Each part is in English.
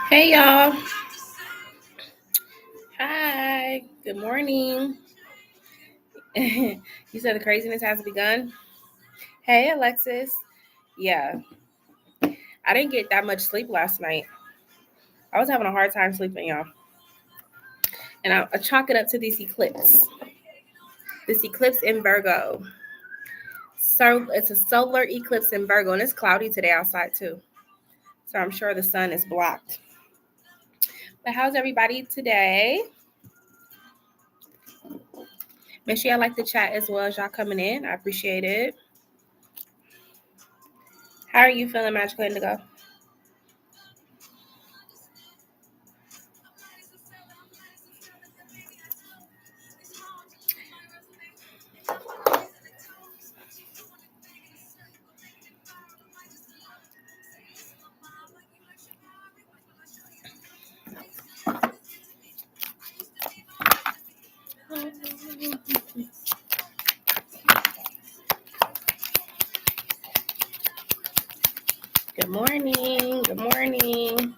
Hey y'all. Hi. Good morning. You said the craziness has begun? Hey Alexis. Yeah. I didn't get that much sleep last night. I was having a hard time sleeping, y'all. And I chalk it up to this eclipse. This eclipse in Virgo. So it's a solar eclipse in Virgo, and it's cloudy today outside too. So I'm sure the sun is blocked. But how's everybody today? Make sure y'all like the chat as well as y'all coming in. I appreciate it. How are you feeling, Magical Indigo? Good morning. Good morning.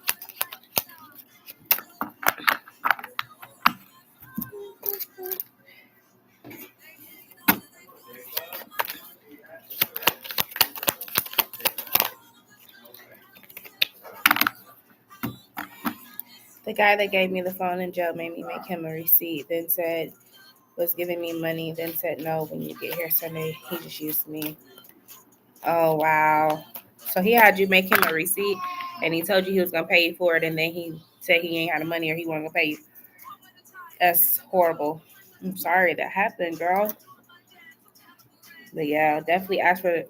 The guy that gave me the phone in jail made me make him a receipt, then said, was giving me money, then said, no, when you get here Sunday, he just used me. Oh, wow. So he had you make him a receipt, and he told you he was going to pay you for it, and then he said he ain't had the money or he wasn't going to pay you. That's horrible. I'm sorry that happened, girl. But yeah, definitely ask for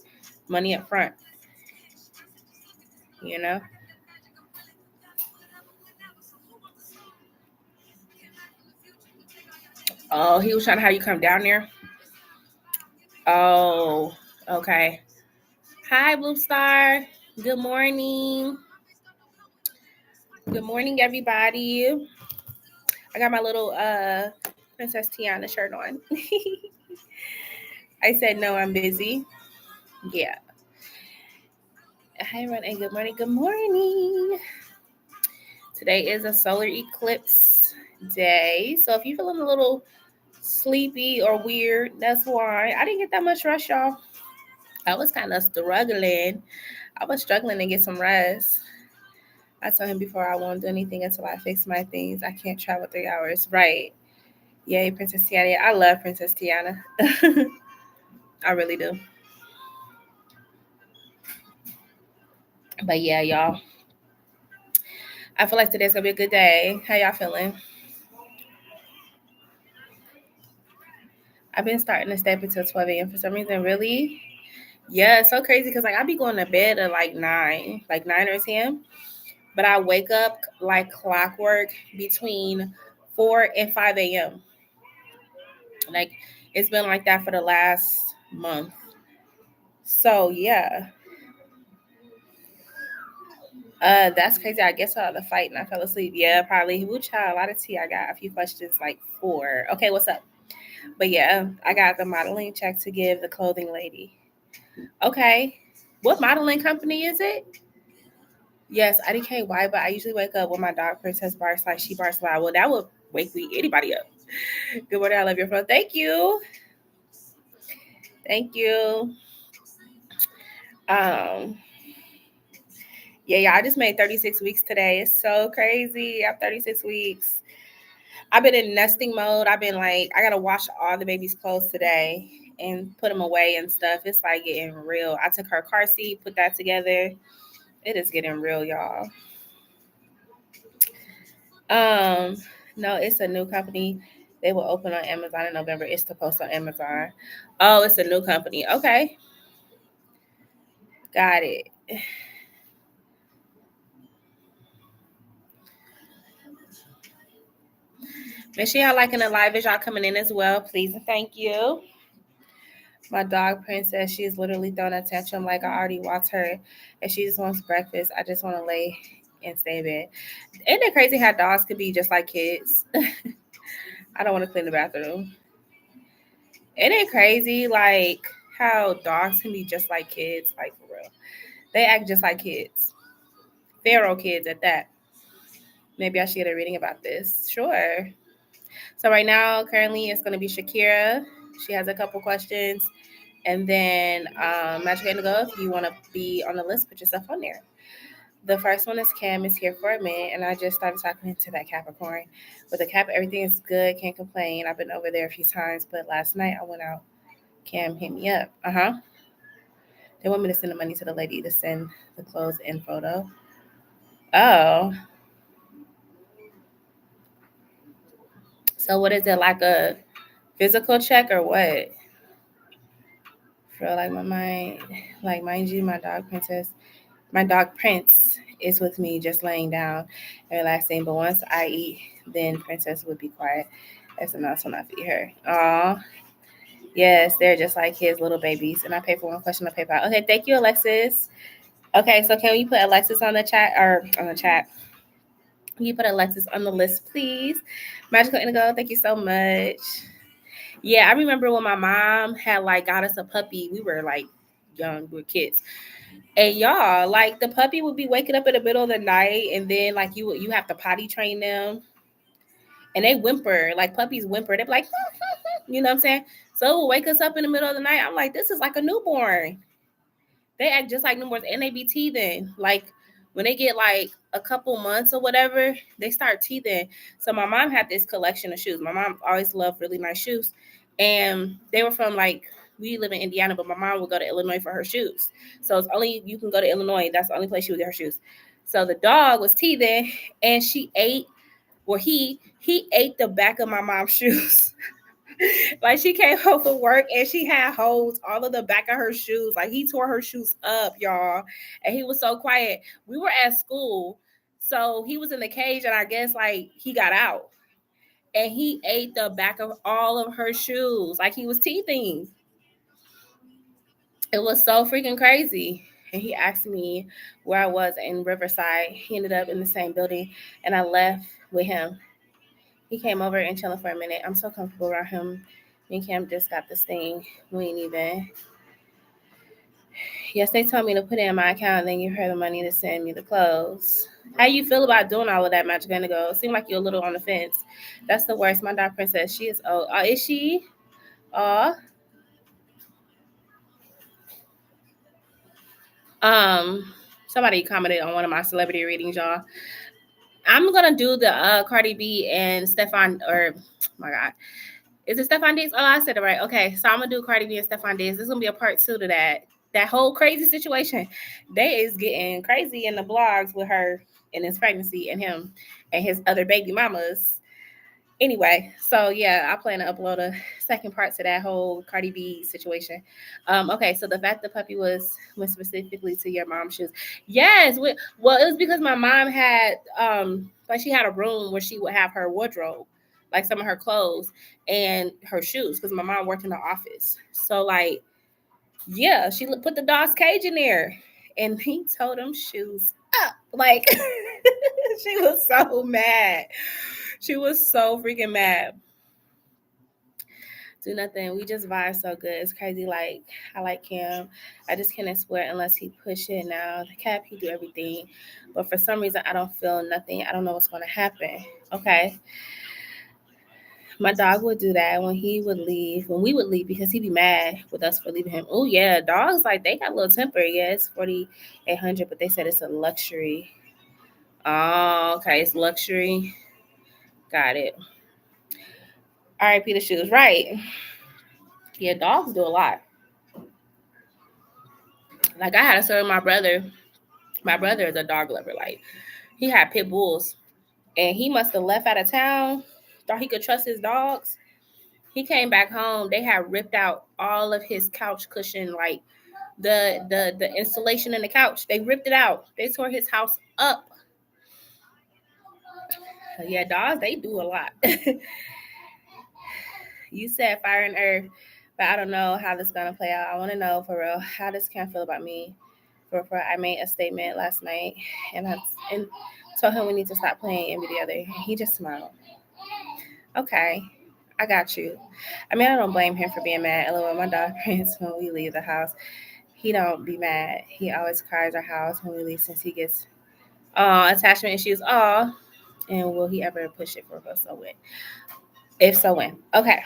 money up front. You know? Oh, he was trying to have you come down there? Oh, okay. Hi, Blue Star. Good morning. Good morning, everybody. I got my little Princess Tiana shirt on. I said, no, I'm busy. Yeah. Hi, everyone, and good morning. Good morning. Today is a solar eclipse day. So if you're feeling a little sleepy or weird, that's why. I didn't get that much rest, y'all. I was kind of struggling. I was struggling to get some rest. I told him before I won't do anything until I fix my things. I can't travel 3 hours. Right. Yay, Princess Tiana. I love Princess Tiana. I really do. But yeah, y'all. I feel like today's going to be a good day. How y'all feeling? I've been starting to step until 12 a.m. for some reason. Really? Yeah, it's so crazy because I be going to bed at like 9 or 10. But I wake up like clockwork between 4 and 5 a.m. Like, it's been like that for the last month. So, yeah. That's crazy. I guess I had the fight and I fell asleep. Yeah, probably. Woo child, a lot of tea. I got a few questions, like 4. Okay, what's up? But yeah, I got the modeling check to give the clothing lady. Okay. What modeling company is it? Yes, IDKY, but I usually wake up when my dog Princess barks like she barks loud. Well, that would wake anybody up. Good morning. I love your phone. Thank you. Thank you. Um, yeah, I just made 36 weeks today. It's so crazy. I'm 36 weeks. I've been in nesting mode. I've been like, I gotta wash all the baby's clothes today and put them away and stuff. It's like getting real. I took her car seat, put that together. It is getting real, y'all. No, it's a new company. They will open on Amazon in November. It's to post on Amazon. Oh, it's a new company. Okay. Got it. Make sure y'all liking the live as y'all coming in as well. Please and thank you. My dog Princess, she's literally throwing a tantrum like I already watched her and she just wants breakfast. I just want to lay and stay in bed. Isn't it crazy how dogs could be just like kids? I don't want to clean the bathroom. Isn't it crazy like how dogs can be just like kids? Like for real. They act just like kids. Pharaoh kids at that. Maybe I should get a reading about this. Sure. So right now, currently, it's going to be Shakira. She has a couple questions. And then Magic Indigo, if you want to be on the list, put yourself on there. The first one is Cam is here for a minute, and I just started talking to that Capricorn. With the Cap, everything is good, can't complain. I've been over there a few times, but last night I went out. Cam hit me up. They want me to send the money to the lady to send the clothes in photo. Oh. So what is it, like a physical check or what? For like my mind, like mind you, my dog Prince is with me, just laying down and relaxing. But once I eat, then Princess would be quiet. That's enough when I feed her. Aw, yes, they're just like his little babies. And I pay for one question on PayPal. Okay, thank you, Alexis. Okay, so can we put Alexis on the chat or on the chat? Can you put Alexis on the list, please? Magical Indigo, thank you so much. Yeah, I remember when my mom had like got us a puppy. We were like young, we were kids. And y'all, like the puppy would be waking up in the middle of the night, and then like you have to potty train them, and they whimper like puppies whimper. They're like, you know what I'm saying? So it will wake us up in the middle of the night. I'm like, this is like a newborn. They act just like newborns, and they be teething. Like when they get like a couple months or whatever, they start teething. So my mom had this collection of shoes. My mom always loved really nice shoes, and they were from like we live in Indiana, but my mom would go to Illinois for her shoes. So it's only you can go to Illinois. That's the only place she would get her shoes. So the dog was teething, and she ate. Well, he ate the back of my mom's shoes. Like she came home from work and she had holes all of the back of her shoes. Like he tore her shoes up, y'all. And he was so quiet. We were at school, so he was in the cage, and I guess like he got out and he ate the back of all of her shoes. Like he was teething. It was so freaking crazy. And he asked me where I was in Riverside. He ended up in the same building, and I left with him. He came over and chilling for a minute. I'm so comfortable around him. Me and Cam just got this thing. We ain't even. Yes, they told me to put it in my account and then give her the money to send me the clothes. How you feel about doing all of that, Magic Indigo? Seem like you're a little on the fence. That's the worst. My dog Princess, she is old. Is she? Aw. Somebody commented on one of my celebrity readings, y'all. I'm gonna do the Cardi B and Stefan, or oh my God, is it Stefan Diggs? Oh, I said it right. Okay, so I'm gonna do Cardi B and Stefan Diggs. This is gonna be a part 2 to that. That whole crazy situation. They is getting crazy in the blogs with her and his pregnancy and him and his other baby mamas. Anyway, so yeah, I plan to upload a second part to that whole Cardi B situation. Okay, so the fact the puppy went specifically to your mom's shoes. Yes, well, it was because my mom had like she had a room where she would have her wardrobe, like some of her clothes and her shoes, because my mom worked in the office. So like, yeah, she put the dog's cage in there, and he told them shoes up. Like she was so mad. She was so freaking mad. Do nothing. We just vibe so good. It's crazy. Like I like Cam. I just can't swear unless he push it. Now the Cap, he do everything, but for some reason I don't feel nothing. I don't know what's going to happen. Okay. My dog would do that when he would leave, when we would leave, because he'd be mad with us for leaving him. Oh yeah, dogs like they got a little temper. Yeah, it's 4,800, but they said it's a luxury. Oh, okay, it's luxury. Got it. All right, Peter Shoes. Right. Yeah, dogs do a lot. Like I had to serve my brother. My brother is a dog lover. Like he had pit bulls, and he must have left out of town, thought he could trust his dogs. He came back home. They had ripped out all of his couch cushion, like the insulation in the couch. They ripped it out. They tore his house up. Yeah, dogs, they do a lot. You said fire and earth, but I don't know how this is gonna play out. I want to know for real how this can feel about me. For I made a statement last night, and I told him we need to stop playing Envy together. He just smiled. Okay, I got you. I mean, I don't blame him for being mad. LOL, my dog prints when we leave the house. He don't be mad. He always cries our house when we leave since he gets attachment issues. And will he ever push it for us? So when? If so, when? Okay.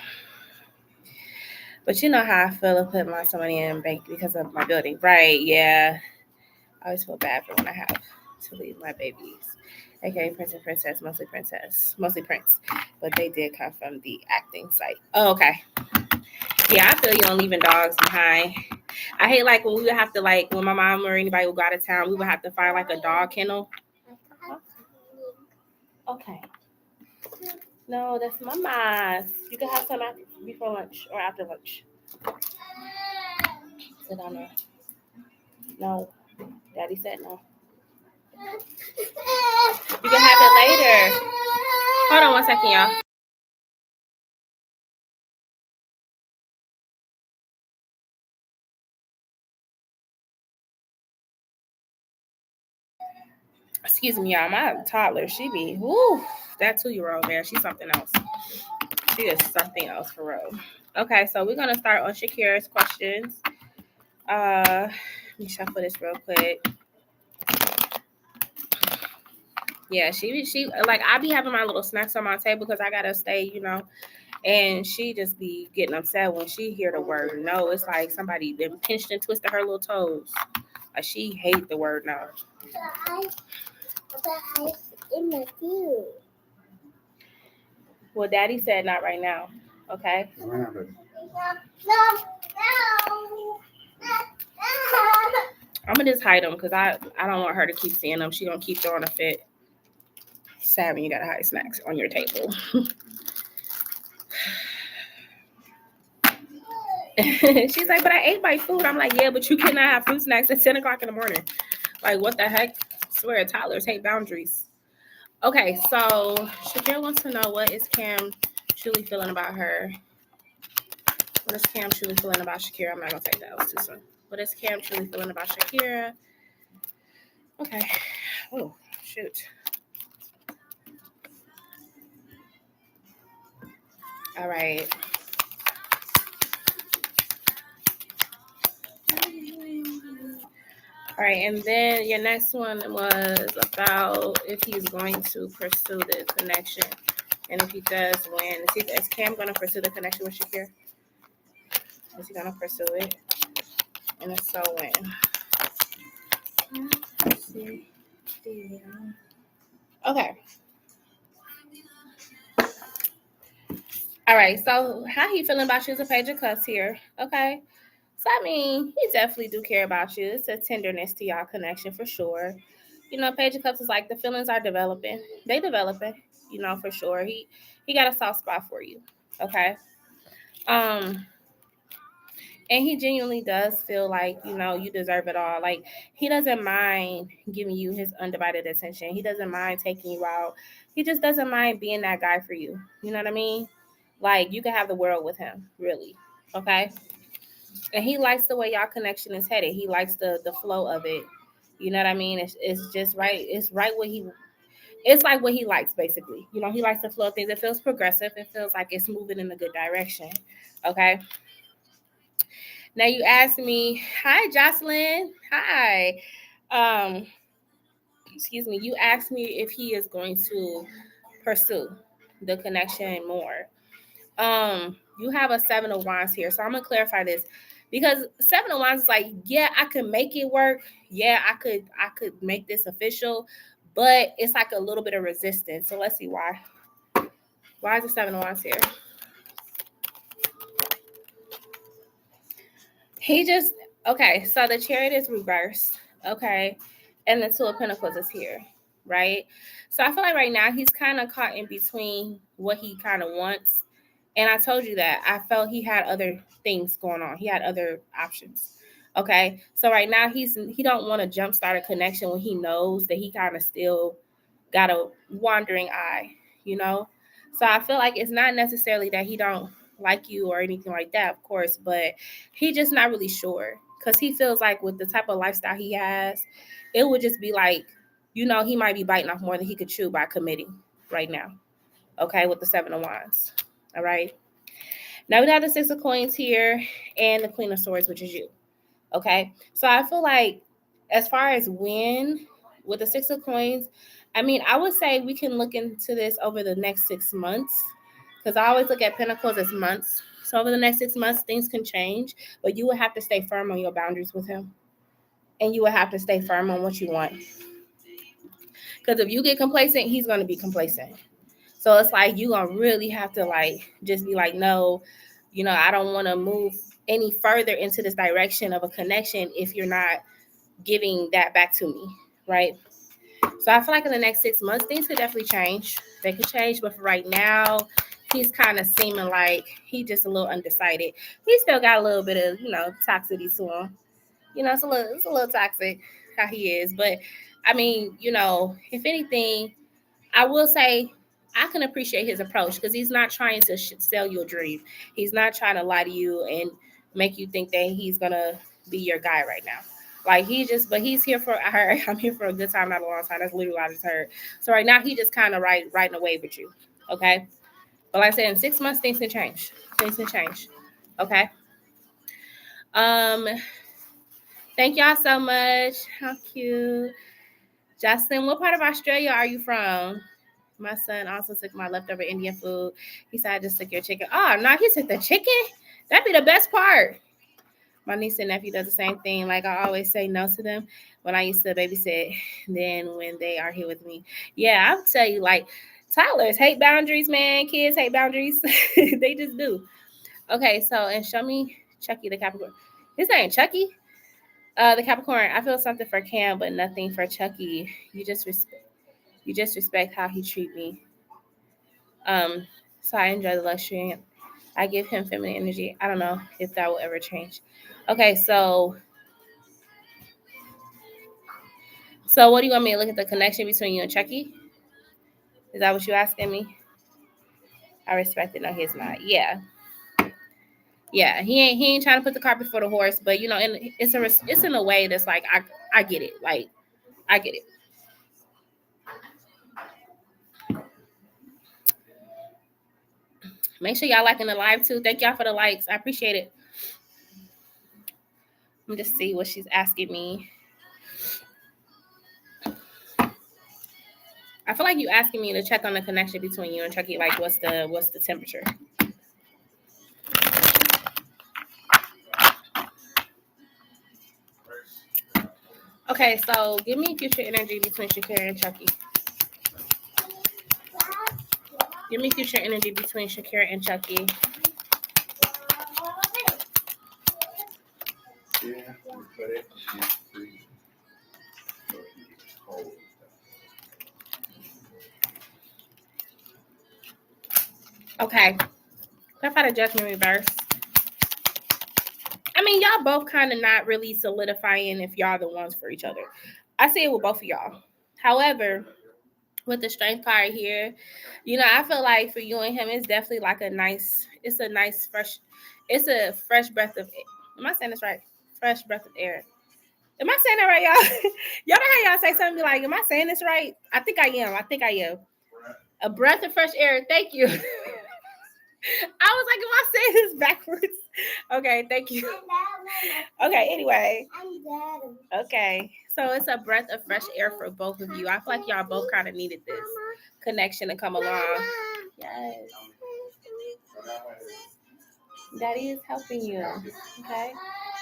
But you know how I feel of putting my money in bank because of my building, right? Yeah. I always feel bad for when I have to leave my babies. Okay, Prince and Princess, mostly Prince. But they did come from the acting site. Oh, okay. Yeah, I feel you on leaving dogs behind. I hate like when we would have to like when my mom or anybody would go out of town, we would have to find like a dog kennel. Okay. No, that's mama's. You can have some before lunch or after lunch. Sit down there. No. Daddy said no. You can have it later. Hold on one second, y'all. Excuse me, y'all. My toddler, she be, whoo, that 2-year-old there, she's something else. She is something else for real. Okay, so we're gonna start on Shakira's questions. Let me shuffle this real quick. Yeah, she like I be having my little snacks on my table because I gotta stay, and she just be getting upset when she hear the word no. It's like somebody been pinched and twisted her little toes. Like she hate the word no. In my food. Well, Daddy said not right now. Okay. No. I'm gonna just hide them because I don't want her to keep seeing them. She gonna keep throwing a fit. Sad when you gotta hide snacks on your table. She's like, but I ate my food. I'm like, yeah, but you cannot have fruit snacks at 10 o'clock in the morning. Like, what the heck? I swear, toddlers hate boundaries. Okay, so Shakira wants to know what is Cam truly feeling about her. What is Cam truly feeling about Shakira? I'm not gonna take that. That was too soon. What is Cam truly feeling about Shakira? Okay. Oh, shoot. All right. All right, and then your next one was about if he's going to pursue the connection. And if he does, when? Is Cam going to pursue the connection with Shakira? Is he going to pursue it? And if so, when? Okay. All right, so how he feeling about you is a page of cups here. Okay. So, I mean, he definitely do care about you. It's a tenderness to y'all connection for sure. Page of Cups is like the feelings are developing. They developing, for sure. He got a soft spot for you. Okay. And he genuinely does feel like, you deserve it all. Like he doesn't mind giving you his undivided attention. He doesn't mind taking you out. He just doesn't mind being that guy for you. You know what I mean? Like you can have the world with him, really. Okay. And he likes the way y'all connection is headed. He likes the flow of it. You know what I mean? It's just right. It's right it's like what he likes, basically. He likes the flow of things. It feels progressive. It feels like it's moving in a good direction. Okay. Now you asked me, hi Jocelyn. Hi. Excuse me. You asked me if he is going to pursue the connection more. You have a 7 of Wands here. So I'm gonna clarify this. Because 7 of Wands is like, yeah, I could make it work. Yeah, I could make this official, but it's like a little bit of resistance. So let's see why. Why is the 7 of Wands here? Okay, so the Chariot is reversed. Okay, and the 2 of Pentacles is here, right? So I feel like right now he's kind of caught in between what he kind of wants. And I told you that I felt he had other things going on. He had other options. Okay. So right now he don't want to jumpstart a connection when he knows that he kind of still got a wandering eye, you know? So I feel like it's not necessarily that he don't like you or anything like that, of course, but he just not really sure. Cause he feels like with the type of lifestyle he has, it would just be like, he might be biting off more than he could chew by committing right now. Okay, with the 7 of Wands. All right. Now we got the 6 of Coins here and the Queen of Swords, which is you. Okay. So I feel like as far as when with the 6 of Coins, I mean, I would say we can look into this over the next 6 months because I always look at Pentacles as months. So over the next 6 months, things can change, but you would have to stay firm on your boundaries with him. And you would have to stay firm on what you want. Because if you get complacent, he's going to be complacent. So it's like you're going to really have to just be like, no, I don't want to move any further into this direction of a connection if you're not giving that back to me, right? So I feel like in the next 6 months, things could definitely change. They could change, but for right now, he's kind of seeming like he's just a little undecided. He still got a little bit of, toxicity to him. It's a little toxic how he is. But I mean, if anything, I will say I can appreciate his approach because he's not trying to sell you a dream. He's not trying to lie to you and make you think that he's going to be your guy right now. Like but he's here for her. I'm here for a good time, not a long time. That's literally what I just heard. So right now he just kind of riding a wave with you. Okay. But like I said, in 6 months, things can change. Things can change. Okay. Thank y'all so much. How cute. Justin, what part of Australia are you from? My son also took my leftover Indian food. He said, I just took your chicken. Oh, no, he took the chicken? That'd be the best part. My niece and nephew does the same thing. Like, I always say no to them when I used to babysit. Then when they are here with me. Yeah, I'll tell you, toddlers hate boundaries, man. Kids hate boundaries. They just do. Okay, so, and show me Chucky the Capricorn. His name Chucky? The Capricorn. I feel something for Cam, but nothing for Chucky. You just respect how he treat me. So I enjoy the luxury. I give him feminine energy. I don't know if that will ever change. Okay, so what do you want me to look at the connection between you and Chucky? Is that what you're asking me? I respect it. No, he's not. Yeah, he ain't trying to put the cart before the horse, but and it's in a way that's like I get it. Like I get it. Make sure y'all liking the live too. Thank y'all for the likes. I appreciate it. Let me just see what she's asking me. I feel like you asking me to check on the connection between you and Chucky. Like, what's the temperature? Okay, so give me future energy between Shakira and Chucky. Give me future energy between Shakira and Chucky. Okay. Clarify the Judgment reverse. I mean, y'all both kind of not really solidifying if y'all the ones for each other. I see it with both of y'all. However, with the Strength card here, I feel like for you and him, it's definitely like it's a fresh breath of, am I saying this right? Fresh breath of air. Am I saying that right, y'all? Y'all know how y'all say something like, am I saying this right? I think I am. A breath of fresh air. Thank you. I was like, am I saying this backwards? Okay, thank you. Okay, anyway. Okay, so it's a breath of fresh air for both of you. I feel like y'all both kind of needed this connection to come along. Yes. Daddy is helping you. Okay,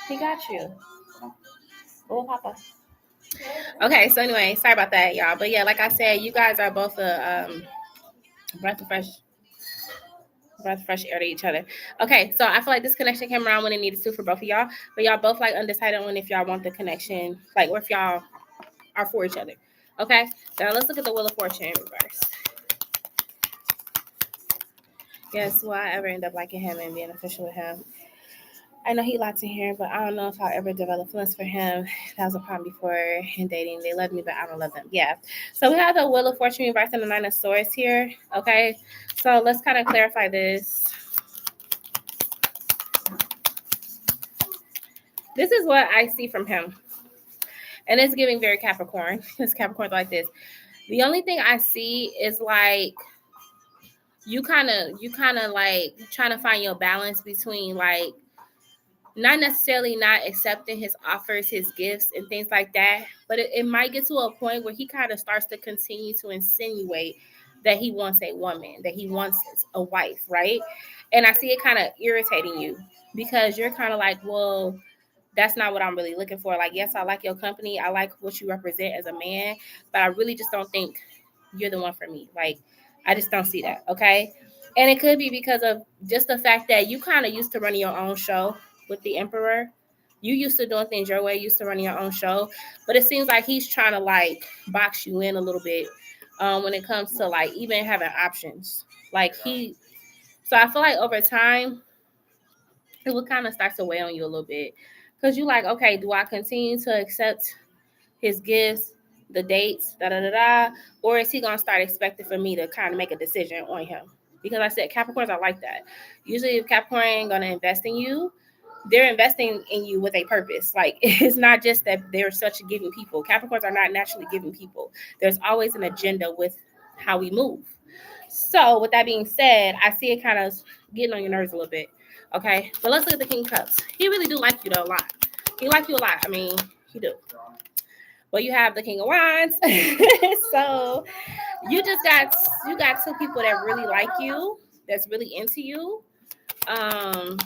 he got you. Oh, Papa. Okay, so anyway, sorry about that, y'all. But yeah, like I said, you guys are both a breath of fresh air to each other. Okay, so I feel like this connection came around when it needed to for both of y'all, but y'all both undecided on if y'all want the connection, or if y'all are for each other. Okay, now let's look at the Wheel of Fortune in reverse. Yes, will I ever end up liking him and being official with him? I know he likes to hear, but I don't know if I'll ever develop feelings for him. That was a problem before in dating. They loved me, but I don't love them. Yeah. So we have the Wheel of Fortune reversed and the Nine of Swords here. Okay. So let's kind of clarify this. This is what I see from him. And it's giving very Capricorn. It's Capricorn like this. The only thing I see is like you kind of like trying to find your balance between like not necessarily not accepting his offers, his gifts, and things like that. But it might get to a point where he kind of starts to continue to insinuate that he wants a woman, that he wants a wife, right? And I see it kind of irritating you because you're kind of like, well, that's not what I'm really looking for. Like, yes, I like your company. I like what you represent as a man, but I really just don't think you're the one for me. Like, I just don't see that. Okay. And it could be because of just the fact that you kind of used to running your own show with the Emperor. You used to doing things your way, used to running your own show. But it seems like he's trying to like box you in a little bit when it comes to like even having options. So I feel like over time, it would kind of start to weigh on you a little bit. Because you like, okay, do I continue to accept his gifts, the dates, or is he gonna start expecting for me to kind of make a decision on him? Because I said Capricorns are like that. Usually, if Capricorn ain't gonna invest in you, they're investing in you with a purpose. Like it's not just that they're such a giving people. Capricorns are not naturally giving people. There's always an agenda with how we move. So, with that being said, I see it kind of getting on your nerves a little bit. Okay, but let's look at the King of Cups. He really do like you though a lot. He like you a lot. I mean, he do. But you have the King of Wands. So you got two people that really like you, that's really into you. But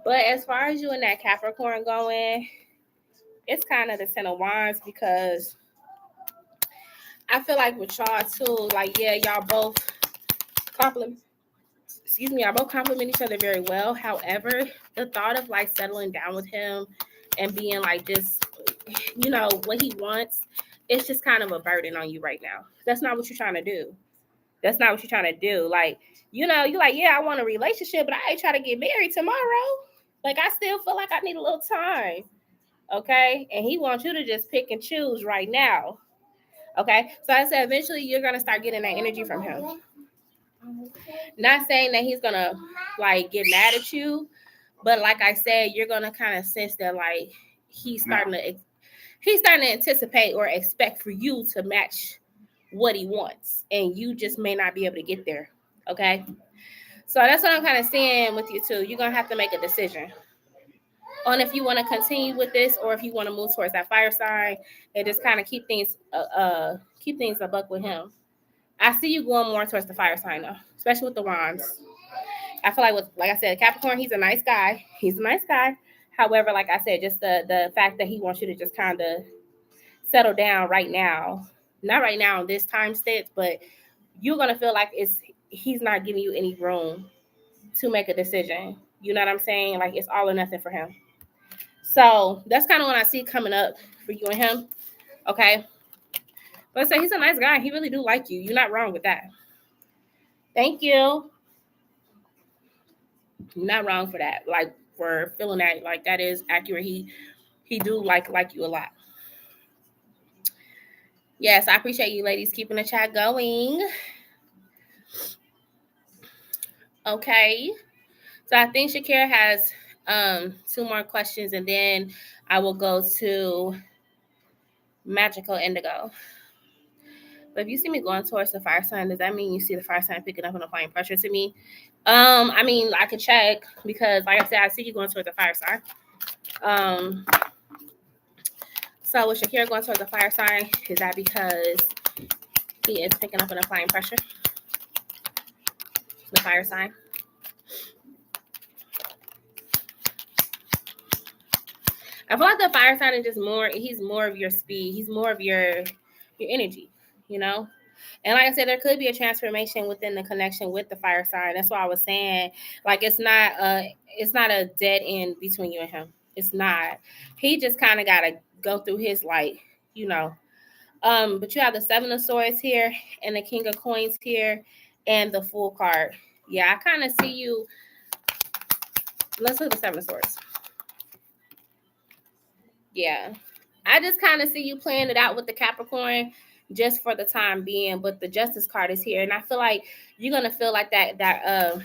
as far as you and that Capricorn going, it's kind of the Ten of Wands because I feel like with y'all too, like yeah, y'all both compliment. Excuse me, y'all both compliment each other very well. However, the thought of like settling down with him and being like just, you know, what he wants, it's just kind of a burden on you right now. That's not what you're trying to do. That's not what you're trying to do. Like, you know, you're like, yeah, I want a relationship, but I ain't trying to get married tomorrow. Like, I still feel like I need a little time. Okay. And he wants you to just pick and choose right now. Okay. So I said, eventually you're going to start getting that energy from him. Not saying that he's going to like get mad at you, but like I said, you're going to kind of sense that like he's starting to anticipate or expect for you to match what he wants, and you just may not be able to get there. Okay. So that's what I'm kind of seeing with you too. You're going to have to make a decision on if you want to continue with this or if you want to move towards that fire sign and just kind of keep things a buck with him. I see you going more towards the fire sign though, especially with the wands. I feel like I said, Capricorn, he's a nice guy. He's a nice guy. However, like I said, just the fact that he wants you to just kind of settle down right now, not right now in this time state, but you're gonna feel like he's not giving you any room to make a decision. You know what I'm saying? Like it's all or nothing for him. So that's kind of what I see coming up for you and him. Okay. But I say he's a nice guy. He really do like you. You're not wrong with that. Thank you. You're not wrong for that. Like for feeling that, like that is accurate. He do like you a lot. Yes, I appreciate you ladies keeping the chat going. Okay. So I think Shakira has two more questions, and then I will go to Magical Indigo. But if you see me going towards the fire sign, does that mean you see the fire sign picking up and applying pressure to me? I mean, I could check because, like I said, I see you going towards the fire sign. So with Shakira going towards the fire sign, is that because he is picking up and applying pressure? The fire sign. I feel like the fire sign is just more. He's more of your speed. He's more of your energy. You know. And like I said, there could be a transformation within the connection with the fire sign. That's why I was saying, like, it's not a dead end between you and him. It's not. He just kind of got to go through his, like, you know, But you have the Seven of Swords here and the King of Coins here and the Fool card. Yeah, I kind of see you. Let's look at the Seven of Swords. Yeah. I just kind of see you playing it out with the Capricorn just for the time being, but the Justice card is here, and I feel like you're gonna feel like that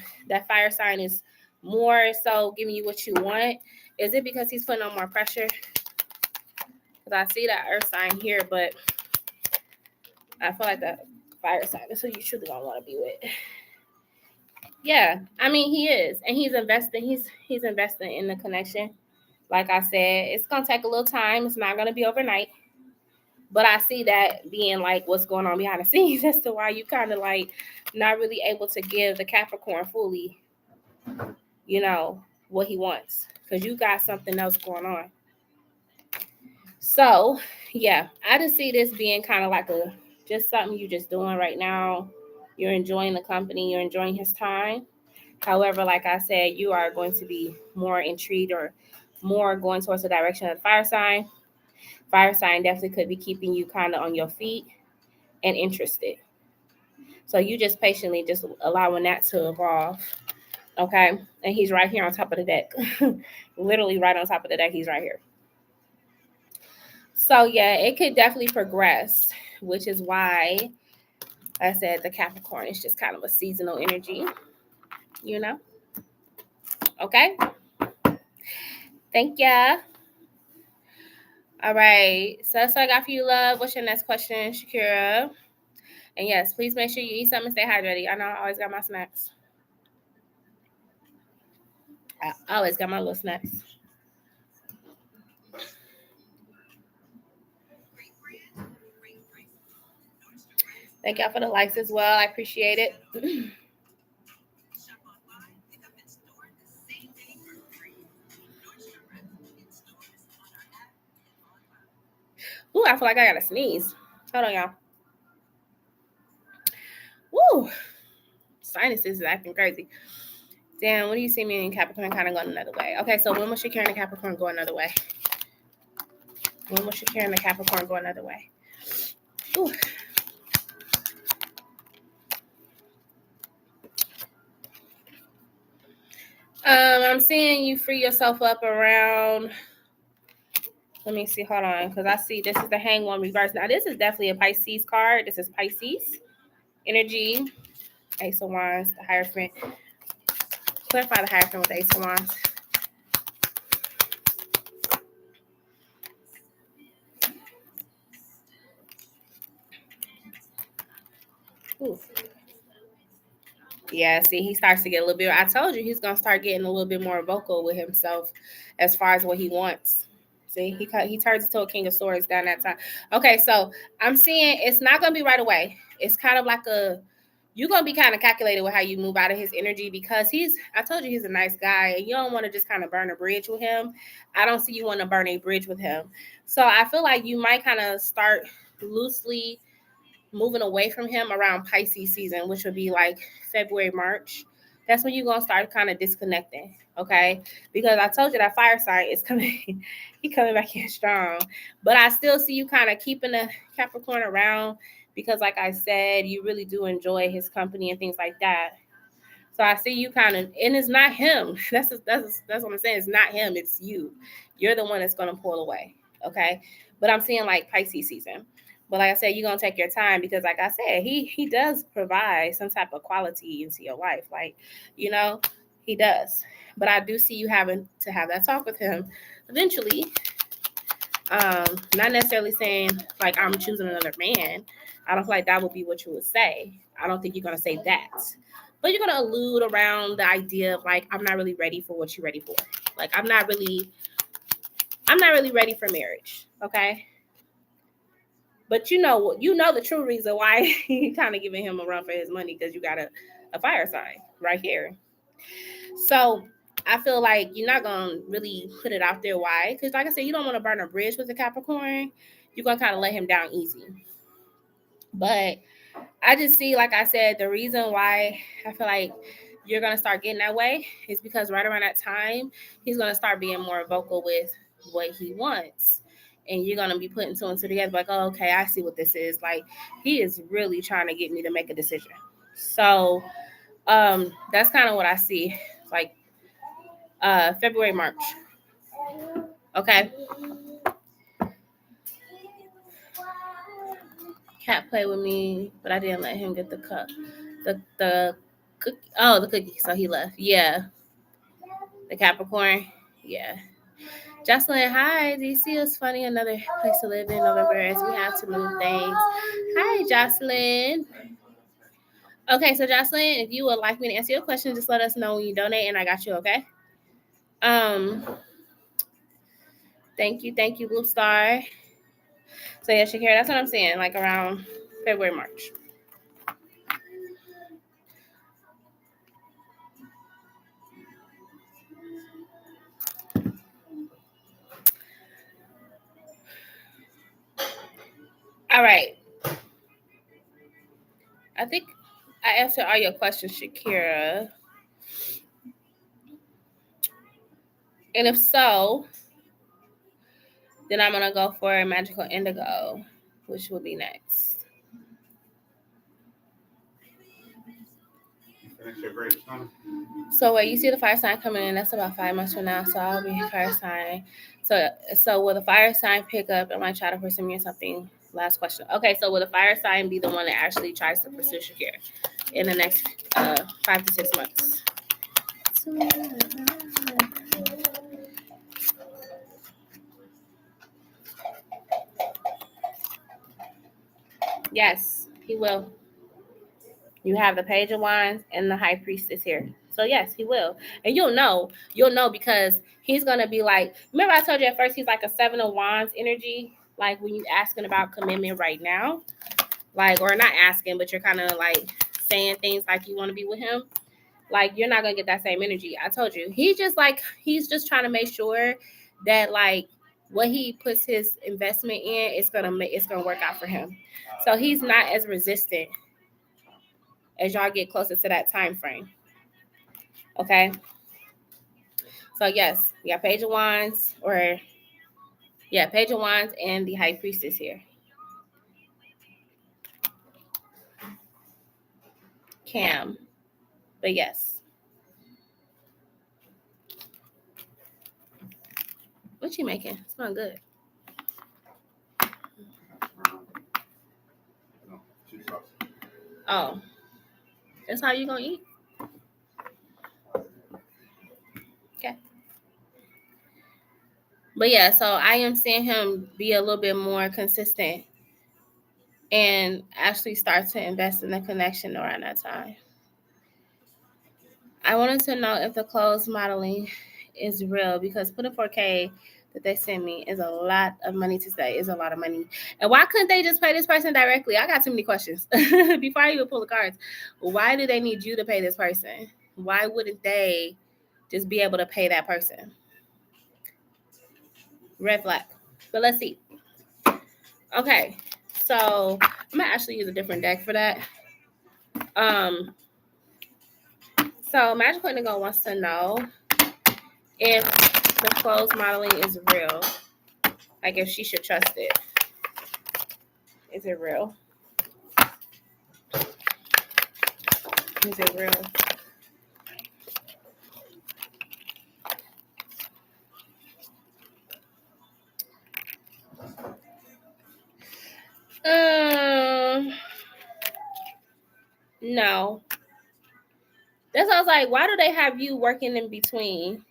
fire sign is more so giving you what you want. Is it because he's putting on more pressure? Because I see that Earth sign here, but I feel like that fire sign is who you truly don't want to be with. Yeah, I mean he is, and he's investing. He's investing in the connection. Like I said, it's gonna take a little time. It's not gonna be overnight. But I see that being like what's going on behind the scenes as to why you kind of like not really able to give the Capricorn fully, what he wants. Because you got something else going on. So, yeah, I just see this being kind of like just something you just doing right now. You're enjoying the company, you're enjoying his time. However, like I said, you are going to be more intrigued or more going towards the direction of the fire sign. Fire sign definitely could be keeping you kind of on your feet and interested. So you just patiently just allowing that to evolve. Okay. And he's right here on top of the deck. Literally right on top of the deck. He's right here. So yeah, it could definitely progress, which is why I said the Capricorn is just kind of a seasonal energy, Okay. Thank ya. All right. So that's what I got for you, love. What's your next question, Shakira? And yes, please make sure you eat something and stay hydrated. I know I always got my snacks. I always got my little snacks. Thank y'all for the likes as well. I appreciate it. Ooh, I feel like I gotta sneeze. Hold on, y'all. Woo! Sinuses is acting crazy. Damn, when do you see me in Capricorn kind of going another way? Okay, so when will Shakira and Capricorn go another way? When will Shakira and the Capricorn go another way? Ooh. I'm seeing you free yourself up around. Let me see. Hold on, because I see this is the Hang One reverse. Now this is definitely a Pisces card. This is Pisces energy. Ace of Wands, the Hierophant. Clarify the Hierophant with the Ace of Wands. Ooh. Yeah, see, he starts to get a little bit. I told you he's gonna start getting a little bit more vocal with himself as far as what he wants. See, he turns into a King of Swords down that time. Okay, so I'm seeing it's not gonna be right away. It's kind of like you're gonna be kind of calculated with how you move out of his energy because I told you he's a nice guy and you don't want to just kind of burn a bridge with him. I don't see you want to burn a bridge with him. So I feel like you might kind of start loosely moving away from him around Pisces season, which would be like February, March. That's when you're gonna start kind of disconnecting, okay? Because I told you that fire sign is coming, he coming back in strong. But I still see you kind of keeping the Capricorn around because, like I said, you really do enjoy his company and things like that. So I see you kind of, and it's not him. That's what I'm saying. It's not him. It's you. You're the one that's gonna pull away, okay? But I'm seeing like Pisces season. But like I said, you're gonna take your time because, like I said, he does provide some type of quality into your life. Like, he does. But I do see you having to have that talk with him eventually. Not necessarily saying like I'm choosing another man. I don't feel like that would be what you would say. I don't think you're gonna say that. But you're gonna allude around the idea of like, I'm not really ready for what you're ready for. Like I'm not really ready for marriage. Okay. But you know the true reason why you kind of giving him a run for his money because you got a fire sign right here. So I feel like you're not gonna really put it out there. Why? Because like I said, you don't want to burn a bridge with a Capricorn. You're gonna kind of let him down easy. But I just see, like I said, the reason why I feel like you're gonna start getting that way is because right around that time he's gonna start being more vocal with what he wants. and you're gonna be putting two and two together, like, oh, okay, I see what this is. Like, he is really trying to get me to make a decision. So that's kind of what I see, like February, March. Okay. Cat played with me, but I didn't let him get the cup. The cookie. Oh, the cookie. So he left. Yeah. The Capricorn. Yeah. Jocelyn, hi. Do you see us funny? Another place to live in November as we have to move things. Hi, Jocelyn. Okay, so Jocelyn, if you would like me to answer your question, just let us know when you donate, and I got you. Okay. Thank you, Blue Star. So yeah, Shakira, that's what I'm saying. Like around February, March. All right. I think I answered all your questions, Shakira. And if so, then I'm going to go for Magical Indigo, which will be next. So wait, you see the fire sign coming in, that's about 5 months from now, so I'll be fire sign. So will the fire sign pick up and might try to pursue me or something? Last question. Okay, so will the fire sign be the one that actually tries to pursue Shakira in the next 5 to 6 months? Yes, he will. You have the Page of Wands and the High Priestess here. So yes, he will. And you'll know because he's gonna be like, remember I told you at first he's like a 7 of Wands energy, like when you asking about commitment right now, like, or not asking, but you're kind of like saying things like you want to be with him. Like, you're not gonna get that same energy. I told you. He's just trying to make sure that like what he puts his investment in, it's gonna work out for him. So he's not as resistant as y'all get closer to that time frame. Okay. So yes, we got Page of Wands, Page of Wands and the High Priestess here. Cam. But yes. What you making? It's not good. Oh. That's how you gonna eat? Okay. But yeah, so I am seeing him be a little bit more consistent and actually start to invest in the connection around that time. I wanted to know if the clothes modeling is real, because putting 4K that they sent me is a lot of money to say. It's a lot of money. And why couldn't they just pay this person directly? I got too many questions. Before I even pull the cards, why do they need you to pay this person? Why wouldn't they just be able to pay that person? Red flag. But let's see. Okay, so I'm gonna actually use a different deck for that. So Magical Indigo wants to know if the clothes modeling is real. Like, if she should trust it. Is it real? Is it real? No. That's why I was like, why do they have you working in between?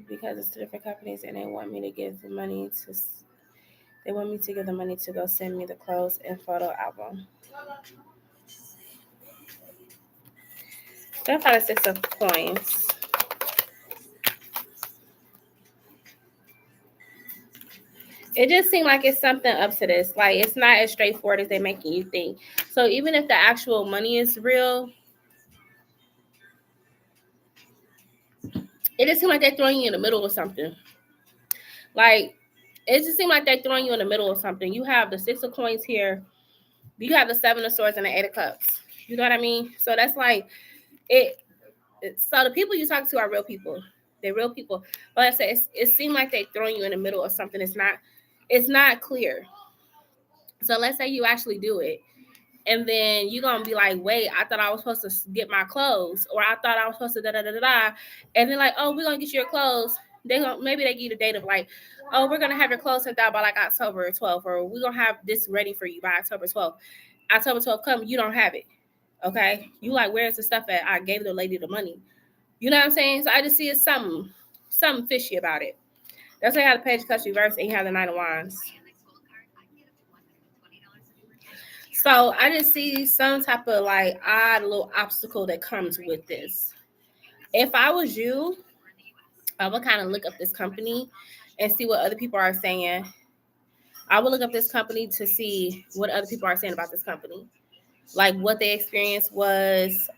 Because it's two different companies and they want me to give the money to. They want me to give the money to go send me the clothes and photo album. That's how the 6 of coins. It just seemed like it's something up to this. Like, it's not as straightforward as they're making you think. So even if the actual money is real, it just seems like they're throwing you in the middle of something. Like, it just seems like they're throwing you in the middle of something. You have the 6 of coins here. You have the 7 of swords and the 8 of cups. You know what I mean? So that's like it. So the people you talk to are real people. They're real people. But like I said, it seemed like they throwing you in the middle of something. It's not clear. So let's say you actually do it. And then you're going to be like, wait, I thought I was supposed to get my clothes. Or I thought I was supposed to da-da-da-da-da. And then like, oh, we're going to get you your clothes. Maybe they give you the date of like, oh, we're going to have your clothes sent out by like October 12th. Or we're going to have this ready for you by October 12th. October 12th come, you don't have it. Okay? You like, where's the stuff at? I gave the lady the money. You know what I'm saying? So I just see it's something fishy about it. That's why you have the page cuts reversed and you have the Knight of Wands. So I just see some type of like odd little obstacle that comes with this. If I was you, I would kind of look up this company and see what other people are saying. I would look up this company to see what other people are saying about this company. Like what their experience was.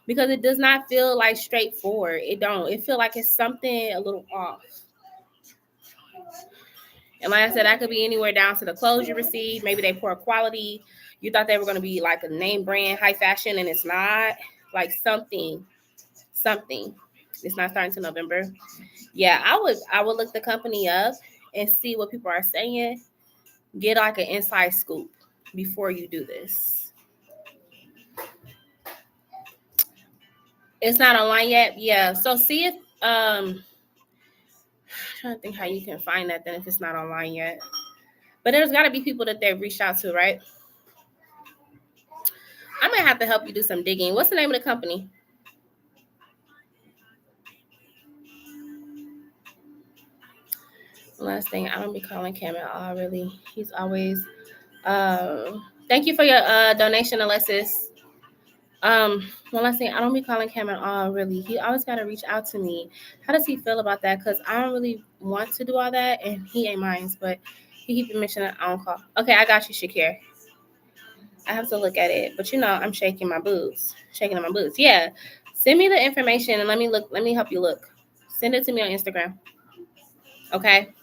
Because it does not feel like straightforward. It don't. It feel like it's something a little off. And like I said, that could be anywhere down to the clothes you received. Maybe they poor quality. You thought they were going to be like a name brand, high fashion, and it's not. Like something. It's not starting till November. Yeah, I would look the company up and see what people are saying. Get like an inside scoop before you do this. It's not online yet. Yeah. So see if I'm trying to think how you can find that then if it's not online yet. But there's got to be people that they've reached out to, right? I might have to help you do some digging. What's the name of the company? Last thing, I don't be calling Cam at all, really. He's always thank you for your donation, Alexis. One last thing, I don't be calling Cam at all, really. He always gotta reach out to me. How does he feel about that? Because I don't really want to do all that, and he ain't mine, but he keeps mentioning I don't call. Okay, I got you, Shakir. I have to look at it, but I'm shaking my boots. Yeah. Send me the information and let me help you look. Send it to me on Instagram. Okay.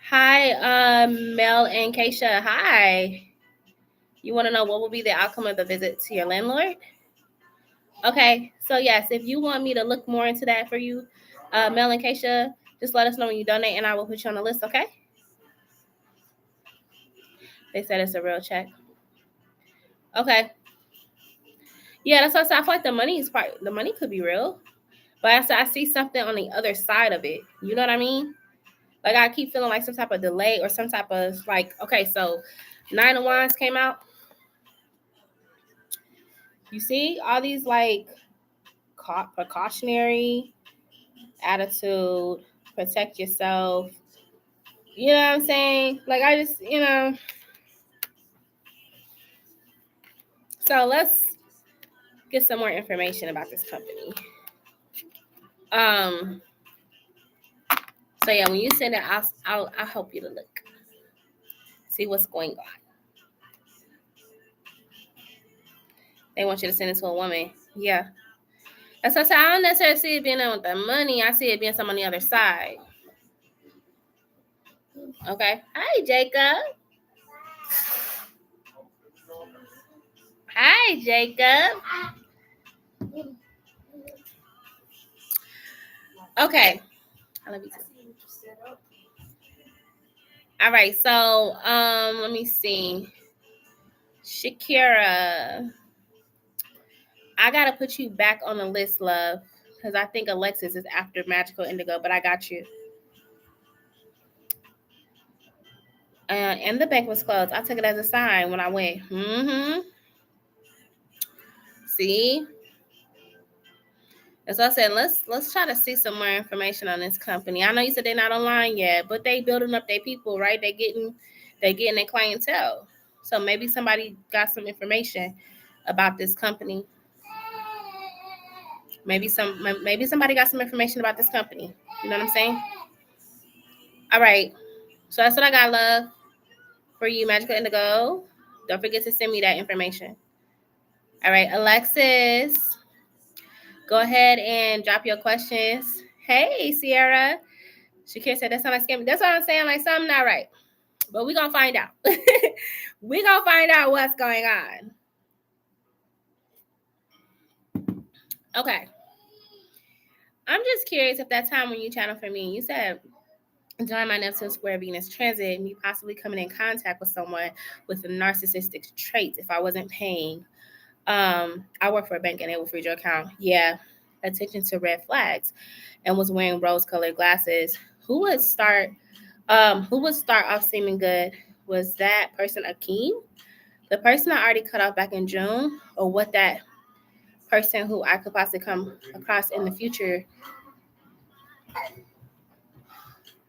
Hi, Mel and Keisha. Hi. You want to know what will be the outcome of the visit to your landlord? Okay. So yes, if you want me to look more into that for you, Mel and Keisha, just let us know when you donate and I will put you on the list, okay? They said it's a real check. Okay. Yeah, that's what I said. I feel like the money could be real. But I see something on the other side of it. You know what I mean? Like I keep feeling like some type of delay or some type of like, okay, so 9 of Wands came out. You see all these like precautionary attitude, protect yourself. You know what I'm saying? Like I just, So let's get some more information about this company. So yeah, when you send it, I'll help you to look, see what's going on. They want you to send it to a woman. Yeah. That's what I said. I don't necessarily see it being with the money. I see it being someone on the other side. Okay. Hi, Jacob. Hi, Jacob. Okay. I love you too. All right. So, let me see. Shakira. I gotta put you back on the list, love, because I think Alexis is after Magical Indigo, but I got you. And the bank was closed. I took it as a sign when I went. See? As I said, let's try to see some more information on this company. I know you said they're not online yet, but they building up their people, right? They getting their clientele. So maybe somebody got some information about this company. Maybe somebody got some information about this company. You know what I'm saying? All right. So that's what I got, love, for you, Magical Indigo. Don't forget to send me that information. All right, Alexis, go ahead and drop your questions. Hey, Sierra. Shakira said that sounds like scammy. That's what I'm saying. Like something not right. But we're going to find out. We're going to find out what's going on. Okay. I'm just curious if that time when you channel for me, you said during my Neptune square Venus transit, me possibly coming in contact with someone with narcissistic traits if I wasn't paying. I work for a bank and they will freeze your account. Yeah. Attention to red flags and was wearing rose colored glasses. Who would start off seeming good? Was that person Akeem? The person I already cut off back in June, or what that person who I could possibly come across in the future?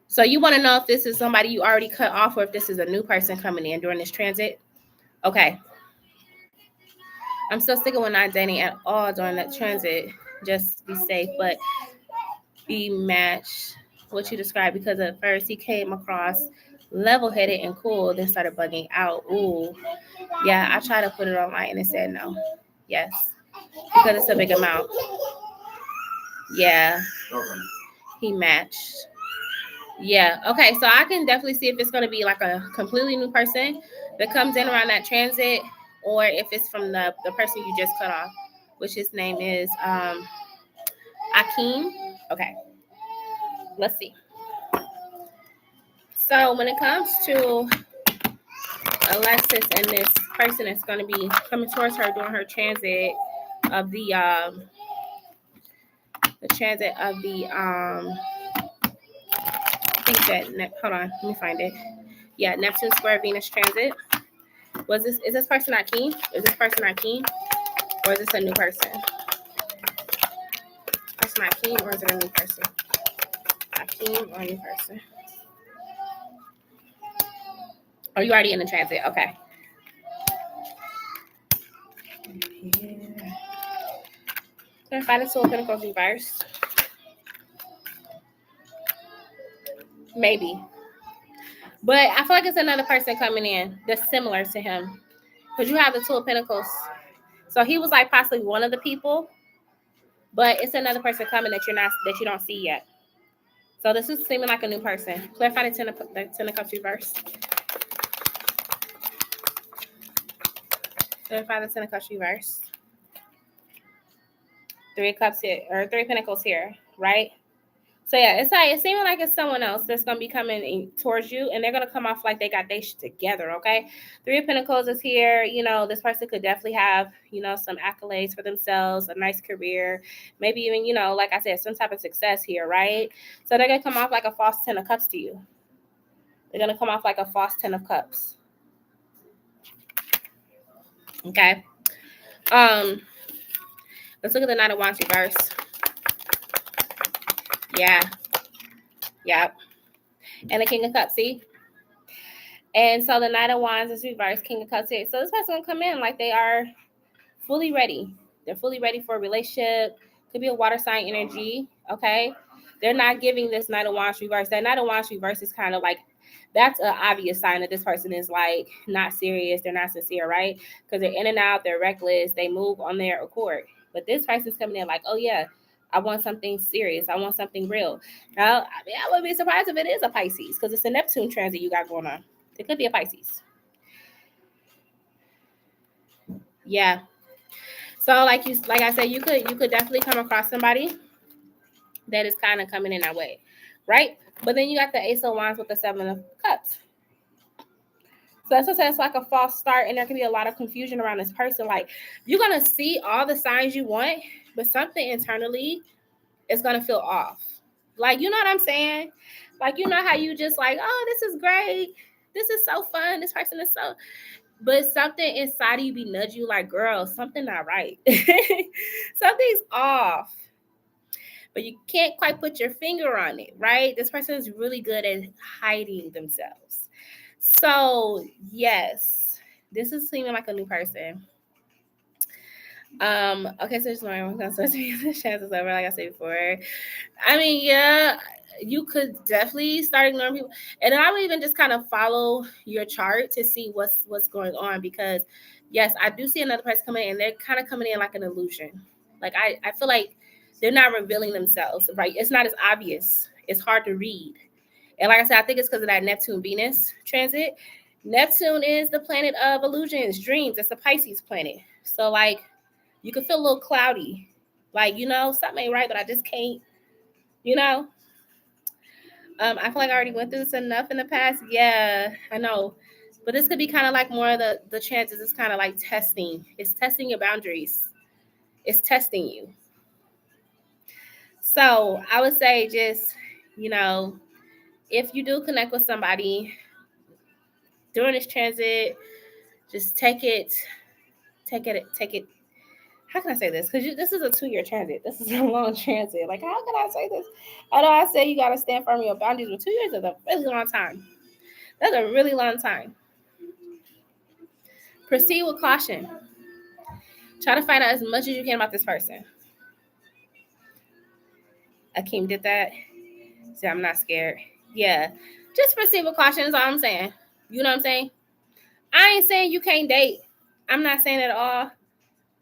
So you want to know if this is somebody you already cut off or if this is a new person coming in during this transit? Okay. I'm still sticking with not dating at all during that transit. Just be safe, but be matched what you described because at first he came across level-headed and cool, then started bugging out. Ooh. Yeah, I tried to put it online and it said no. Yes. Because it's a big amount. Yeah. He matched. Yeah. Okay. So I can definitely see if it's going to be like a completely new person that comes in around that transit, or if it's from the person you just cut off, which his name is Akeem. Okay. Let's see. So when it comes to Alexis and this person that's going to be coming towards her during her transit of the transit of the I think that hold on, let me find it. Yeah, Neptune square Venus transit. Is this person Akeem? Is this person Akeem? Or is this a new person? Person Akeem, or is it a new person? Akeem or a new person? Oh, you already in the transit. Okay. Yeah. Clarify the Two of Pentacles reversed. Maybe. But I feel like it's another person coming in that's similar to him. Because you have the Two of Pentacles. So he was like possibly one of the people, but it's another person coming that you don't see yet. So this is seeming like a new person. Clarify the Ten of Cups reversed. Clarify the Ten of Cups reversed. Three of Cups here, or Three of Pentacles here, right? So yeah, it's seeming like it's someone else that's gonna be coming towards you, and they're gonna come off like they got their shit together. Okay, Three of Pentacles is here. You know, this person could definitely have some accolades for themselves, a nice career, maybe even like I said, some type of success here, right? So they're gonna come off like a false Ten of Cups to you. They're gonna come off like a false Ten of Cups. Okay. Let's look at the Knight of Wands reverse. Yeah. Yep. And the King of Cups, see? And so the Knight of Wands is reversed, King of Cups here. So this person will come in like they are fully ready. They're fully ready for a relationship. Could be a water sign energy, okay? They're not giving this Knight of Wands reverse. That Knight of Wands reverse is kind of like, that's an obvious sign that this person is like not serious. They're not sincere, right? Because they're in and out. They're reckless. They move on their accord. But this person's coming in like, oh yeah, I want something serious. I want something real. Now, I mean, I wouldn't be surprised if it is a Pisces because it's a Neptune transit you got going on. It could be a Pisces. Yeah. So like I said, you could definitely come across somebody that is kind of coming in that way, right? But then you got the Ace of Wands with the Seven of Cups. So that's what it's like a false start, and there can be a lot of confusion around this person. Like you're gonna see all the signs you want, but something internally is gonna feel off. Like you know what I'm saying? Like you know how you just like, oh, this is great, this is so fun, this person is so. But something inside of you be nudge you like, girl, something not right. Something's off. But you can't quite put your finger on it, right? This person is really good at hiding themselves. So, yes, this is seeming like a new person. Okay, so just learning what's going to be the chances over, like I said before. I mean, yeah, you could definitely start ignoring people. And I would even just kind of follow your chart to see what's going on, because yes, I do see another person coming in and they're kind of coming in like an illusion. Like I feel like they're not revealing themselves, right? It's not as obvious. It's hard to read. And like I said, I think it's because of that Neptune-Venus transit. Neptune is the planet of illusions, dreams. It's a Pisces planet. So like you can feel a little cloudy. Like, something ain't right, but I just can't You know, I feel like I already went through this enough in the past. Yeah, I know. But this could be kind of like more of the chances. It's kind of like testing. It's testing your boundaries. It's testing you. So I would say just, you know, if you do connect with somebody during this transit, just take it. How can I say this? Because this is a 2-year transit. This is a long transit. Like, how can I say this? I know I say you got to stand firm in your boundaries, but 2 years is a really long time. That's a really long time. Proceed with caution. Try to find out as much as you can about this person. Akeem did that. See, I'm not scared. Yeah. Just proceed with caution is all I'm saying. You know what I'm saying? I ain't saying you can't date. I'm not saying that at all.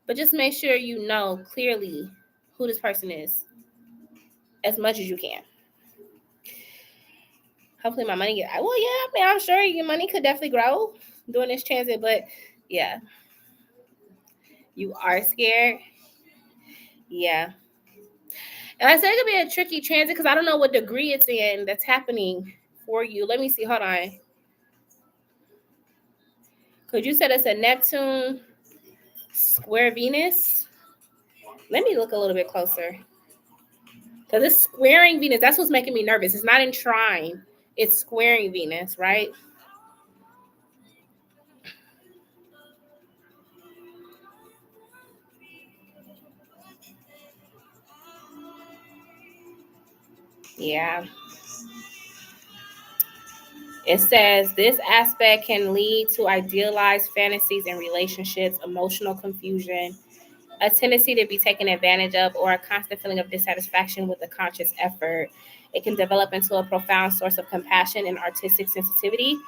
But just make sure you know clearly who this person is as much as you can. Hopefully my money well, yeah, I mean, I'm sure your money could definitely grow during this transit, but yeah. You are scared? Yeah. And I said it could be a tricky transit because I don't know what degree it's in that's happening for you. Let me see. Hold on. Because you said it's a Neptune square Venus. Let me look a little bit closer. Because it's squaring Venus. That's what's making me nervous. It's not in trine. It's squaring Venus, right? Yeah. It says this aspect can lead to idealized fantasies in relationships, emotional confusion, a tendency to be taken advantage of, or a constant feeling of dissatisfaction with a conscious effort. It can develop into a profound source of compassion and artistic sensitivity,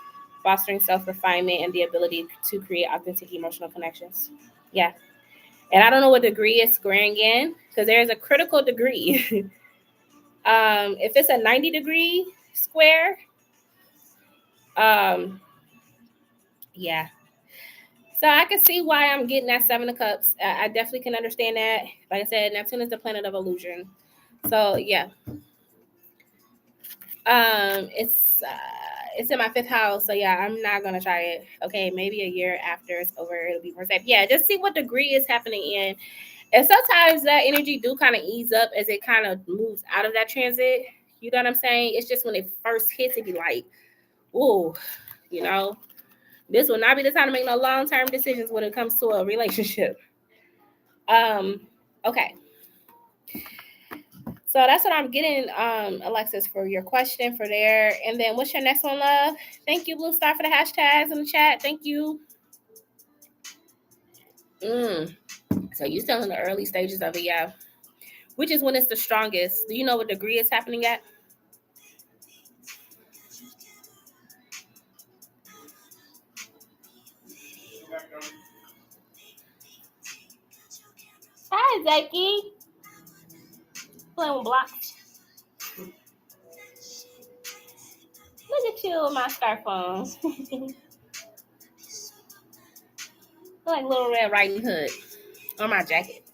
fostering self-refinement and the ability to create authentic emotional connections. Yeah. And I don't know what degree it's squaring in, because there's a critical degree. If it's a 90-degree square, yeah. So I can see why I'm getting that 7 of Cups. I definitely can understand that. Like I said, Neptune is the planet of illusion. So yeah. It's in my 5th house. So yeah, I'm not gonna try it. Okay, maybe a year after it's over, it'll be more safe. Yeah, just see what degree is happening in. And sometimes that energy do kind of ease up as it kind of moves out of that transit. You know what I'm saying? It's just when it first hits, it be like, ooh, you know, this will not be the time to make no long-term decisions when it comes to a relationship. Okay. So that's what I'm getting, Alexis, for your question for there. And then what's your next one, love? Thank you, Blue Star, for the hashtags in the chat. Thank you. So you're still in the early stages of it, yeah. Which is when it's the strongest. Do you know what degree it's happening at? Hi, Zaki. Playing with blocks. Look at you with my scarf on. Like Little Red Riding Hood on my jacket.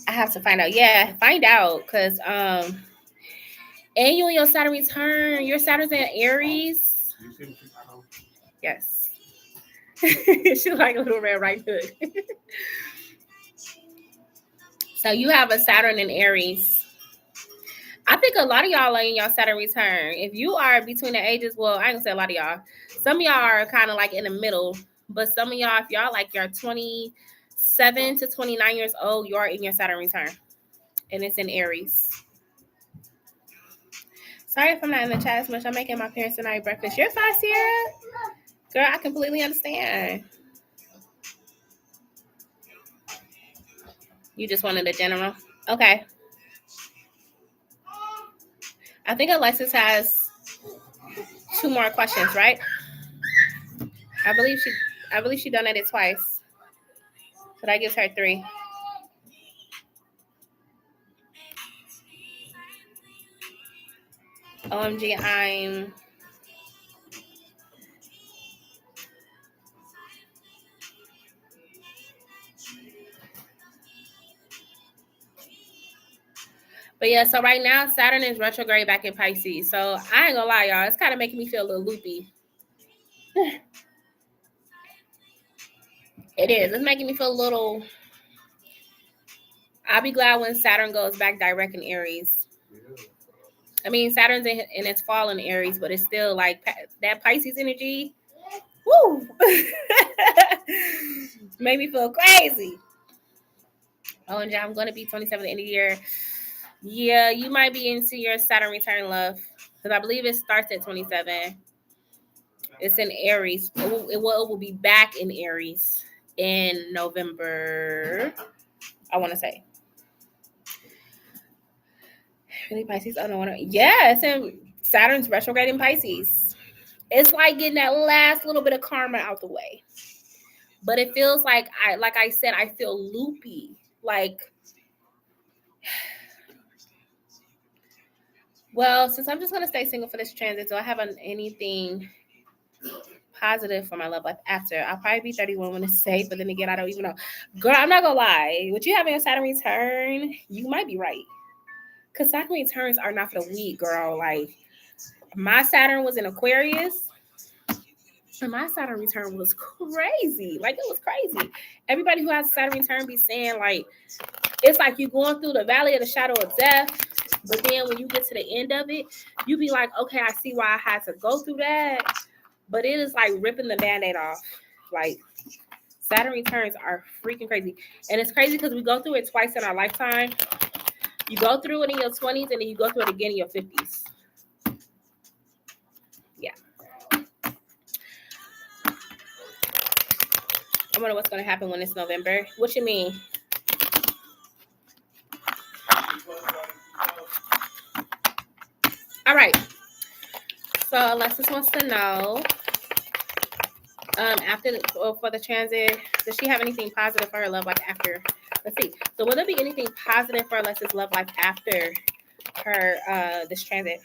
I have to find out. Yeah, find out. Because and you and your Saturn return. Your Saturn's in Aries. Yes. She like Little Red Riding Hood. So you have a Saturn in Aries. I think a lot of y'all are in y'all Saturn return. If you are between the ages, well, I ain't gonna say a lot of y'all. Some of y'all are kind of like in the middle, but some of y'all, if y'all like you're 27 to 29 years old, you're in your Saturn return, and it's in Aries. Sorry if I'm not in the chat as much. I'm making my parents tonight breakfast. You're fine, Sierra. Girl, I completely understand. You just wanted a general. Okay. I think Alexis has 2 more questions, right? I believe she donated twice. But I give her 3. OMG, But yeah, so right now Saturn is retrograde back in Pisces. So I ain't gonna lie, y'all. It's kind of making me feel a little loopy. It is. It's making me feel a little. I'll be glad when Saturn goes back direct in Aries. I mean, Saturn's in its fall in Aries, but it's still like that Pisces energy. Woo! Made me feel crazy. Oh, and I'm going to be 27 at the end of the year. Yeah, you might be into your Saturn return, love. Because I believe it starts at 27. It's in Aries. It will be back in Aries in November, I want to say. Really, Pisces? I don't want to. Yeah, it's in Saturn's retrograde in Pisces. It's like getting that last little bit of karma out the way. But it feels like I said, I feel loopy. Like, well, since I'm just gonna stay single for this transit, do I have anything positive for my love life after? I'll probably be 31 when it's safe, but then again, I don't even know. Girl, I'm not gonna lie. With you having a Saturn return, you might be right. Because Saturn returns are not for the weak, girl. Like, my Saturn was in Aquarius. And my Saturn return was crazy. Like, it was crazy. Everybody who has a Saturn return be saying, like, it's like you going through the valley of the shadow of death. But then when you get to the end of it, you be like, okay, I see why I had to go through that. But it is like ripping the Band-Aid off. Like, Saturn returns are freaking crazy. And it's crazy because we go through it twice in our lifetime. You go through it in your 20s and then you go through it again in your 50s. Yeah. I wonder what's going to happen when it's November. What you mean? All right. So Alexis wants to know, for the transit, does she have anything positive for her love life after? Let's see. So will there be anything positive for Alexis' love life after her this transit?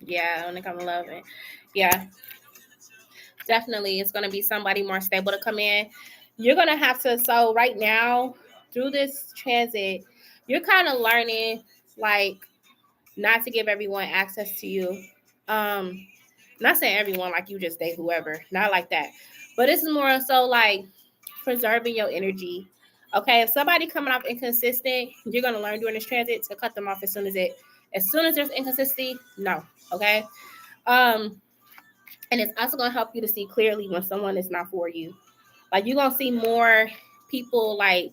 Yeah, when it comes to love, yeah, definitely, it's going to be somebody more stable to come in. You're going to have to. So right now, through this transit, you're kind of learning, like, not to give everyone access to you. Not saying everyone, like you just date whoever, not like that, but it's more so like preserving your energy. Okay, if somebody coming off inconsistent, you're gonna learn during this transit to cut them off as soon as there's inconsistency. No, okay. And it's also gonna help you to see clearly when someone is not for you. Like, you're gonna see more people like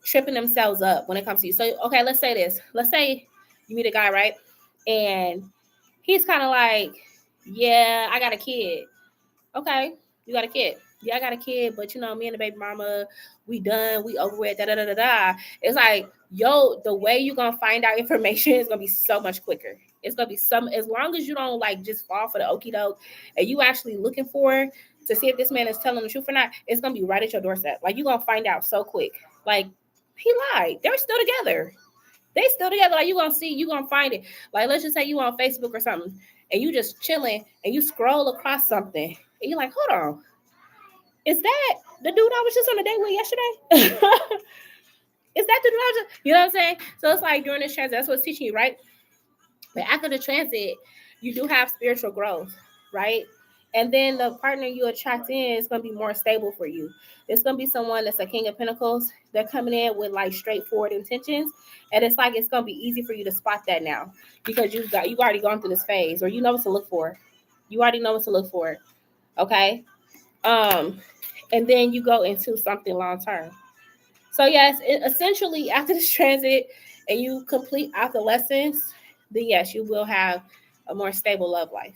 tripping themselves up when it comes to you. So okay, let's say this. Let's say you meet a guy, right? And he's kind of like, yeah, I got a kid. Okay, you got a kid. Yeah, I got a kid, but you know, me and the baby mama, we done, we over with, da da da da da. It's like, yo, the way you're gonna find out information is gonna be so much quicker. It's gonna be as long as you don't like just fall for the okie doke and you actually looking for to see if this man is telling the truth or not, it's gonna be right at your doorstep. Like, you're gonna find out so quick. Like, he lied. They're still together. They still together. Like, you gonna find it. Like, let's just say you on Facebook or something and you just chilling and you scroll across something and you're like, hold on, is that the dude I was just on a date with yesterday? Is that the dude I was just, you know what I'm saying? So it's like during this transit, that's what's teaching you, right? But after the transit, you do have spiritual growth, right? And then the partner you attract in is going to be more stable for you. It's going to be someone that's a King of Pentacles. They're coming in with like straightforward intentions, and it's like it's going to be easy for you to spot that now because you've already gone through this phase, or you know what to look for. You already know what to look for. Okay. And then you go into something long term. So yes, essentially after this transit and you complete adolescence, then yes, you will have a more stable love life.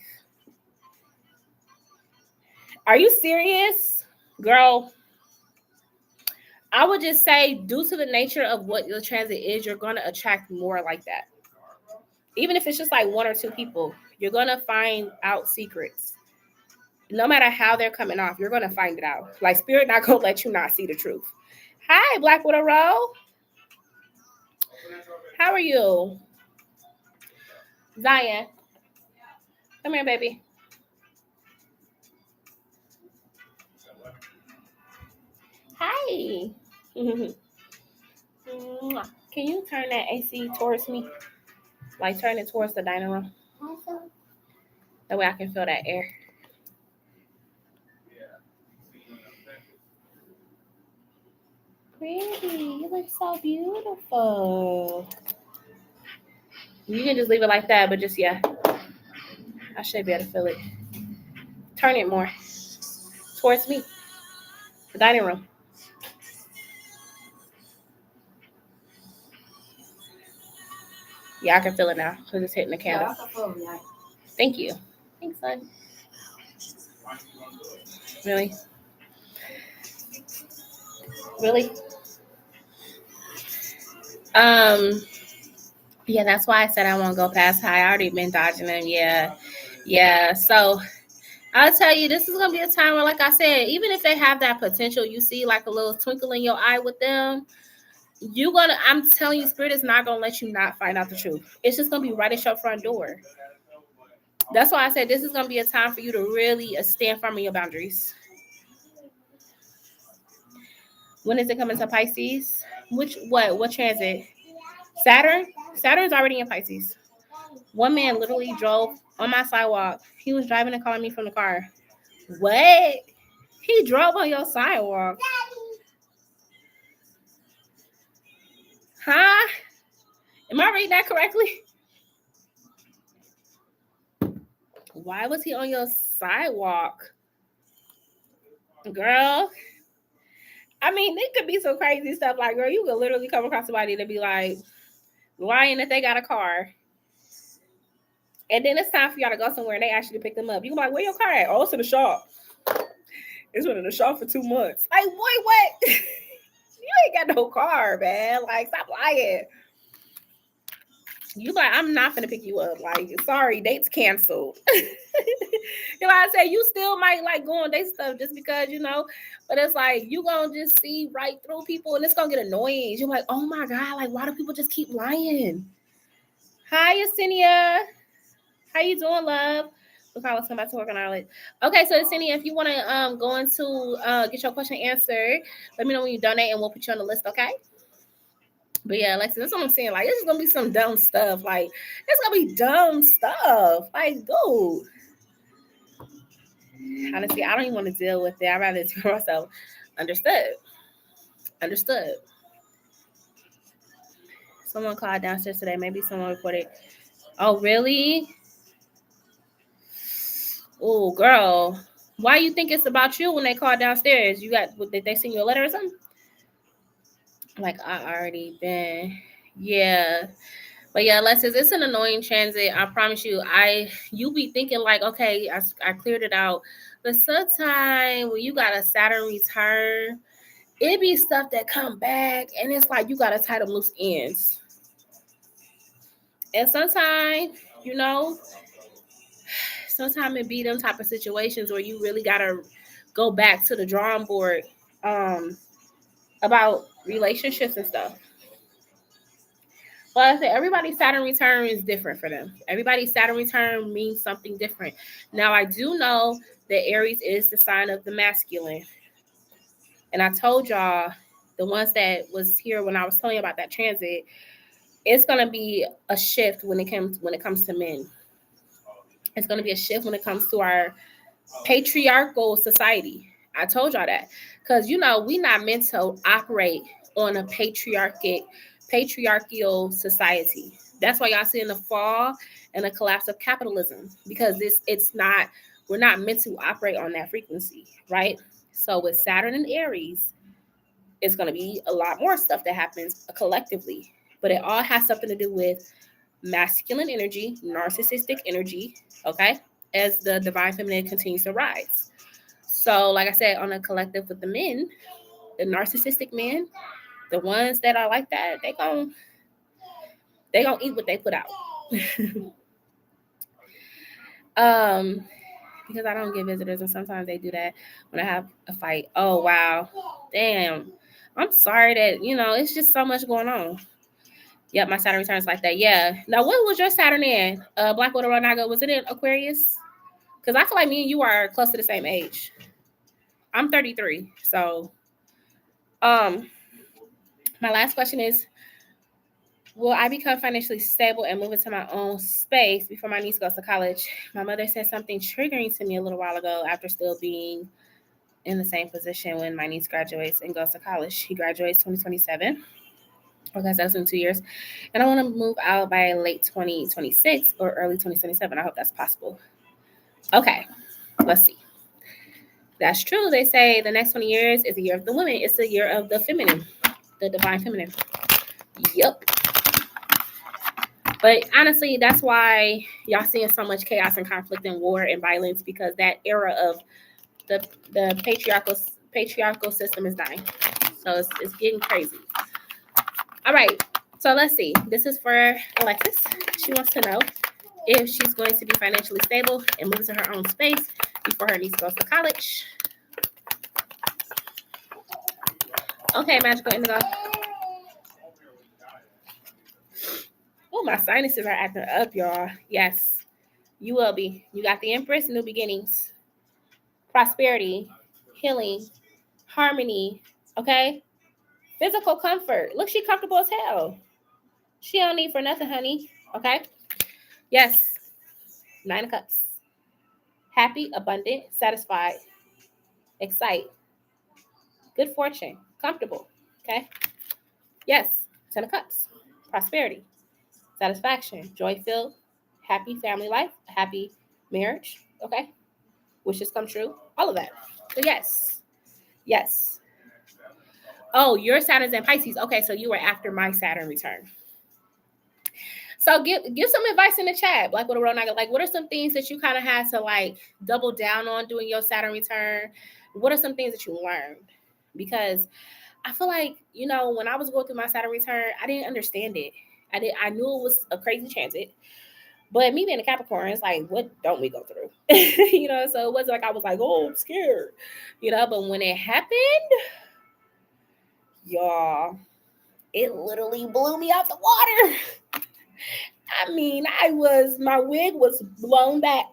Are you serious, girl? I would just say, due to the nature of what your transit is, you're going to attract more like that. Even if it's just like one or two people, you're going to find out secrets. No matter how they're coming off, you're going to find it out. Like, spirit not going to let you not see the truth. Hi, Black Widow Row. How are you? Zion. Come here, baby. Hey. Can you turn that AC towards me? Like turn it towards the dining room. That way I can feel that air. Pretty. You look so beautiful. You can just leave it like that, but just, yeah. I should be able to feel it. Turn it more towards me. The dining room. Yeah, I can feel it now because it's hitting the candle. Thank you. Thanks, son. Really? Really? Yeah, that's why I said I won't go past high. I already been dodging them. Yeah. So I'll tell you, this is gonna be a time where, like I said, even if they have that potential, you see like a little twinkle in your eye with them. I'm telling you, Spirit is not gonna let you not find out the truth. It's just gonna be right at your front door. That's why I said this is gonna be a time for you to really stand firm in your boundaries. When is it coming to Pisces? What transit? Saturn? Saturn's already in Pisces. One man literally drove on my sidewalk. He was driving and calling me from the car. What? He drove on your sidewalk. Huh? Am I reading that correctly? Why was he on your sidewalk? Girl. I mean, it could be some crazy stuff. Like, girl, you could literally come across somebody to be like lying that they got a car. And then it's time for y'all to go somewhere and they actually pick them up. You can be like, where your car at? Oh, it's in the shop. It's been in the shop for 2 months. Like, boy, what? You ain't got no car, man. Like, stop lying. You like, I'm not gonna pick you up. Like, sorry, date's canceled. You know what I say? You still might like go on date stuff just because, but it's like you gonna just see right through people and it's gonna get annoying. You're like, oh my God, like why do people just keep lying? Hi, Yesenia. How you doing, love? Look, I was coming back to work on our list. Okay, so Yesenia, if you want to go into get your question answered, let me know when you donate and we'll put you on the list, okay? But yeah, Alexis, that's what I'm saying. Like, it's gonna be some dumb stuff. Like, it's gonna be dumb stuff. Like, dude. Honestly, I don't even want to deal with it. I'd rather tell myself, understood. Someone called downstairs today. Maybe someone reported. Oh, really? Oh, girl. Why you think it's about you when they call downstairs? Did they send you a letter or something? Like, I already been. Yeah. But yeah, Alexis, it's an annoying transit. I promise you. You be thinking like, okay, I cleared it out. But sometimes when you got a Saturn return, it be stuff that come back, and it's like you got to tie them loose ends. And sometimes, sometimes it be them type of situations where you really got to go back to the drawing board about relationships and stuff. But I say everybody's Saturn return is different for them. Everybody's Saturn return means something different. Now, I do know that Aries is the sign of the masculine. And I told y'all, the ones that was here when I was telling you about that transit, it's going to be a shift when it comes to men. It's going to be a shift when it comes to our patriarchal society. I told y'all that. Because, we're not meant to operate on a patriarchal society. That's why y'all see in the fall and the collapse of capitalism, because we're not meant to operate on that frequency, right? So with Saturn and Aries, it's going to be a lot more stuff that happens collectively, but it all has something to do with masculine energy, narcissistic energy, okay, as the divine feminine continues to rise. So like I said, on a collective with the men, the narcissistic men, the ones that are like that, they gonna eat what they put out. Because I don't get visitors, and sometimes they do that when I have a fight. Oh wow, damn. I'm sorry that it's just so much going on. Yep, my Saturn returns like that. Yeah. Now, what was your Saturn in? Black Widow Ronaga, was it in Aquarius? Because I feel like me and you are close to the same age. I'm 33, so My last question is, will I become financially stable and move into my own space before my niece goes to college? My mother said something triggering to me a little while ago after still being in the same position when my niece graduates and goes to college. She graduates 2027. Okay, so that's in 2 years. And I want to move out by late 2026 or early 2027. I hope that's possible. Okay, let's see. That's true. They say the next 20 years is the year of the women. It's the year of the feminine, the divine feminine. Yep. But honestly, that's why y'all seeing so much chaos and conflict and war and violence, because that era of the patriarchal system is dying. So it's getting crazy. All right. So let's see. This is for Alexis. She wants to know if she's going to be financially stable and move to her own space before her niece goes to college. Okay, Magical Indigo. Oh, my sinuses are acting up, y'all. Yes, you will be. You got the Empress, new beginnings, prosperity, healing, harmony, okay? Physical comfort. Look, she comfortable as hell. She don't need for nothing, honey, okay? Yes, 9 of Cups. Happy, abundant, satisfied, excite, good fortune, comfortable, okay? Yes, 10 of Cups. Prosperity, satisfaction, joy-filled, happy family life, happy marriage, okay? Wishes come true, all of that. So yes, yes. Oh, your Saturn's in Pisces. Okay, so you were after my Saturn return. So give some advice in the chat, Black Widow Ronaga. Like, what are some things that you kind of had to like double down on doing your Saturn return? What are some things that you learned? Because I feel like, you know, when I was going through my Saturn return, I didn't understand it. I knew it was a crazy transit. But me being a Capricorn, it's like, what don't we go through? You know, so it wasn't like I was like, oh, I'm scared. You know, but when it happened, y'all, it literally blew me out the water. I mean, my wig was blown back.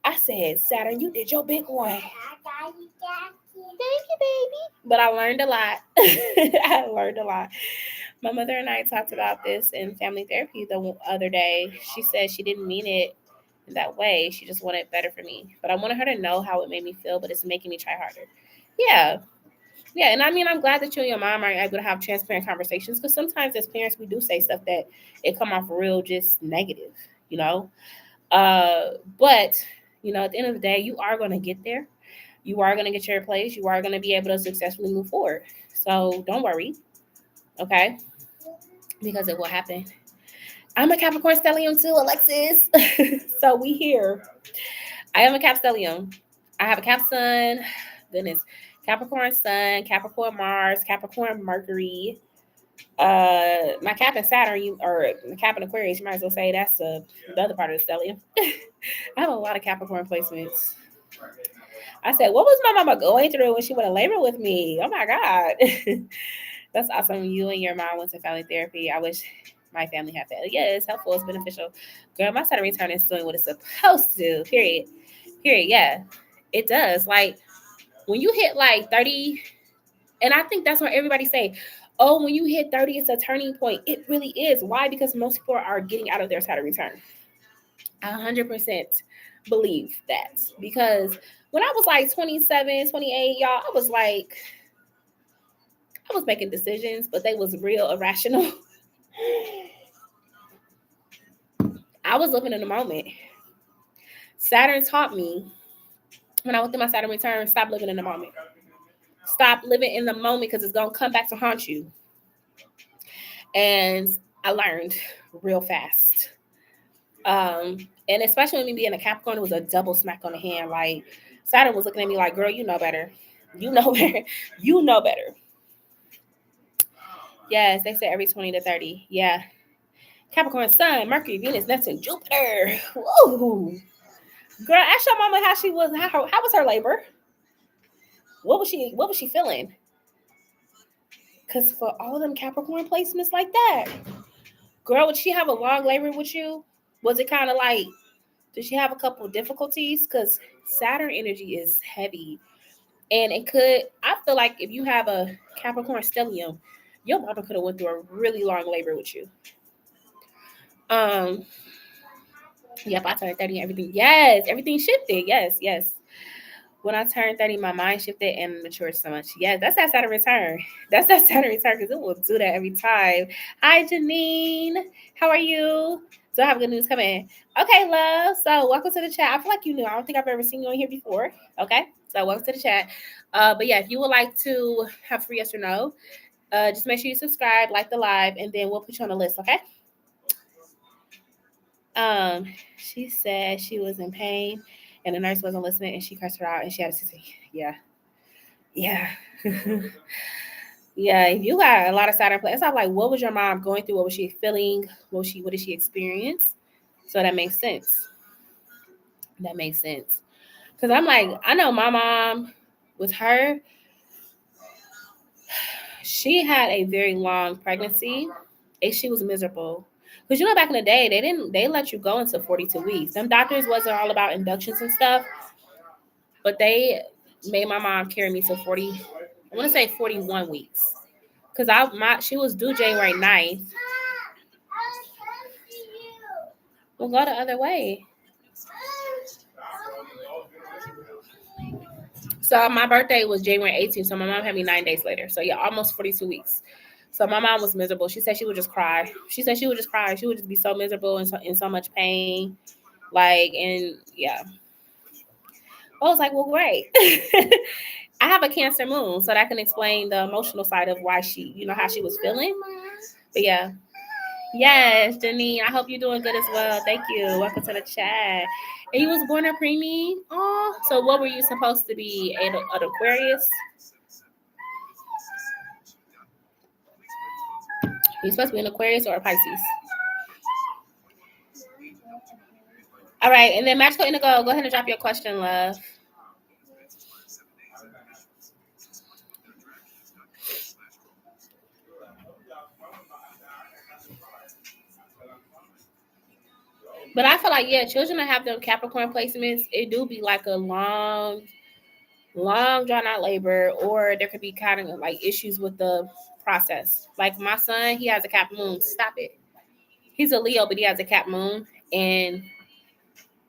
I said, Saturn, you did your big one. Thank you, baby. But I learned a lot. I learned a lot. My mother and I talked about this in family therapy the other day. She said she didn't mean it in that way. She just wanted better for me. But I wanted her to know how it made me feel, but it's making me try harder. Yeah. Yeah, and I mean, I'm glad that you and your mom are able to have transparent conversations, because sometimes as parents, we do say stuff that it come off real just negative, you know? But, you know, at the end of the day, you are going to get there. You are going to get your place. You are going to be able to successfully move forward. So don't worry, okay? Because it will happen. I'm a Capricorn stellium too, Alexis. So we here. I am a Cap stellium. I have a Cap Sun. Goodness. Capricorn Sun, Capricorn Mars, Capricorn Mercury. My Cap in Saturn, or my Cap in Aquarius, you might as well say that's the other part of the stellium. I have a lot of Capricorn placements. I said, what was my mama going through when she went to labor with me? Oh my God. That's awesome. You and your mom went to family therapy. I wish my family had that. Yeah, it's helpful. It's beneficial. Girl, my Saturn return is doing what it's supposed to do. Period. Yeah, it does. Like, when you hit like 30, and I think that's what everybody say, oh, when you hit 30, it's a turning point. It really is. Why? Because most people are getting out of their Saturn return. I 100% believe that. Because when I was like 27, 28, y'all, I was making decisions, but they was real irrational. I was living in the moment. Saturn taught me, when I went through my Saturn return, stop living in the moment. Stop living in the moment, because it's going to come back to haunt you. And I learned real fast. And especially with me being a Capricorn, it was a double smack on the hand. Like, Saturn was looking at me like, girl, you know better. You know better. You know better. Yes, they say every 20 to 30. Yeah. Capricorn Sun, Mercury, Venus, Neptune, Jupiter. Whoa. Girl, ask your mama how she was. How was her labor? What was she feeling? Because for all of them Capricorn placements like that, girl, would she have a long labor with you? Was it kind of like, did she have a couple of difficulties? Because Saturn energy is heavy. And I feel like if you have a Capricorn stellium, your mama could have went through a really long labor with you. Yep, I turned 30 and everything. Yes, everything shifted. Yes. When I turned 30, my mind shifted and matured so much. Yeah, that's that Saturn return. That's that Saturn return because it will do that every time. Hi, Janine. How are you? So I have good news coming. Okay, love. So welcome to the chat. I feel like you knew. I don't think I've ever seen you on here before. Okay, so welcome to the chat. But yeah, if you would like to have free yes or no, just make sure you subscribe, like the live, and then we'll put you on the list. Okay. She said she was in pain and the nurse wasn't listening and she cursed her out and she had a C. Yeah. Yeah, if you got a lot of Saturn planets, I'm like, what was your mom going through? What was she feeling? What did she experience? So that makes sense. Because I'm like, I know my mom, with her, she had a very long pregnancy and she was miserable. Because back in the day, they let you go until 42 weeks. Them doctors wasn't all about inductions and stuff, but they made my mom carry me to 40. I want to say 41 weeks. Because she was due January 9th. We'll go the other way. So my birthday was January 18th. So my mom had me 9 days later. So yeah, almost 42 weeks. So my mom was miserable. She said she would just cry. She would just be so miserable and in so much pain. And yeah. I was like, well, great. I have a Cancer moon, so that can explain the emotional side of why she, how she was feeling. But yeah. Yes, Janine. I hope you're doing good as well. Thank you. Welcome to the chat. And you was born a preemie? Oh, so what were you supposed to be? An Aquarius? You supposed to be an Aquarius or a Pisces? All right, and then Magical Indigo, go ahead and drop your question, love. But I feel like, yeah, children that have them Capricorn placements, it do be like a long drawn out labor, or there could be kind of like issues with the process. Like my son, he has a Cap moon. Stop it. He's a Leo, but he has a Cap moon. And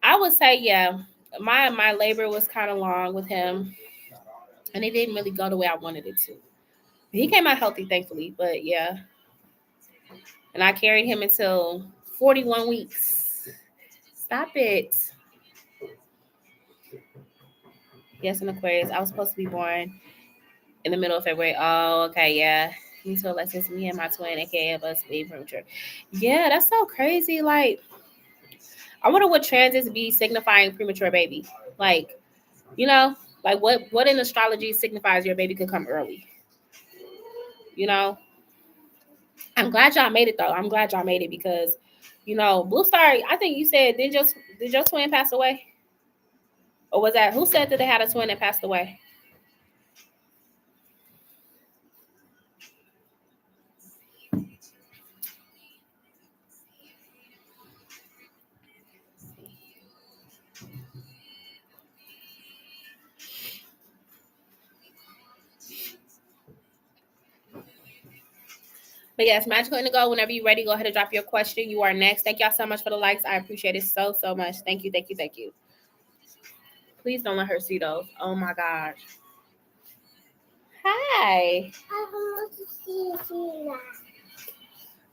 I would say, yeah, my labor was kind of long with him. And it didn't really go the way I wanted it to. He came out healthy, thankfully. But yeah. And I carried him until 41 weeks. Stop it. Yes, an Aquarius. I was supposed to be born in the middle of February. Oh, okay, yeah. Me too, Alexis. Me and my twin, aka of us, being premature. Yeah, that's so crazy. Like, I wonder what transits be signifying premature baby. Like, what in astrology signifies your baby could come early? I'm glad y'all made it though. I'm glad y'all made it because, Blue Star. I think you said did your twin pass away, or was that who said that they had a twin that passed away? But yes, Magical Indigo, whenever you're ready, go ahead and drop your question. You are next. Thank y'all so much for the likes. I appreciate it so much. Thank you. Please don't let her see those. Oh my gosh. Hi.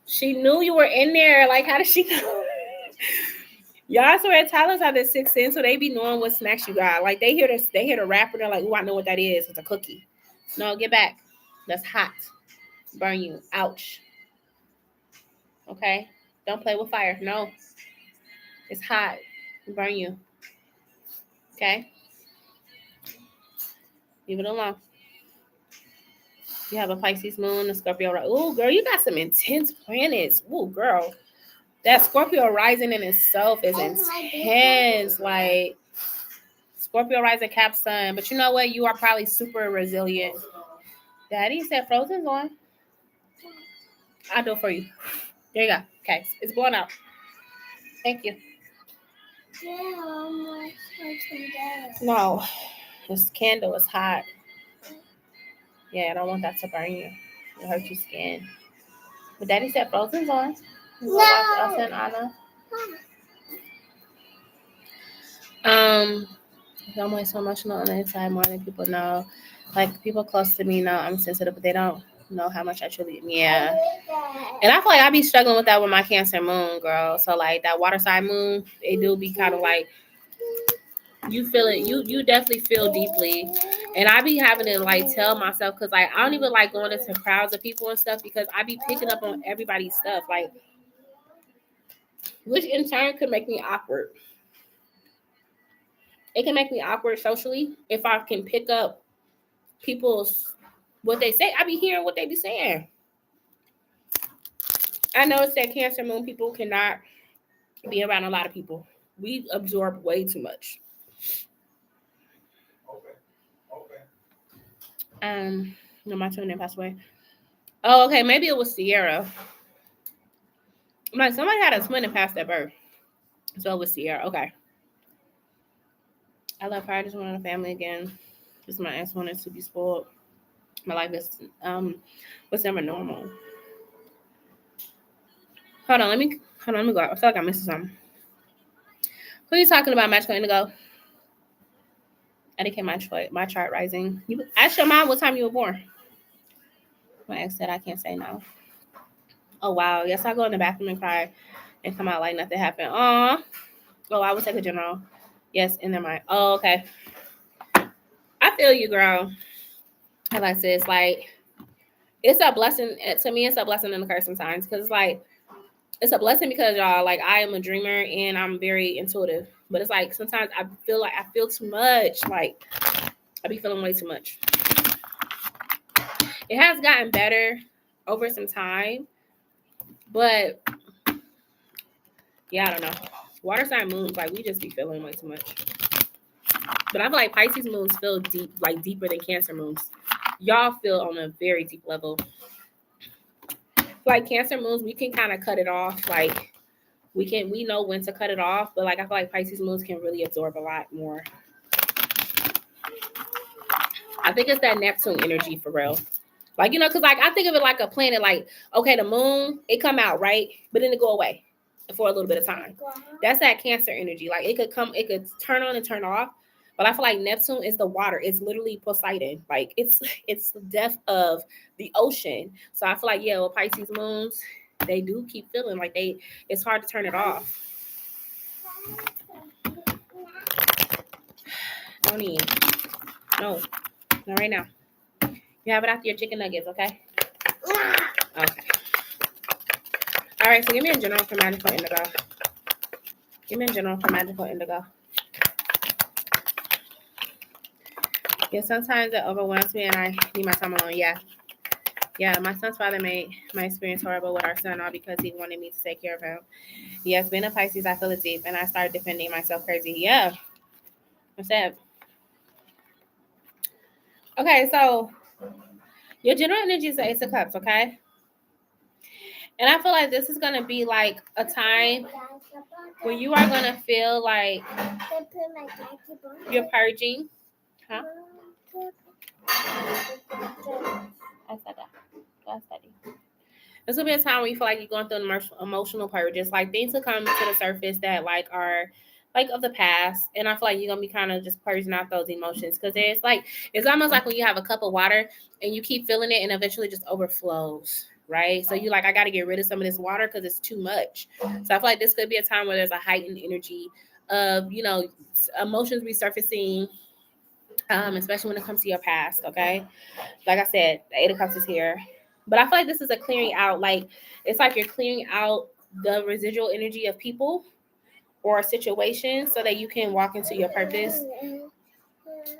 She knew you were in there. Like, how did she know? Y'all swear Tyler's have this 6th sense, so they be knowing what snacks you got. Like, they hear the wrapper, they're like, "Ooh, I know what that is. It's a cookie." No, get back. That's hot. Burn you. Ouch. Okay? Don't play with fire. No. It's hot. Burn you. Okay? Leave it alone. You have a Pisces moon, a Scorpio. Ooh, girl, you got some intense planets. Ooh, girl. That Scorpio rising in itself is intense. Like, Scorpio rising, Cap sun. But you know what? You are probably super resilient. Daddy said Frozen's on. I'll do it for you. There you go. Okay. It's blowing out. Thank you. No. This candle is hot. Yeah, I don't want that to burn you. It'll hurt your skin. But Daddy said Frozen's on. You watch Elsa and Anna. I'm always so emotional on the inside more than people know. Like people close to me know I'm sensitive, but they don't know how much I truly. Yeah. And I feel like I be struggling with that with my Cancer moon, girl. So like that water side moon, it do be kind of like you feel it. You definitely feel deeply, and I be having to like tell myself because like I don't even like going into crowds of people and stuff because I be picking up on everybody's stuff, like which in turn could make me awkward. It can make me awkward socially if I can pick up people's what they say. I be hearing what they be saying. I know it's that Cancer moon people cannot be around a lot of people. We absorb way too much. No, my twin didn't pass away. Oh, okay. Maybe it was Sierra. I'm like, somebody had a twin and passed at birth. So it was Sierra. Okay. I love her. I just wanted a family again. Just my ex wanted to be spoiled. My life is was never normal. Hold on, let me go. I feel like I'm missing something. Who are you talking about, Magical Indigo? I didn't my chart rising. You ask your mom what time you were born. My ex said I can't say no. Oh wow. Yes, I go in the bathroom and cry and come out like nothing happened. Oh, I would take a general. Yes, in their mind. Oh, okay. I feel you, girl. Like I said, it's like it's a blessing to me. It's a blessing and a curse sometimes because it's like it's a blessing because y'all like I am a dreamer and I'm very intuitive. But it's like sometimes I feel too much. Like I be feeling way too much. It has gotten better over some time, but yeah, I don't know. Water sign moons, like we just be feeling way too much. But I feel like Pisces moons feel deep, like deeper than Cancer moons. Y'all feel on a very deep level. Like Cancer moons, we can kind of cut it off. Like we know when to cut it off, but like I feel like Pisces moons can really absorb a lot more. I think it's that Neptune energy for real. Like, you know, because like I think of it like a planet, like, okay, the moon, it come out, right? But then it go away for a little bit of time. That's that Cancer energy. Like it could turn on and turn off. But I feel like Neptune is the water. It's literally Poseidon. Like it's the depth of the ocean. So I feel like, yeah, with Pisces moons, they do keep feeling like it's hard to turn it off. Don't eat. No, not right now. You have it after your chicken nuggets, okay? Okay. All right, so give me a general for Magical Indigo. Give me a general for Magical Indigo. Yeah, sometimes it overwhelms me and I need my time alone. Yeah. Yeah, my son's father made my experience horrible with our son all because he wanted me to take care of him. Yes, being a Pisces, I feel it deep and I started defending myself crazy. Yeah. What's up? Okay, so your general energy is the Ace of Cups, okay? And I feel like this is gonna be like a time where you are gonna feel like you're purging. Huh? I said that. That's steady. This will be a time where you feel like you're going through an emotional purges. Like things will come to the surface that like are like of the past, and I feel like you're gonna be kind of just purging out those emotions because it's almost like when you have a cup of water and you keep filling it and eventually just overflows. Right, so you like I got to get rid of some of this water because it's too much. So I feel like this could be a time where there's a heightened energy of emotions resurfacing, especially when it comes to your past. Okay, like I said, the Eight of Cups is here, but I feel like this is a clearing out. Like it's like you're clearing out the residual energy of people or situations so that you can walk into your purpose.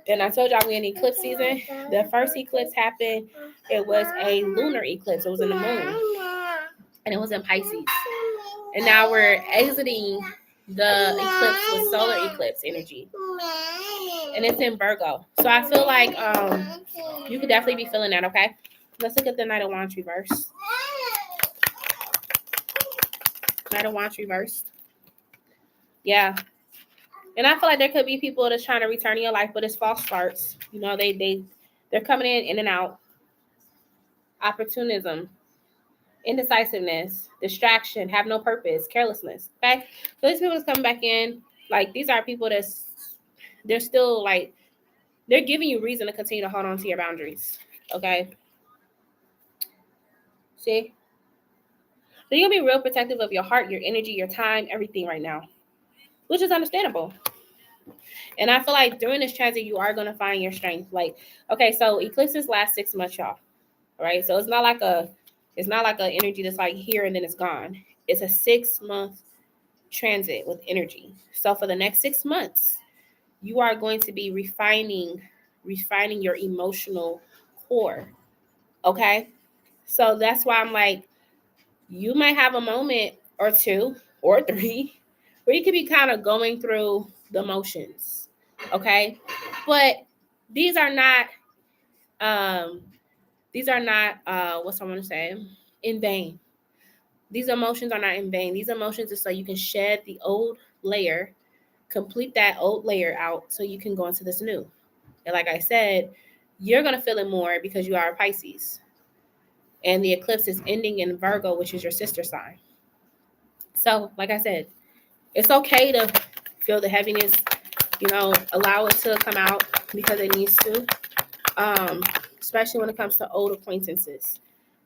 And I told y'all we're in eclipse season. The first eclipse happened. It was a lunar eclipse. It was in the moon, and it was in Pisces. And now we're exiting the eclipse with solar eclipse energy, and it's in Virgo. So I feel like you could definitely be feeling that. Okay, let's look at the Knight of Wands reversed. Knight of Wands reversed. Yeah. And I feel like there could be people that's trying to return to your life, but it's false starts. You know, they're coming in and out. opportunism, indecisiveness, distraction, have no purpose, carelessness. Okay, so these people that's coming back in, like these are people they're still like they're giving you reason to continue to hold on to your boundaries. Okay, see, so you're gonna be real protective of your heart, your energy, your time, everything right now, which is understandable. And I feel like during this transit, you are gonna find your strength. Like, okay, so eclipses last 6 months, y'all. Right, so it's not like an energy that's like here and then it's gone. It's a 6 month transit with energy. So for the next 6 months, you are going to be refining your emotional core. Okay. So that's why I'm like, you might have a moment or two or three where you could be kind of going through the motions. Okay. But these are not um what's I want to say, in vain. These emotions are not in vain. These emotions are so you can shed the old layer, complete that old layer out so you can go into this new. And like I said, you're going to feel it more because you are a Pisces. And the eclipse is ending in Virgo, which is your sister sign. So, like I said, it's okay to feel the heaviness, allow it to come out because it needs to, especially when it comes to old acquaintances.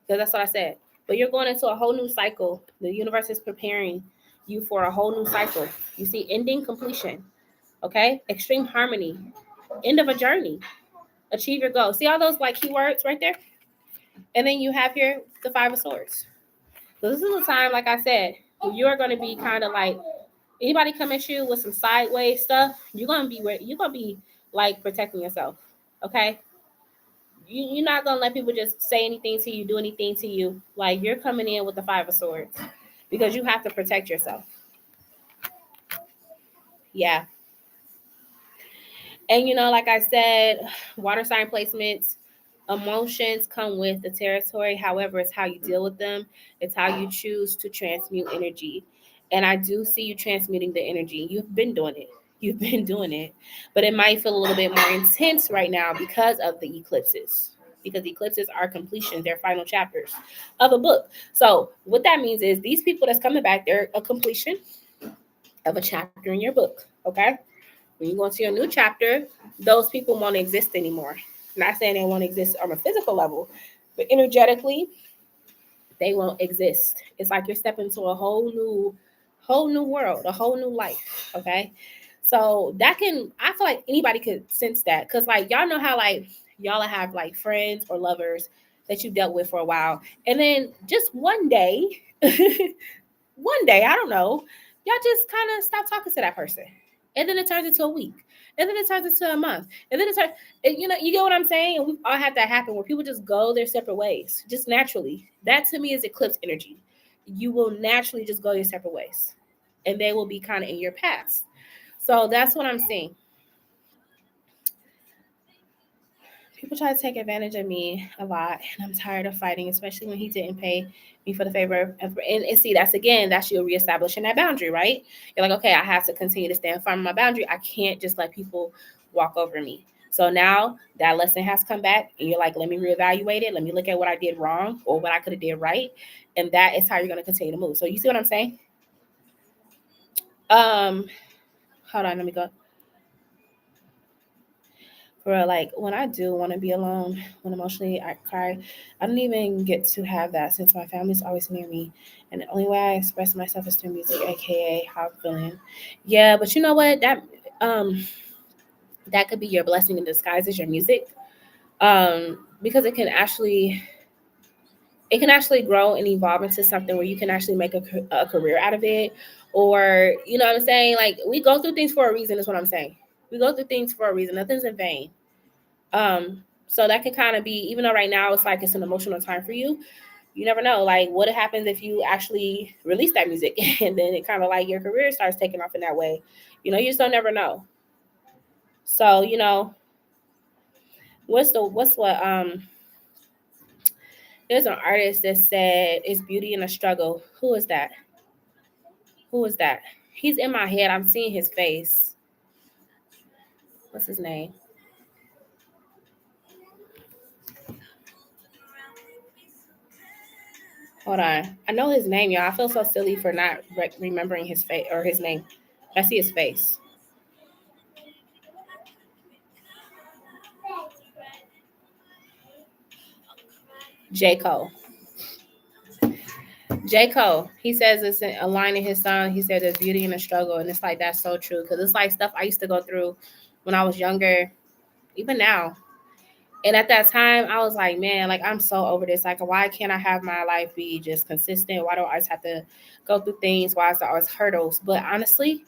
Because that's what I said. But you're going into a whole new cycle. The universe is preparing you for a whole new cycle. You see, ending, completion, okay? Extreme harmony, end of a journey, achieve your goal. See all those like keywords right there? And then you have here the Five of Swords. So this is a time, like I said, you're going to be kind of like, anybody come at you with some sideways stuff, you're going to be like protecting yourself, okay? You're not gonna let people just say anything to you, do anything to you. Like you're coming in with the Five of Swords because you have to protect yourself. Yeah. And like I said, water sign placements, emotions come with the territory. However, it's how you deal with them. It's how you choose to transmute energy. And I do see you transmuting the energy. You've been doing it. You've been doing it. But it might feel a little bit more intense right now because of the eclipses. Because eclipses are completion, they're final chapters of a book. So what that means is these people that's coming back, they're a completion of a chapter in your book. Okay. When you go into your new chapter, those people won't exist anymore. I'm not saying they won't exist on a physical level, but energetically, they won't exist. It's like you're stepping into a whole new world, a whole new life. Okay. So I feel like anybody could sense that. Cause like y'all know how like y'all have like friends or lovers that you dealt with for a while. And then just one day, I don't know, y'all just kind of stop talking to that person. And then it turns into a week. And then it turns into a month. And then it turns, you get what I'm saying? And we've all had that happen where people just go their separate ways, just naturally. That to me is eclipse energy. You will naturally just go your separate ways. And they will be kind of in your past. So that's what I'm seeing. People try to take advantage of me a lot, and I'm tired of fighting, especially when he didn't pay me for the favor. And see, that's you reestablishing that boundary, right? You're like, okay, I have to continue to stand firm on my boundary. I can't just let people walk over me. So now that lesson has come back, and you're like, let me reevaluate it. Let me look at what I did wrong or what I could have did right, and that is how you're going to continue to move. So you see what I'm saying? Um, Hold on, let me go. For like when I do want to be alone, when emotionally I cry, I don't even get to have that since my family's always near me. And the only way I express myself is through music, aka how I'm feeling. Yeah, but you know what? Um that could be your blessing in disguise is your music. Because it can actually grow and evolve into something where you can actually make a career out of it. Or, you know what I'm saying? Like we go through things for a reason, is what I'm saying. We go through things for a reason. Nothing's in vain. So that can kind of be, even though right now it's like it's an emotional time for you, you never know. Like what happens if you actually release that music and then it kind of like your career starts taking off in that way. You just don't never know. So, what's what there's an artist that said it's beauty in a struggle. Who is that? Who is that? He's in my head. I'm seeing his face. What's his name? Hold on. I know his name, y'all. I feel so silly for not remembering his face or his name. I see his face. J. Cole. J. Cole. He says it's a line in his song. He said there's beauty in the struggle. And it's like, that's so true. Because it's like stuff I used to go through when I was younger, even now. And at that time, I was like, man, like, I'm so over this. Like, why can't I have my life be just consistent? Why do I always have to go through things? Why is there always hurdles? But honestly,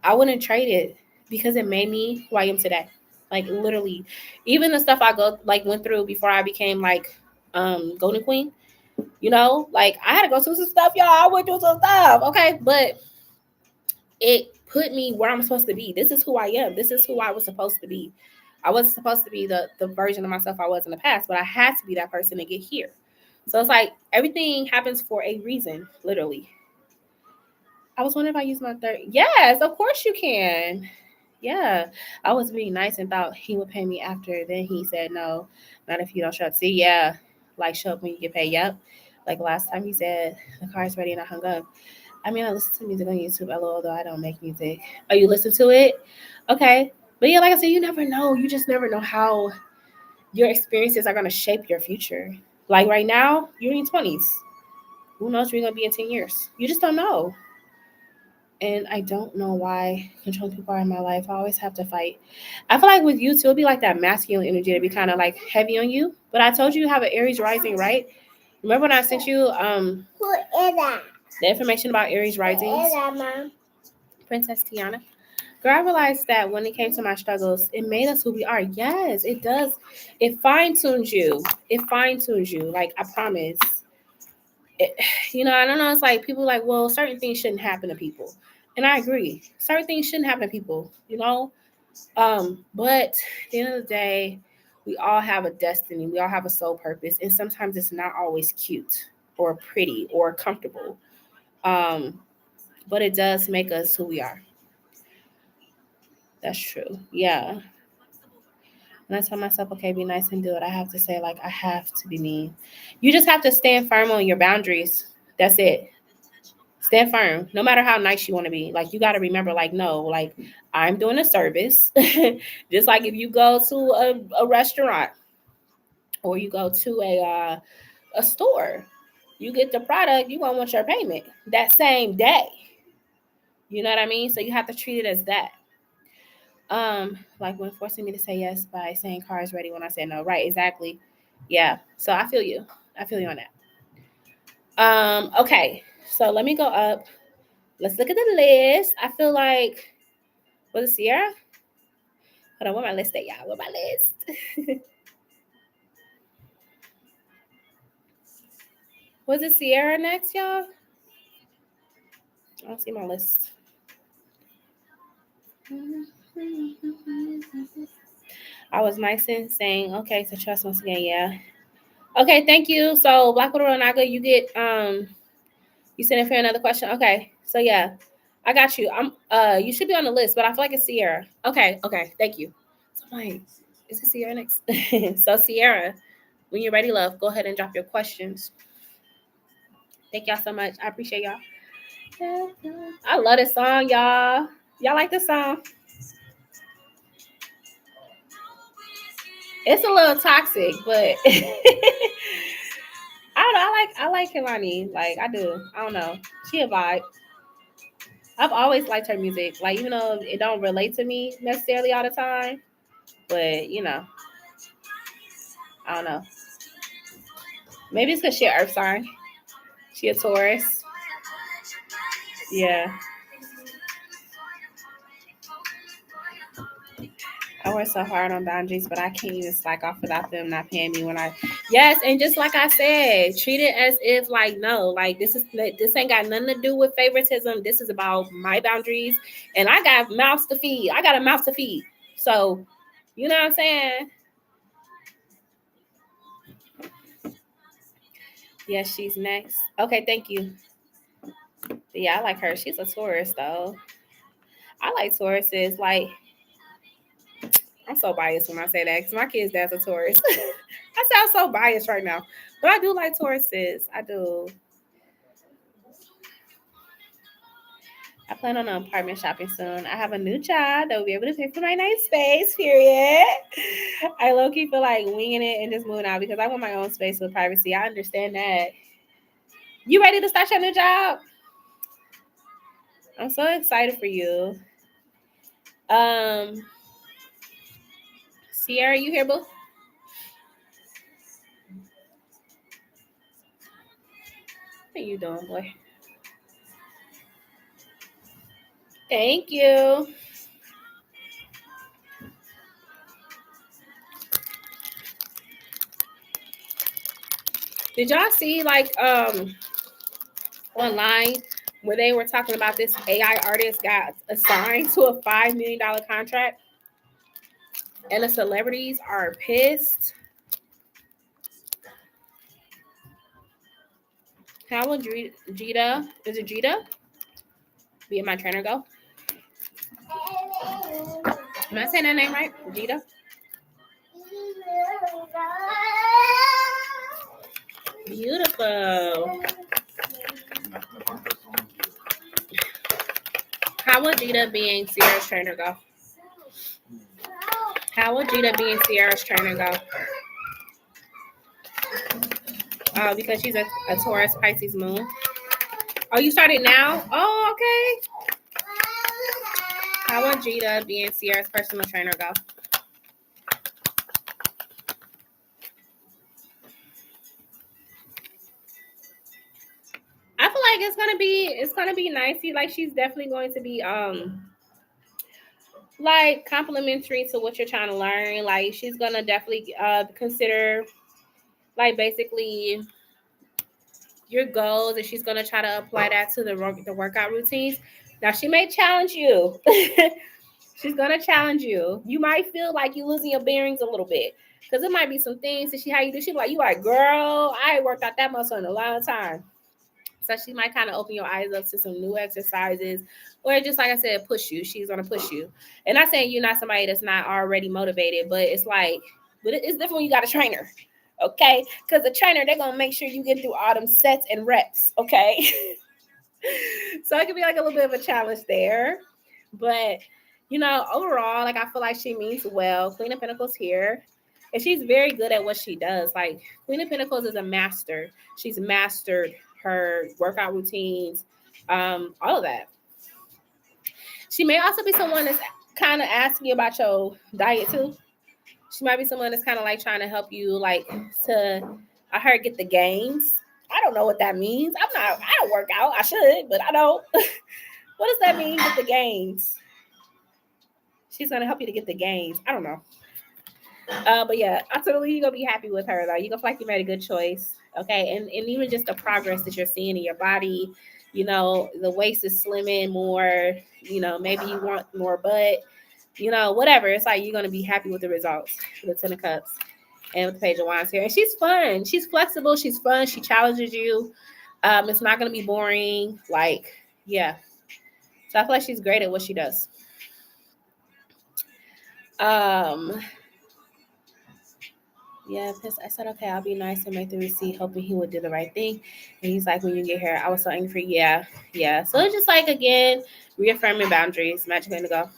I wouldn't trade it because it made me who I am today. Like, literally, even the stuff I went through before I became like Golden Queen, like I had to go through some stuff, y'all. I went through some stuff, okay? But it put me where I'm supposed to be. This is who I am. This is who I was supposed to be. I wasn't supposed to be the version of myself I was in the past, but I had to be that person to get here. So it's like everything happens for a reason, literally. I was wondering if I use my third. Yes, of course you can. Yeah. I was being nice and thought he would pay me after. Then he said, no, not if you don't show up. See, yeah. Like, show up when you get paid. Yep. Like last time he said, the car's ready and I hung up. I mean, I listen to music on YouTube, LOL, though I don't make music. Oh, you listen to it? Okay. But yeah, like I said, you never know. You just never know how your experiences are going to shape your future. Like right now, you're in your 20s. Who knows where you're going to be in 10 years? You just don't know. And I don't know why controlling people are in my life. I always have to fight. I feel like with you too, it'll be like that masculine energy to be kind of like heavy on you. But I told you you have an Aries rising, right? Remember when I sent you the information about Aries risings? Princess Tiana. Girl, I realized that when it came to my struggles, it made us who we are. Yes, it does. It fine-tunes you. It fine-tunes you. Like, I promise. I don't know. It's like people like, well, certain things shouldn't happen to people. And I agree. Certain things shouldn't happen to people, But at the end of the day, we all have a destiny. We all have a soul purpose. And sometimes it's not always cute or pretty or comfortable. But it does make us who we are. That's true. Yeah. And I tell myself, okay, be nice and do it. I have to say, like, I have to be mean. You just have to stand firm on your boundaries. That's it. Stand firm, no matter how nice you want to be. Like, you got to remember, like, no, like, I'm doing a service. Just like if you go to a restaurant or you go to a store, you get the product, you won't want your payment that same day. You know what I mean? So you have to treat it as that. Like when forcing me to say yes by saying car is ready when I say no. Right, exactly. Yeah. So I feel you. I feel you on that. Okay. So let me go up. Let's look at the list. I feel like, was it Sierra? Hold on, where my list at, y'all? Where my list? Was it Sierra next, y'all? I don't see my list. I was nice and saying, okay, so trust once again, yeah. Okay, thank you. So Black Widow Naga, you get you sent in for another question. Okay, so yeah, I got you. You should be on the list, but I feel like it's Sierra. Okay, thank you. So I'm like, is it Sierra next? So Sierra, when you're ready, love, go ahead and drop your questions. Thank y'all so much. I appreciate y'all. I love this song, y'all. Y'all like this song? It's a little toxic, but I don't know. I like Kehlani. Like, I do. I don't know. She a vibe. I've always liked her music. Like, even though it don't relate to me necessarily all the time, but I don't know. Maybe it's because she an Earth sign. She a Taurus. Yeah. I work so hard on boundaries, but I can't even slack off without them not paying me when I. Yes, and just like I said, treat it as if like no, like this ain't got nothing to do with favoritism. This is about my boundaries, and I got mouths to feed. I got a mouth to feed. So, you know what I'm saying? Yes, she's next. Okay, thank you. But yeah, I like her. She's a Taurus though. I like Tauruses. Like, I'm so biased when I say that because my kid's dad's a Taurus. I sound so biased right now, but I do like Tauruses. I do. I plan on apartment shopping soon. I have a new job that will be able to pay for my nice space, period. I low key feel like winging it and just moving out because I want my own space with privacy. I understand that. You ready to start your new job? I'm so excited for you. Sierra, you here, boo? What are you doing, boy? Thank you. Did y'all see like online where they were talking about this AI artist got assigned to a $5 million contract and the celebrities are pissed? How will Jita, is it Jita? Be my trainer go? Am I saying that name right? Jita? Beautiful. How will Jita being Sierra's trainer go? How will Jita being Sierra's trainer go? Because she's a Taurus Pisces moon. Oh, you started now? Oh, okay. How will Jita being Sierra's personal trainer go? I feel like it's gonna be nice. Like she's definitely going to be like complimentary to what you're trying to learn. Like she's gonna definitely consider like basically your goals, and she's gonna try to apply that to the workout routines. Now she may challenge you. She's gonna challenge you. You might feel like you're losing your bearings a little bit because it might be some things that she how you do. She's like, you like, girl, I ain't worked out that muscle in a long time. So she might kind of open your eyes up to some new exercises, or just like I said, push you. She's gonna push you. And not saying you're not somebody that's not already motivated, but it's like, but it's different when you got a trainer, okay? Because the trainer, they're gonna make sure you get through all them sets and reps, okay? So it could be like a little bit of a challenge there, but overall, like I feel like she means well. Queen of Pentacles here, and she's very good at what she does. Like Queen of Pentacles is a master. She's mastered her workout routines, all of that. She may also be someone that's kind of asking you about your diet too. She might be someone that's kind of like trying to help you, like to, I heard, get the gains. I don't know what that means. I don't work out. I should, but I don't. What does that mean, get the gains? She's gonna help you to get the gains. I don't know. But yeah, absolutely, you're gonna be happy with her though. You're gonna feel like you made a good choice. Okay, and even just the progress that you're seeing in your body, the waist is slimming more, maybe you want more butt, whatever. It's like you're gonna be happy with the results for the 10 of Cups and with the Page of Wands here. And she's fun, she's flexible, she's fun, she challenges you. It's not gonna be boring. Like, yeah. So I feel like she's great at what she does. Yeah, because I said, okay, I'll be nice and make the receipt, hoping he would do the right thing. And he's like, when you get here, I was so angry. Yeah, yeah. So it's just like, again, reaffirming boundaries. Magic Indigo.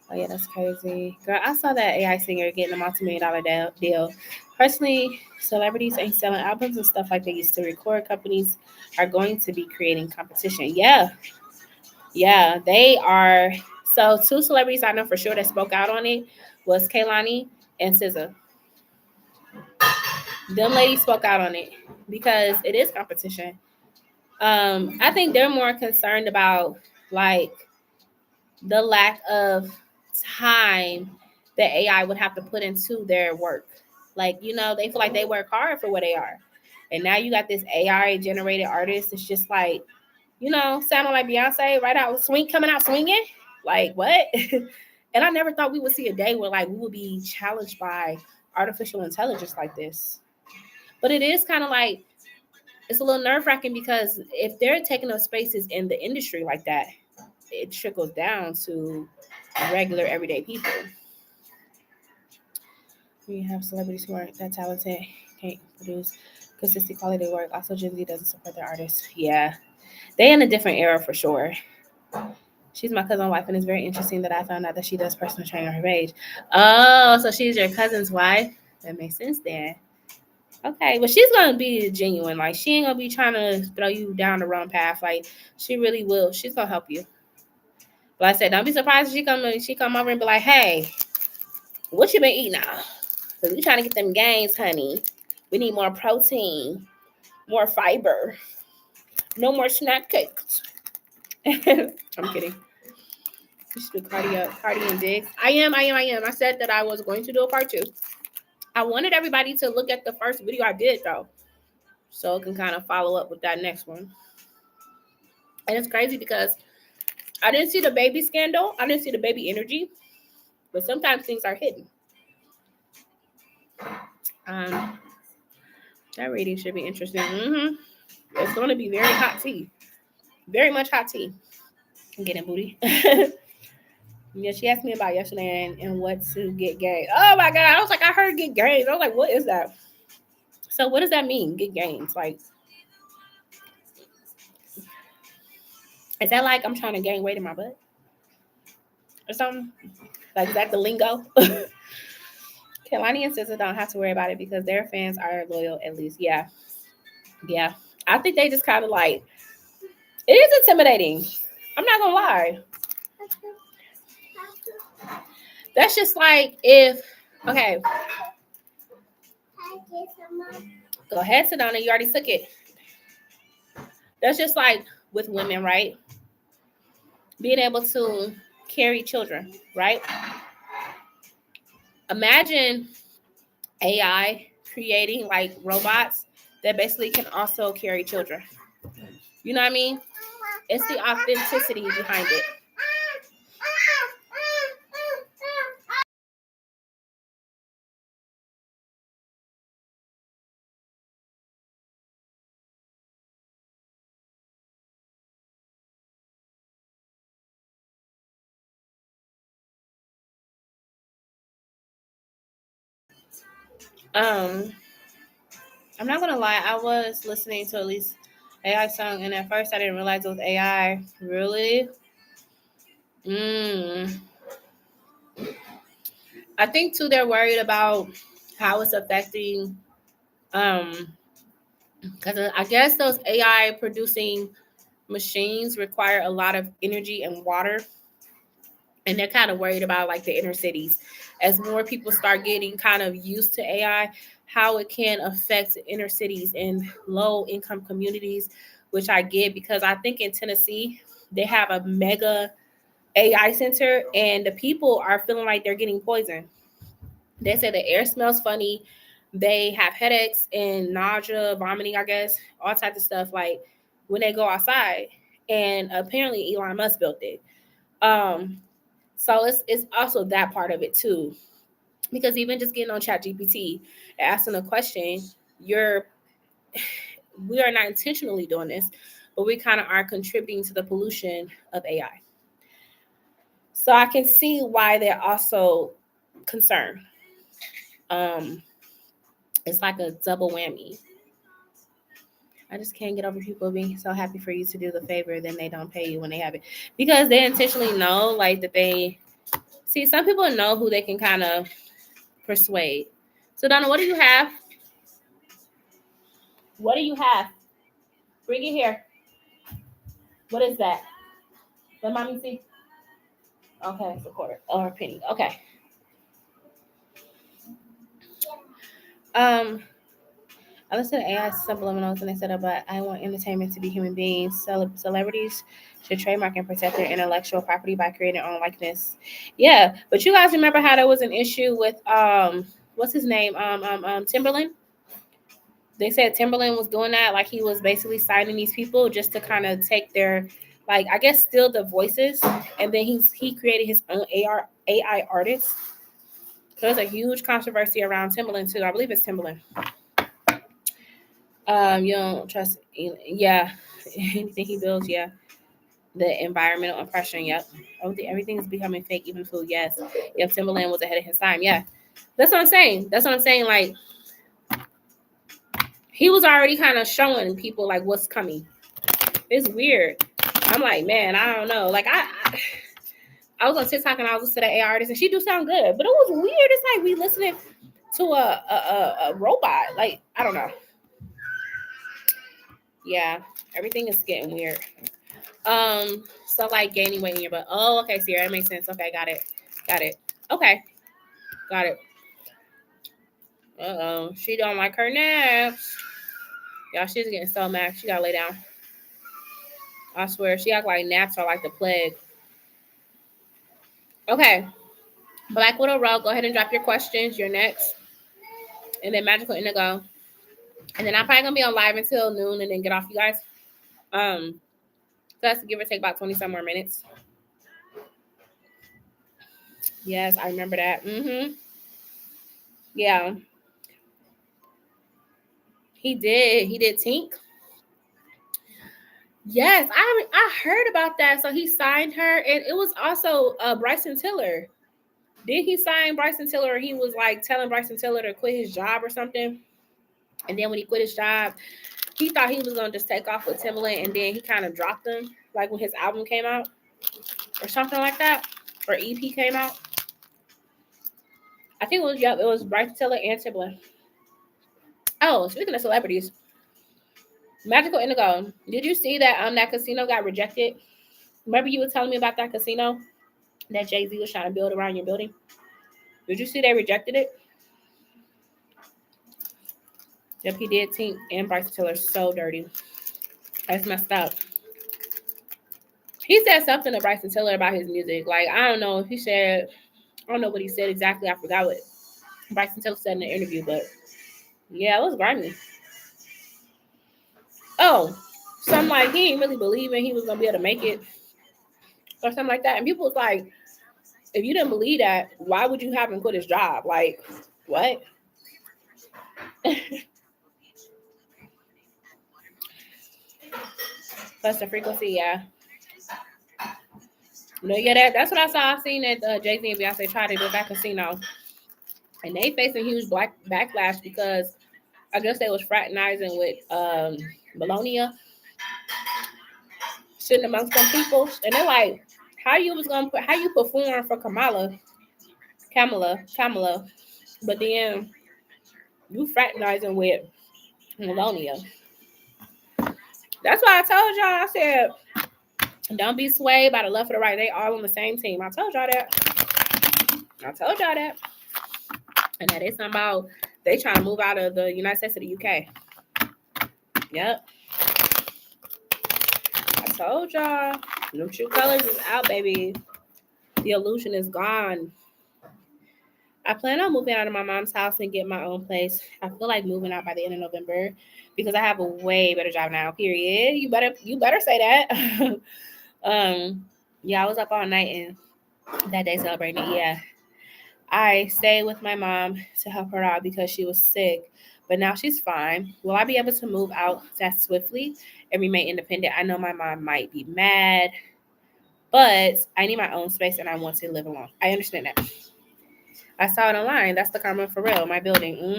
Oh, yeah, that's crazy. Girl, I saw that AI singer getting a multi-million-dollar deal. Personally, celebrities ain't selling albums and stuff like they used to. Record companies are going to be creating competition. Yeah, yeah, they are. So two celebrities I know for sure that spoke out on it was Kehlani and SZA. Them ladies spoke out on it because it is competition. I think they're more concerned about like the lack of time that AI would have to put into their work. Like, they feel like they work hard for what they are. And now you got this AI generated artist. It's just like, sounding like Beyonce right out coming out swinging. Like what? And I never thought we would see a day where like we would be challenged by artificial intelligence like this. But it is kind of like, it's a little nerve-wracking because if they're taking up spaces in the industry like that, it trickles down to regular everyday people. You have celebrities who aren't that talented, can't produce consistent quality work. Also, Gen Z doesn't support their artists. Yeah, they in a different era for sure. She's my cousin's wife, and it's very interesting that I found out that she does personal training on her page. Oh, so she's your cousin's wife? That makes sense then. Okay, but she's gonna be genuine. Like she ain't gonna be trying to throw you down the wrong path. Like she really will. She's gonna help you. But I said, don't be surprised if she come over and be like, "Hey, what you been eating now? Cause we trying to get them gains, honey. We need more protein, more fiber, no more snack cakes." I'm kidding. You should do Cardi and Diggs. I am. I said that I was going to do a part 2. I wanted everybody to look at the first video I did though, so it can kind of follow up with that next one. And it's crazy because I didn't see the baby scandal. I didn't see the baby energy, but sometimes things are hidden. That reading should be interesting. It's going to be very hot tea. Very much hot tea. I'm getting booty. Yeah, she asked me about yesterday and what to get gains. Oh my God. I was like, I heard get gains. I was like, what is that? So what does that mean? Get gains? Like, is that like I'm trying to gain weight in my butt? Or something? Like, is that the lingo? Kehlani and SZA don't have to worry about it because their fans are loyal at least. Yeah. Yeah. I think they just kind of like, it is intimidating. I'm not going to lie. That's just like if, okay. Go ahead, Sedona. You already took it. That's just like with women, right? Being able to carry children, right? Imagine AI creating like robots that basically can also carry children. You know what I mean? It's the authenticity behind it. I'm not gonna lie, I was listening to at least AI song, and at first I didn't realize it was AI. Really? I think too they're worried about how it's affecting, because I guess those AI producing machines require a lot of energy and water, and they're kind of worried about like the inner cities as more people start getting kind of used to AI, how it can affect inner cities and low income communities, which I get because I think in Tennessee they have a mega AI center and the people are feeling like they're getting poisoned. They say the air smells funny, they have headaches and nausea, vomiting, I guess, all types of stuff like when they go outside. And apparently Elon Musk built it. So it's also that part of it too. Because even just getting on ChatGPT and asking a question, we are not intentionally doing this, but we kind of are contributing to the pollution of AI. So I can see why they're also concerned. It's like a double whammy. I just can't get over people being so happy for you to do the favor, then they don't pay you when they have it. Because they intentionally know, like, that they see some people know who they can kind of persuade. So, Donna, what do you have? What do you have? Bring it here. What is that? Let mommy see. Okay, it's a quarter or a penny. Okay. I listened to AI subliminals and they said, but I want entertainment to be human beings. Celebrities should trademark and protect their intellectual property by creating their own likeness. Yeah, but you guys remember how there was an issue with what's his name? Timberland. They said Timberland was doing that, like he was basically signing these people just to kind of take their, like, I guess steal the voices, and then he created his own AI artist. So there's a huge controversy around Timberland too. I believe it's Timberland. You don't trust, yeah, anything he builds, yeah. The environmental oppression, yep. Everything is becoming fake, even food, yes. Yep, Timberland was ahead of his time, yeah. That's what I'm saying. Like, he was already kind of showing people like what's coming. It's weird. I'm like, man, I don't know. Like, I was on TikTok and I was listening to the AI artist, and she do sound good, but it was weird. It's like we listening to a robot. Like, I don't know. Yeah, everything is getting weird. So like gaining weight in your butt. Oh, okay, Sierra, that makes sense. Okay, got it. Okay, got it. She don't like her naps. Y'all, she's getting so mad. She gotta lay down. I swear, she act like naps are like the plague. Okay, Black Widow Rogue, go ahead and drop your questions. You're next, and then Magical Indigo, and then I'm probably gonna be on live until noon, and then get off, you guys. So that's give or take about 20 some more minutes. Yes, I remember that. Yeah. He did Tink. Yes, I heard about that. So he signed her, and it was also Bryson Tiller. Did he sign Bryson Tiller, or he was like telling Bryson Tiller to quit his job or something? And then when he quit his job, he thought he was gonna just take off with Timbaland, and then he kind of dropped him, like when his album came out, or something like that, or EP came out. I think it was Bryson Tiller and Timbaland. Oh, speaking of celebrities, Magical Indigo, did you see that that casino got rejected? Remember you were telling me about that casino that Jay-Z was trying to build around your building? Did you see they rejected it? Yep, he did. Tink and Bryson Tiller so dirty. That's messed up. He said something to Bryson Tiller about his music. Like, I don't know if he said, I don't know what he said exactly. I forgot what Bryson Tiller said in the interview, but yeah, it was grimy. Oh, something like he ain't really believing he was gonna be able to make it, or something like that. And people was like, if you didn't believe that, why would you have him quit his job? Like, what? Plus the frequency, yeah. No, yeah, that's what I saw. I seen that Jay-Z and Beyonce tried to do that casino, and they facing huge black backlash because I guess they was fraternizing with Melonia, sitting amongst some people, and they're like, how you perform for Kamala, but then you fraternizing with Melonia. That's why I told y'all. I said, don't be swayed by the left or the right. They all on the same team. I told y'all that. And that it's about they trying to move out of the United States to the UK. Yep. I told y'all. Them true colors is out, baby. The illusion is gone. I plan on moving out of my mom's house and get my own place. I feel like moving out by the end of November because I have a way better job now. Period. You better say that. Yeah, I was up all night and that day celebrating it. Yeah. I stayed with my mom to help her out because she was sick, but now she's fine. Will I be able to move out that swiftly and remain independent? I know my mom might be mad, but I need my own space and I want to live alone. I understand that. I saw it online. That's the Karma for real. My building.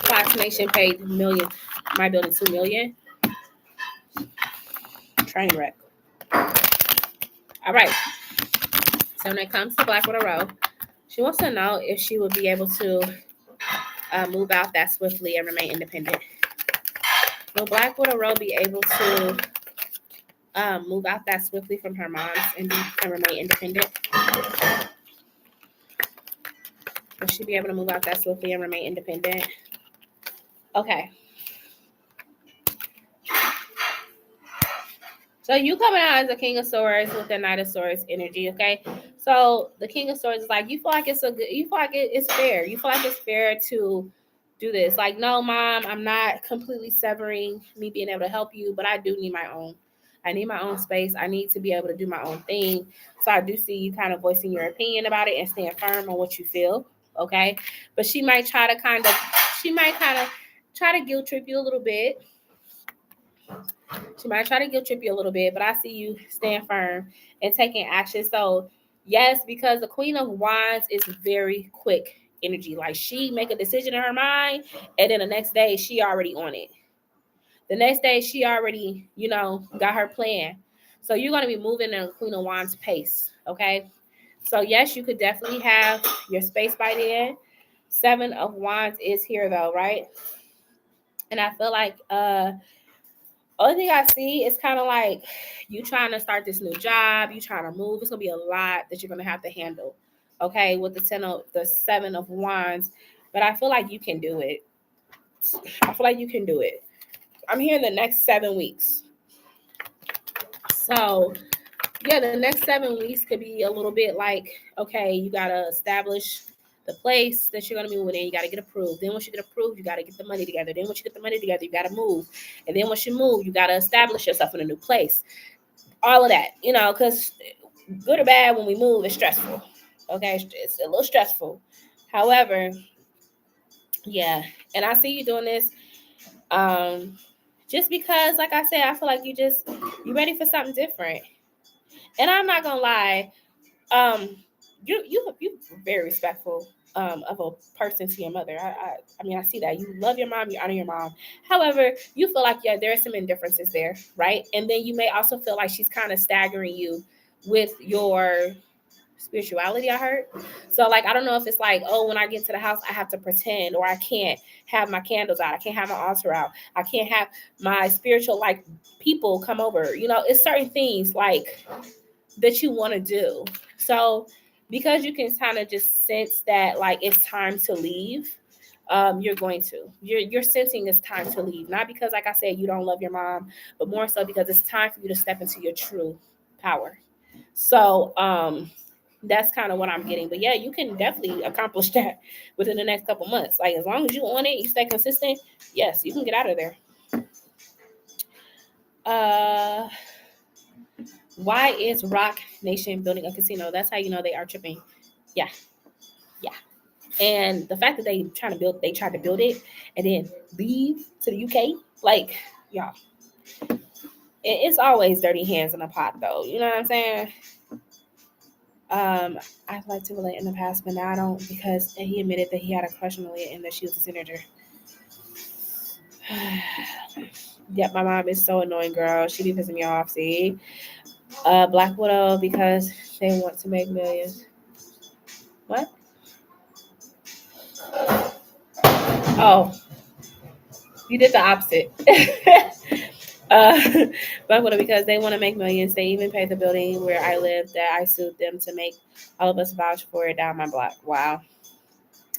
Fox Nation paid millions. My building $2 million. Train wreck. All right. So when it comes to Black Widow Row, she wants to know if she would be able to move out that swiftly and remain independent. Will Black Widow Row be able to move out that swiftly from her mom's and remain independent? Will she be able to move out that swiftly and remain independent? Okay. So you coming out as a King of Swords with the Knight of Swords energy, okay? So the King of Swords is like, you feel like it's fair. You feel like it's fair to do this. Like, no, Mom, I'm not completely severing me being able to help you, but I do need my own. I need my own space. I need to be able to do my own thing. So I do see you kind of voicing your opinion about it and staying firm on what you feel, okay? But she might try to try to guilt trip you a little bit. She might try to guilt trip you a little bit, but I see you staying firm and taking action. So Yes, because the Queen of Wands is very quick energy. Like she make a decision in her mind, and then the next day she already on it. The next day she already, got her plan. So you're gonna be moving in a Queen of Wands pace. Okay. So yes, you could definitely have your space by then. Seven of Wands is here though, right? And I feel like only thing I see is kind of like you trying to start this new job, you trying to move. It's gonna be a lot that you're gonna have to handle. Okay, with the 7 of Wands, but I feel like you can do it. I feel like you can do it. I'm here in the next 7 weeks. So yeah, the next 7 weeks could be a little bit like, okay, you gotta establish the place that you're gonna be moving in. You gotta get approved. Then once you get approved, you gotta get the money together. Then once you get the money together, you gotta move. And then once you move, you gotta establish yourself in a new place. All of that, because good or bad, when we move, it's stressful. Okay, it's a little stressful. However, yeah, and I see you doing this. Just because, like I said, I feel like you ready for something different. And I'm not gonna lie, you very respectful of a person to your mother. I mean, I see that you love your mom, you honor your mom. However, you feel like there are some indifferences there, right? And then you may also feel like she's kind of staggering you with your spirituality. I heard. So like, I don't know if it's like, oh, when I get to the house I have to pretend, or I can't have my candles out, I can't have my altar out, I can't have my spiritual like people come over. It's certain things like that you want to do. So because you can kind of just sense that like it's time to leave, you're going to. You're sensing it's time to leave. Not because, like I said, you don't love your mom, but more so because it's time for you to step into your true power. So that's kind of what I'm getting. But yeah, you can definitely accomplish that within the next couple months. Like as long as you on it, you stay consistent, yes, you can get out of there. Uh why is Rock Nation building a casino? That's how you know they are tripping. Yeah, yeah. And the fact that they tried to build it and then leave to the UK, like, y'all, it's always dirty hands in a pot, though. You know what I'm saying? I've liked Timberlake in the past, but now I don't, because he admitted that he had a crush on Aaliyah and that she was a senator. Yep, my mom is so annoying, girl. She be pissing me off. See, Black Widow, because they want to make millions. What? Oh, you did the opposite. Black Widow, because they want to make millions. They even paid the building where I live that I sued them to make all of us vouch for it down my block. Wow.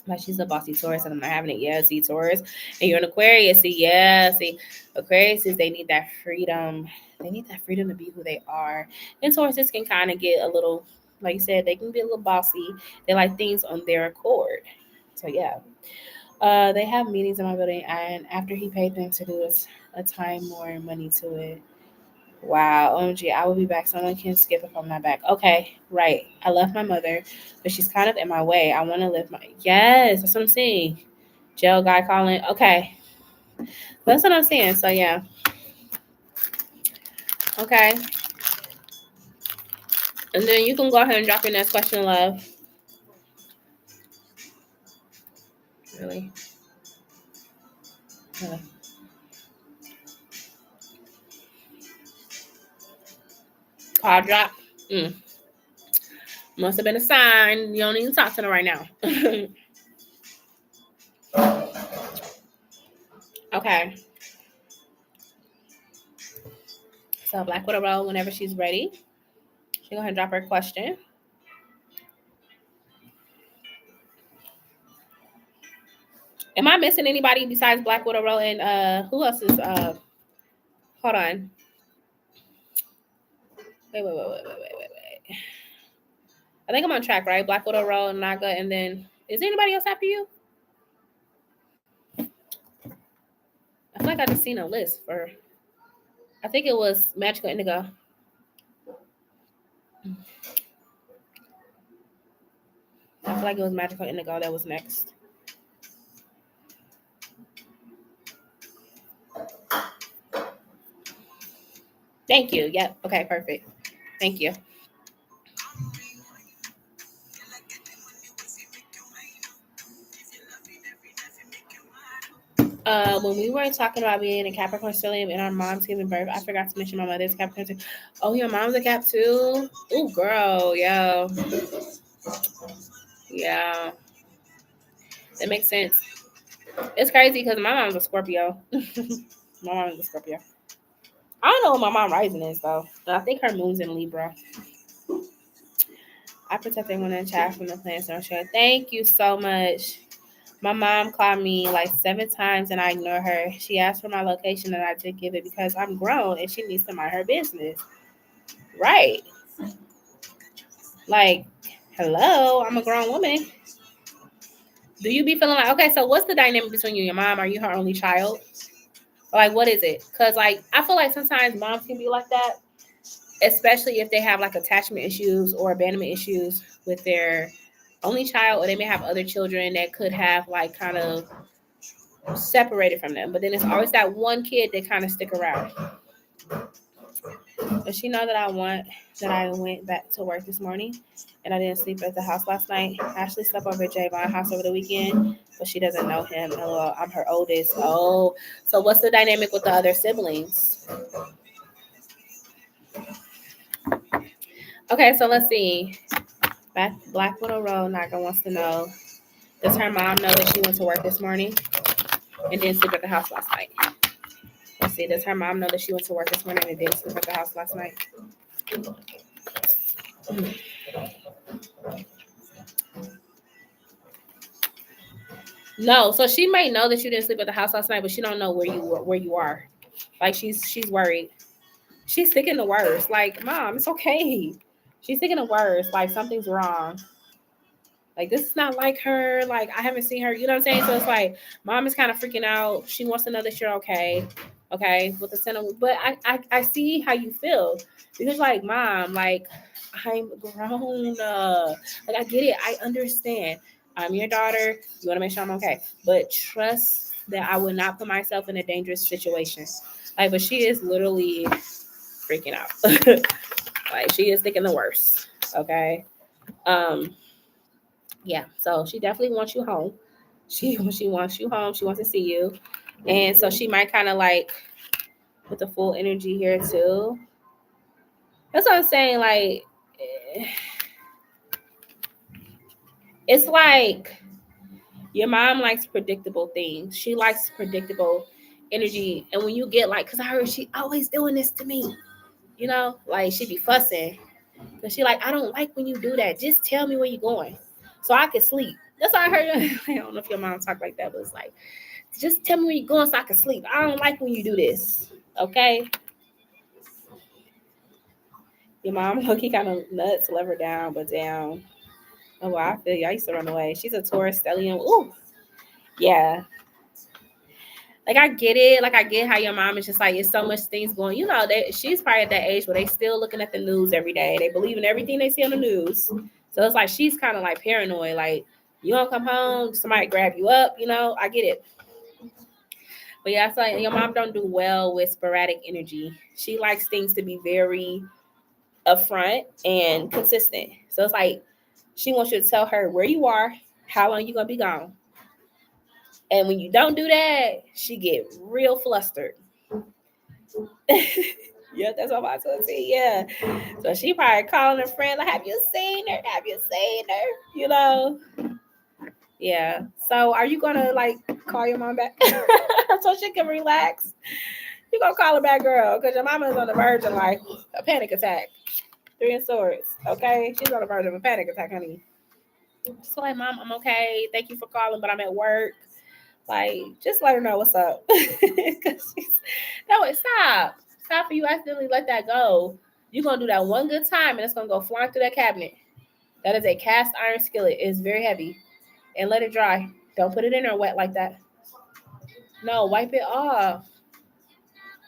Like she's a bossy Taurus and I'm not having it. Yeah, see, Taurus. And you're an Aquarius. See, yeah, see, Aquarius, they need that freedom. They need that freedom to be who they are. And Tauruses can kind of get a little, like you said, they can be a little bossy. They like things on their accord. So yeah. They have meetings in my building, and after he paid them to do a time more money to it. Wow, OMG, I will be back. Someone can skip if I'm not back. Okay, right. I left my mother, but she's kind of in my way. I want to live my. Yes, that's what I'm saying. Jail guy calling. Okay, that's what I'm saying. So, yeah. Okay. And then you can go ahead and drop your next question, love. Really? Really? Call drop. Mm. Must have been a sign. You don't even talk to them right now. Okay. So Black Widow roll whenever she's ready. She'll go ahead and drop her question. Am I missing anybody besides Black Widow roll and who else is hold on. Wait. I think I'm on track, right? Black Widow roll and Naga, and then is anybody else after you? I feel like I just seen a list for I think it was Magical Indigo. I feel like it was Magical Indigo that was next. Thank you. Yep. Okay, perfect. Thank you. When we were talking about being a Capricorn stellium and our mom's giving birth, I forgot to mention my mother's Capricorn. Oh, your mom's a Cap too? Ooh, girl, yeah. Yeah. That makes sense. It's crazy because my mom's a Scorpio. My mom is a Scorpio. I don't know what my mom rising is though. But I think her moon's in Libra. I protect everyone in the chat from the plants. No share. Thank you so much. My mom called me like 7 times and I ignore her. She asked for my location and I did give it because I'm grown and she needs to mind her business. Right. Like, hello, I'm a grown woman. Do you be feeling like, okay, so what's the dynamic between you and your mom? Are you her only child? Like, what is it? Because, like, I feel like sometimes moms can be like that, especially if they have, like, attachment issues or abandonment issues with their only child, or they may have other children that could have, like, kind of separated from them. But then it's always that one kid that kind of stick around. Does she know that I went back to work this morning and I didn't sleep at the house last night? I actually slept over at Javon's house over the weekend, but she doesn't know him. LOL, I'm her oldest. Oh, so what's the dynamic with the other siblings? Okay, so let's see. Black Widow Road Naga wants to know, does her mom know that she went to work this morning and didn't sleep at the house last night? Let's see, does her mom know that she went to work this morning and didn't sleep at the house last night? No, so she might know that you didn't sleep at the house last night, but she don't know where you are. Like she's worried. She's thinking the worst. Like, mom, it's okay. She's thinking the worst. Like something's wrong. Like this is not like her. Like I haven't seen her. You know what I'm saying? So it's like mom is kind of freaking out. She wants to know that you're okay. Okay, with the center. But I see how you feel because like mom, like I'm grown. Like I get it. I understand. I'm your daughter. You want to make sure I'm okay. But trust that I would not put myself in a dangerous situation. Like, but she is literally freaking out. Like she is thinking the worst. Okay. Yeah, so she definitely wants you home. She wants you home. She wants to see you, and so she might kind of like put the full energy here too. That's what I'm saying. Like, it's like your mom likes predictable things. She likes predictable energy, and when you get like, cause I heard she always doing this to me. You know, like she be fussing, cause she like I don't like when you do that. Just tell me where you're going, so I can sleep. That's what I heard. I don't know if your mom talk like that, but it's like, just tell me where you're going so I can sleep. I don't like when you do this. Okay? Your mom, Loki kind of nuts, love her down, but down. Oh, well, I feel you. I used to run away. She's a Taurus stellium. Ooh, yeah. Like, I get it. Like, I get how your mom is just like, it's so much things going. You know, she's probably at that age where they still looking at the news every day. They believe in everything they see on the news. So it's like she's kind of like paranoid. Like, you don't come home, somebody grab you up. You know, I get it. But yeah, it's like your mom don't do well with sporadic energy. She likes things to be very upfront and consistent. So it's like she wants you to tell her where you are, how long you're gonna be gone. And when you don't do that, she get real flustered. Yeah, that's what I'm about to say. Yeah. So she probably calling her friend, like, have you seen her? Have you seen her? You know? Yeah. So are you gonna like call your mom back so she can relax? You gonna call her back, girl, because your mama is on the verge of like a panic attack. 3 of Swords. Okay, she's on the verge of a panic attack, honey. So like, mom, I'm okay. Thank you for calling, but I'm at work. Like, just let her know what's up. No, stop. Stop for you accidentally let that go. You're gonna do that one good time and it's gonna go flying through that cabinet. That is a cast iron skillet. It's very heavy. And let it dry. Don't put it in there wet like that. No, wipe it off.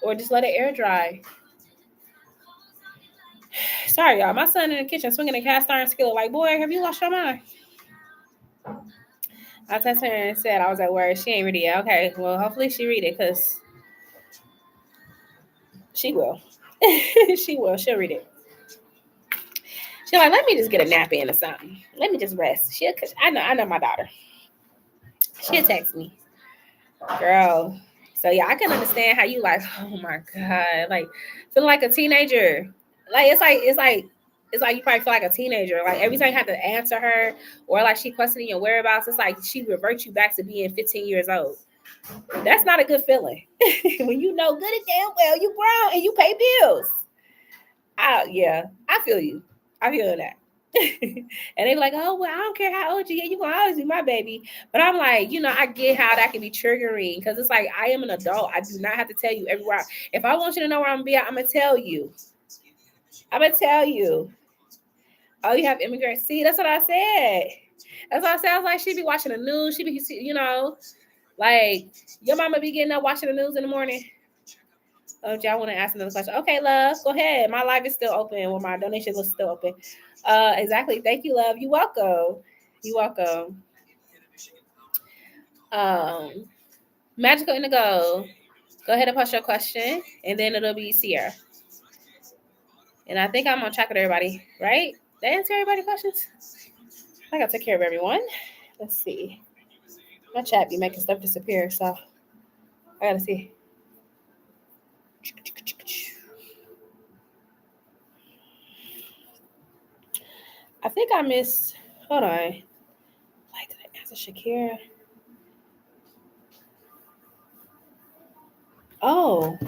Or just let it air dry. Sorry, y'all. My son in the kitchen swinging a cast iron skillet. Like, boy, have you lost your mind? I texted her and said I was at work. She ain't read it yet. Okay, well, hopefully she read it because she will. She will. She'll read it. She's like, let me just get a nap in or something. Let me just rest. Cause I know my daughter. She'll text me. girl. So yeah, I can understand how you like, oh my God, like feeling like a teenager. Like it's like you probably feel like a teenager. Like every time you have to answer her or like she questioning your whereabouts, it's like she reverts you back to being 15 years old. That's not a good feeling. When you know good and damn well you grown and you pay bills. Yeah, I feel you. I feel that. And they be like, oh well, I don't care how old you get, you gonna always be my baby. But I'm like, I get how that can be triggering because it's like I am an adult. I do not have to tell you everywhere. If I want you to know where I'm gonna be, I'm gonna tell you. I'm gonna tell you. Oh, you have immigrants. See, that's what I said. That's what I said. I was like, she be watching the news. She be, like your mama be getting up watching the news in the morning. Oh, y'all want to ask another question? Okay, love, go ahead. My live is still open. Well, my donations are still open. Exactly. Thank you, love. You're welcome. You're welcome. Magical Indigo. Go ahead and post your question, and then it'll be Sierra. And I think I'm on track with everybody, right? Did I answer everybody's questions? I gotta take care of everyone. Let's see. My chat be making stuff disappear, so I gotta see. I think I missed. Hold on. Like, did I answer Shakira? Oh,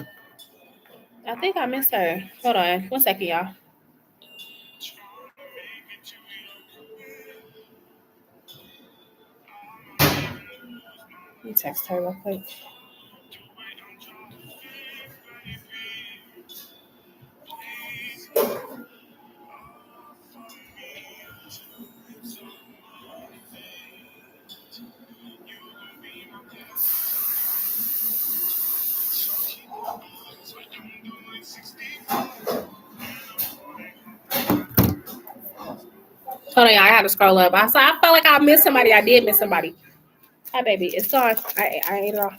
I think I missed her. Hold on. 1 second, y'all. Let me text her real quick. Hold on, y'all. I had to scroll up. I felt like I missed somebody. I did miss somebody. Hi, baby. It's gone. I ate it all.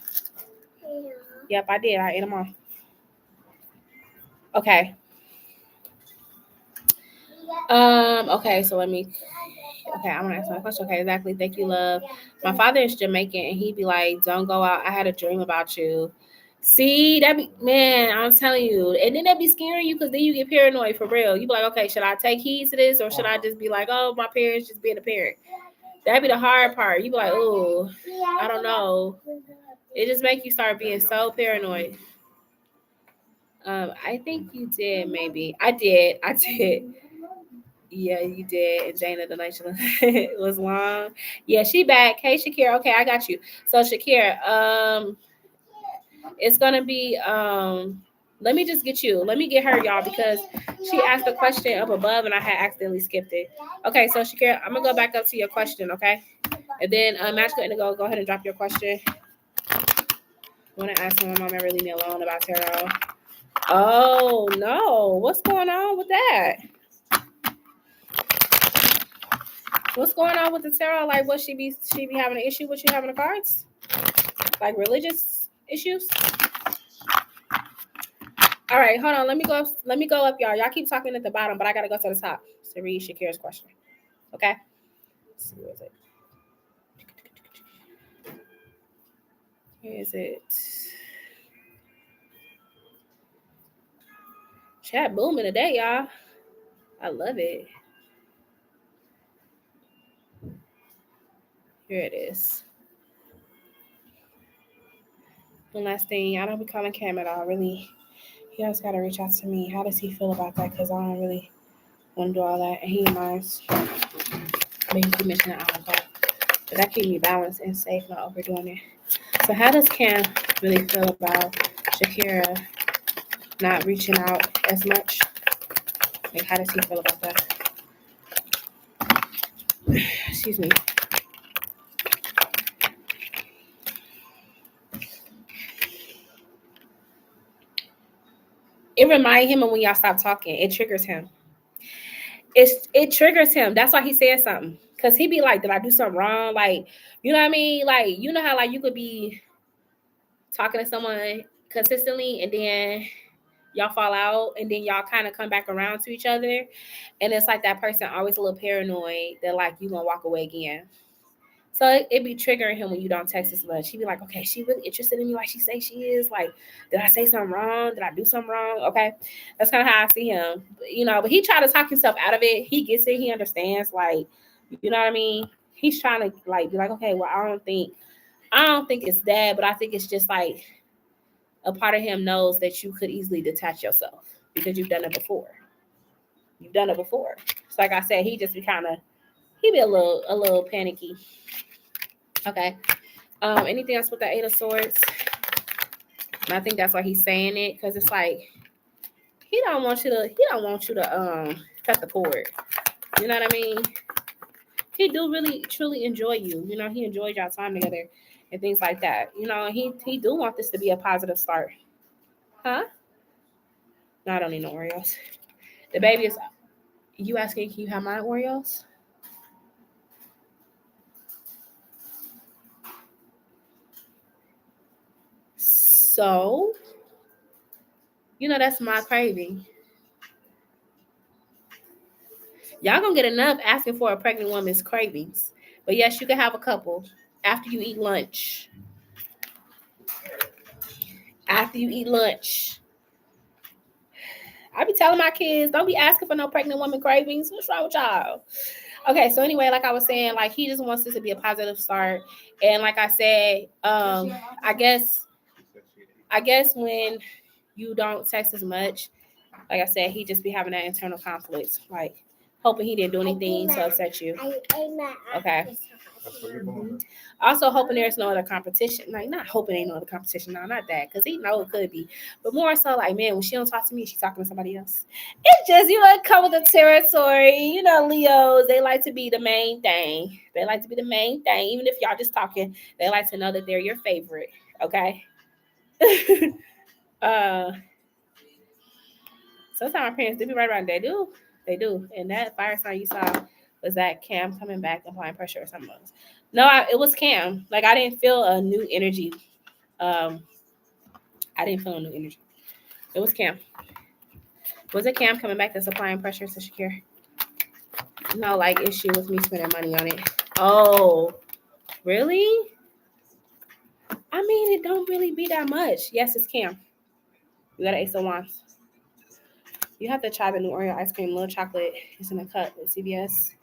Yep, I did. I ate them all. Okay. Okay, so let me. Okay, I'm gonna ask my question. Okay, exactly. Thank you, love. My father is Jamaican, and he'd be like, "Don't go out. I had a dream about you." See, that be man. I'm telling you, and then that be scaring you because then you get paranoid for real. You be like, "Okay, should I take heed to this, or should I just be like, oh, my parents just being a parent?" That'd be the hard part. You be like, "Oh, I don't know." It just make you start being so paranoid. I think you did. Maybe I did. I did. Yeah, you did. And Jana the night was long. Yeah, she back. Hey, Shakira. Okay, I got you. So Shakira, it's gonna be let me just get you. Let me get her, y'all, because she asked a question up above and I had accidentally skipped it. Okay, so Shakira, I'm gonna go back up to your question, okay? And then Magical Indigo, go ahead and drop your question. I want to ask my mom ever leave me alone about tarot. Oh no, what's going on with that? What's going on with the tarot? Like, what she be having an issue with you having the cards? Like religious issues? All right, hold on. Let me go. Let me go up, y'all. Y'all keep talking at the bottom, but I gotta go to the top to read Shakira's question. Okay. Let's see, where is it? Where is it? Chat booming today, y'all. I love it. Here it is. One last thing, I don't be calling Cam at all. Really, he always got to reach out to me. How does he feel about that? Because I don't really want to do all that. And he minds. Maybe he mentioned that but that keep me balanced and safe, not overdoing it. So how does Cam really feel about Shakira not reaching out as much? Like, how does he feel about that? Excuse me. It reminds him of when y'all stop talking. It triggers him. It triggers him. That's why he said something. Cause he be like, did I do something wrong? Like, you know what I mean? Like, you know how like you could be talking to someone consistently and then y'all fall out and then y'all kind of come back around to each other. And it's like that person always a little paranoid that like you gonna walk away again. So it be triggering him when you don't text as much. He be like, okay, she really interested in me like she say she is. Like, did I say something wrong? Did I do something wrong? Okay. That's kind of how I see him. But he try to talk himself out of it. He gets it. He understands. Like, you know what I mean? He's trying to like be like, okay, well, I don't think it's that, but I think it's just like a part of him knows that you could easily detach yourself because you've done it before. You've done it before. So like I said, he just be kind of he be a little panicky. Okay. Anything else with the Eight of Swords? And I think that's why he's saying it, because it's like he don't want you to cut the cord. You know what I mean? He do really truly enjoy you. He enjoys y'all time together and things like that. He do want this to be a positive start. Huh? No, I don't need no Oreos. The baby is you asking, can you have my Oreos? So, that's my craving. Y'all gonna get enough asking for a pregnant woman's cravings. But yes, you can have a couple after you eat lunch. After you eat lunch. I be telling my kids, don't be asking for no pregnant woman cravings. What's wrong with y'all? Okay, so anyway, like I was saying, like he just wants this to be a positive start. And like I said, I guess when you don't text as much, like I said, he just be having that internal conflict, like hoping he didn't do anything to upset you. Okay. Also hoping there's no other competition. Like not hoping ain't no other competition. No, not that, because he know it could be. But more so like, man, when she don't talk to me, she's talking to somebody else. It's just come with the territory. Leos, they like to be the main thing. They like to be the main thing. Even if y'all just talking, they like to know that they're your favorite. Okay. Sometimes my parents do be right around. They do. And that fire sign you saw was that Cam coming back, applying pressure or something else. No, it was Cam. Like I didn't feel a new energy. I didn't feel a new energy. It was Cam. Was it Cam coming back that's applying pressure to Shakira? No, like issue with me spending money on it. Oh, really? I mean, it don't really be that much. Yes, it's Cam. You got an Ace of Wands. You have to try the new Oreo ice cream, little chocolate. It's in a cup at CVS.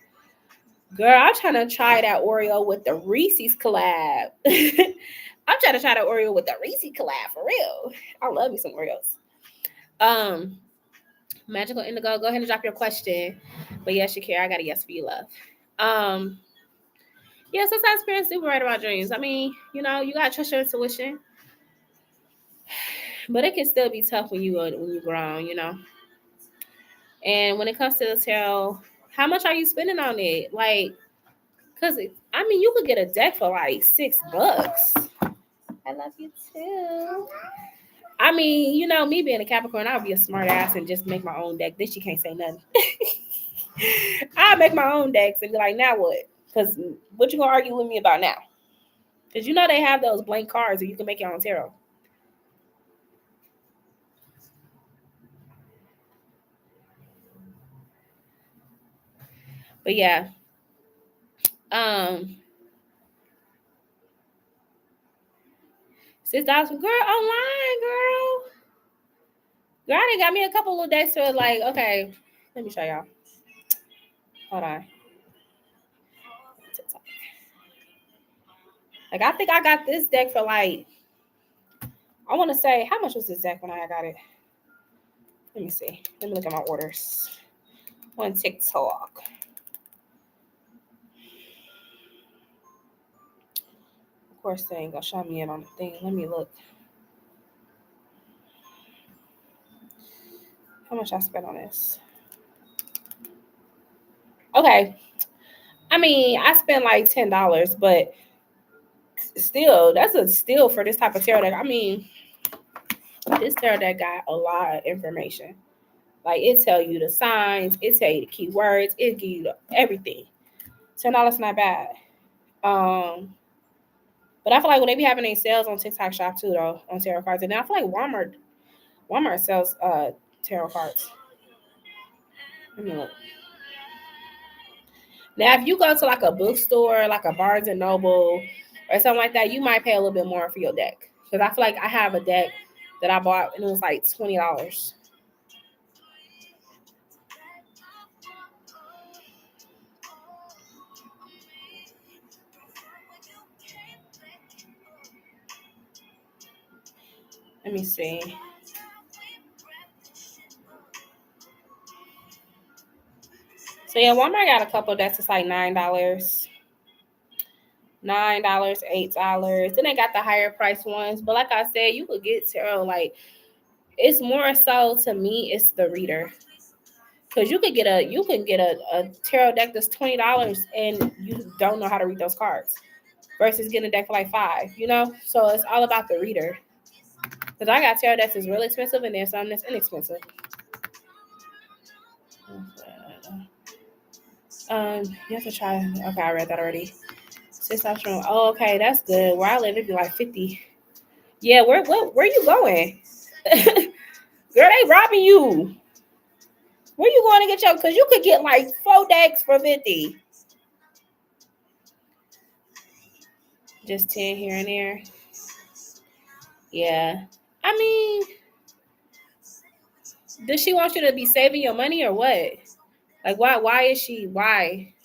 Girl, I'm trying to try that Oreo with the Reese's collab. I'm trying to try that Oreo with the Reese's collab for real. I love me some Oreos. Magical Indigo, go ahead and drop your question. But yes, Shakira, I got a yes for you, love. Yeah, sometimes parents do write about dreams. I mean, you gotta trust your intuition. But it can still be tough when you grown, And when it comes to the tarot, how much are you spending on it? Like, because you could get a deck for like $6. I love you too. I mean, me being a Capricorn, I'll be a smart ass and just make my own deck. Then she can't say nothing. I'll make my own decks and be like, now what? Because what you gonna argue with me about now? Because they have those blank cards and you can make your own tarot. But yeah. $6, girl, online, girl. Girl, I got me a couple of decks to like, okay, let me show y'all. Hold on. Like, I think I got this deck for like, I want to say, how much was this deck when I got it? Let me see. Let me look at my orders on TikTok. Of course, they ain't gonna show me it on the thing. Let me look. How much I spent on this? Okay. I mean, I spent like $10, but still, that's a steal for this type of tarot deck. I mean, this tarot deck got a lot of information. Like, it tell you the signs, it tell you the keywords, it give you everything. $10 not bad. But I feel like when they be having their sales on TikTok Shop too, though, on tarot cards, and I feel like Walmart sells tarot cards. Let me look. Now, if you go to like a bookstore, like a Barnes and Noble or something like that, you might pay a little bit more for your deck. Because I feel like I have a deck that I bought and it was like $20. Let me see. So yeah, Walmart got a couple that's just like $9, $8. Then they got the higher price ones. But like I said, you could get tarot like it's more so to me, it's the reader. Because you can get a tarot deck that's $20 and you don't know how to read those cards versus getting a deck for like $5, you know? So it's all about the reader. Because I got tarot decks that's really expensive and then some that's inexpensive. You have to try. Okay, I read that already. 6 option. Oh, okay, that's good. Where I live, it'd be like 50. Yeah, where you going? Girl, they robbing you. Where you going to get your? Because you could get like 4 decks for 50. Just 10 here and there. Yeah. I mean, does she want you to be saving your money or what? Like, why is she? Why?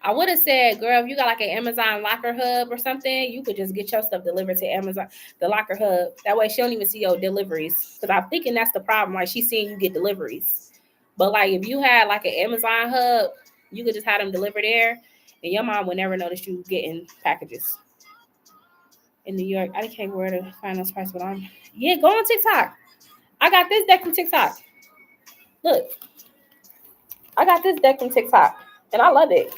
I would have said, girl, if you got like an Amazon locker hub or something, you could just get your stuff delivered to Amazon, the locker hub. That way she don't even see your deliveries. Because I'm thinking that's the problem. Like, she's seeing you get deliveries. But like, if you had like an Amazon hub, you could just have them delivered there. And your mom would never notice you getting packages. In New York, I can't where to find those prices, but go on TikTok. I got this deck from TikTok. Look, I got this deck from TikTok, and I love it.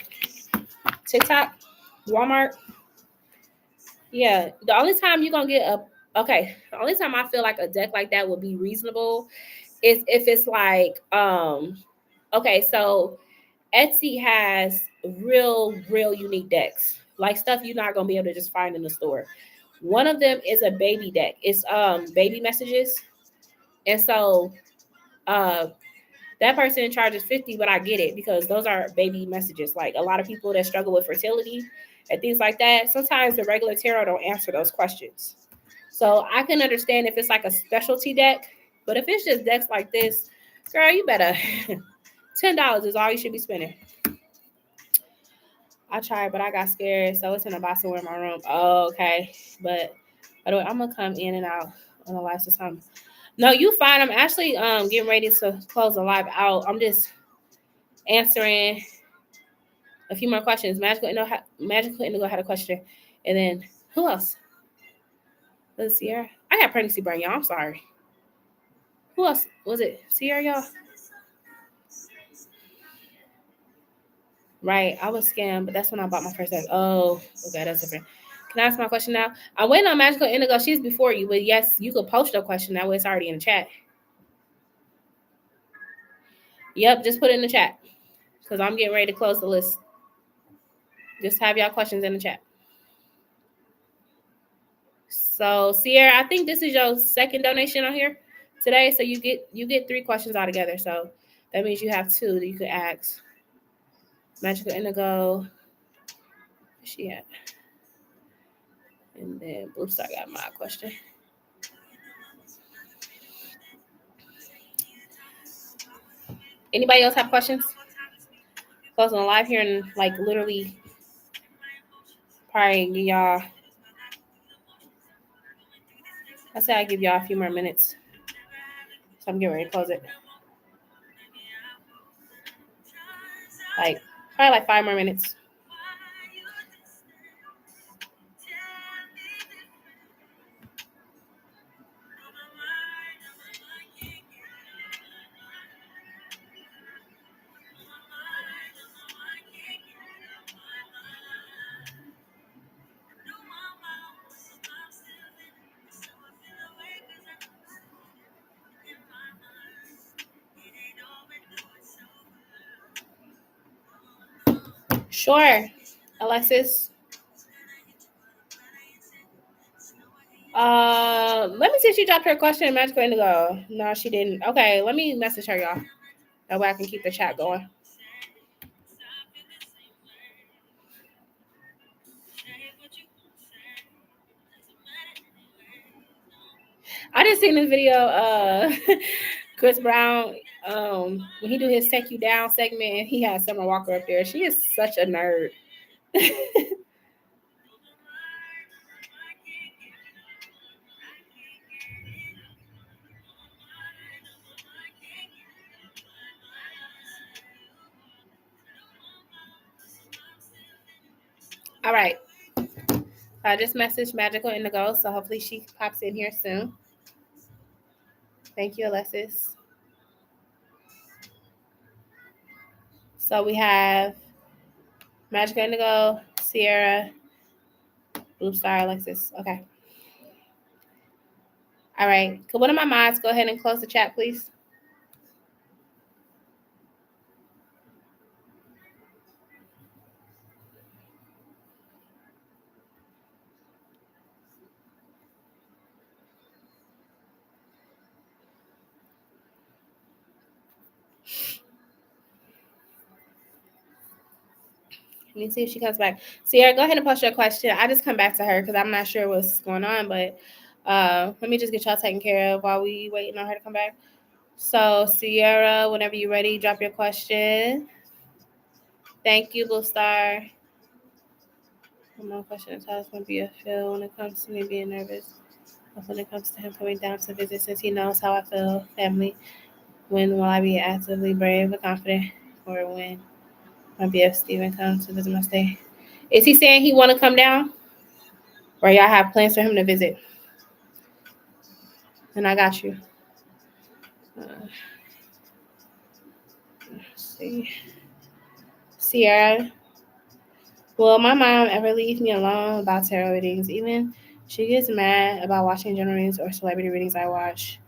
TikTok, Walmart. Yeah, the only time you're gonna get the only time I feel like a deck like that would be reasonable is if it's like, okay, so Etsy has real unique decks, like stuff you're not gonna be able to just find in the store. One of them is a baby deck. It's baby messages, and so that person charges 50, but I get it because those are baby messages. Like a lot of people that struggle with fertility and things like that, sometimes the regular tarot don't answer those questions. So I can understand if it's like a specialty deck, but if it's just decks like this, girl, you better $10 is all you should be spending. I tried, but I got scared, so it's in a box somewhere in my room. Oh, okay. But by the way, I'm gonna come in and out on the last of time. No, you fine. I'm actually getting ready to close the live out. I'm just answering a few more questions. Magical Indigo had a question, and then who else? Was it Sierra? I got pregnancy brain, y'all. I'm sorry. Who else was it? Sierra, y'all. Right, I was scammed, but that's when I bought my first deck. Oh, okay, that's different. Can I ask my question now? I'm waiting on Magical Indigo. She's before you, but yes, you could post your question. That way it's already in the chat. Yep, just put it in the chat because I'm getting ready to close the list. Just have y'all questions in the chat. So Sierra, I think this is your second donation on here today. So you get 3 questions altogether. So that means you have 2 that you could ask. Magical Indigo. Where's she at? And then Blue Star got my question. Anybody else have questions? Closing the live here and like literally probably give y'all. I say I give y'all a few more minutes. So I'm getting ready to close it. Like probably like 5 more minutes. Sure, Alexis. Let me see if she dropped her question in Magical Indigo. No, she didn't. Okay, let me message her, y'all. That way I can keep the chat going. I just seen this video, Chris Brown, when he do his Take You Down segment, and he had Summer Walker up there. She is such a nerd. All right. I just messaged Magical Indigo, so hopefully she pops in here soon. Thank you, Alexis. So we have Magical Indigo, Sierra, Blue Star, Alexis. Okay. All right. Could one of my mods go ahead and close the chat, please? Let me see if she comes back. Sierra, go ahead and post your question. I just come back to her because I'm not sure what's going on, but let me just get y'all taken care of while we waiting on her to come back. So Sierra, whenever you're ready, drop your question. Thank you, Blue Star. My question is how it's going to be a feel when it comes to me being nervous. When it comes to him coming down to visit, since he knows how I feel, family. When will I be actively brave and confident, or when my BF Steven comes to visit my stay? Is he saying he want to come down, or y'all have plans for him to visit? And I got you. Let's see, Sierra. Will my mom ever leave me alone about tarot readings? Even she gets mad about watching general readings or celebrity readings I watch.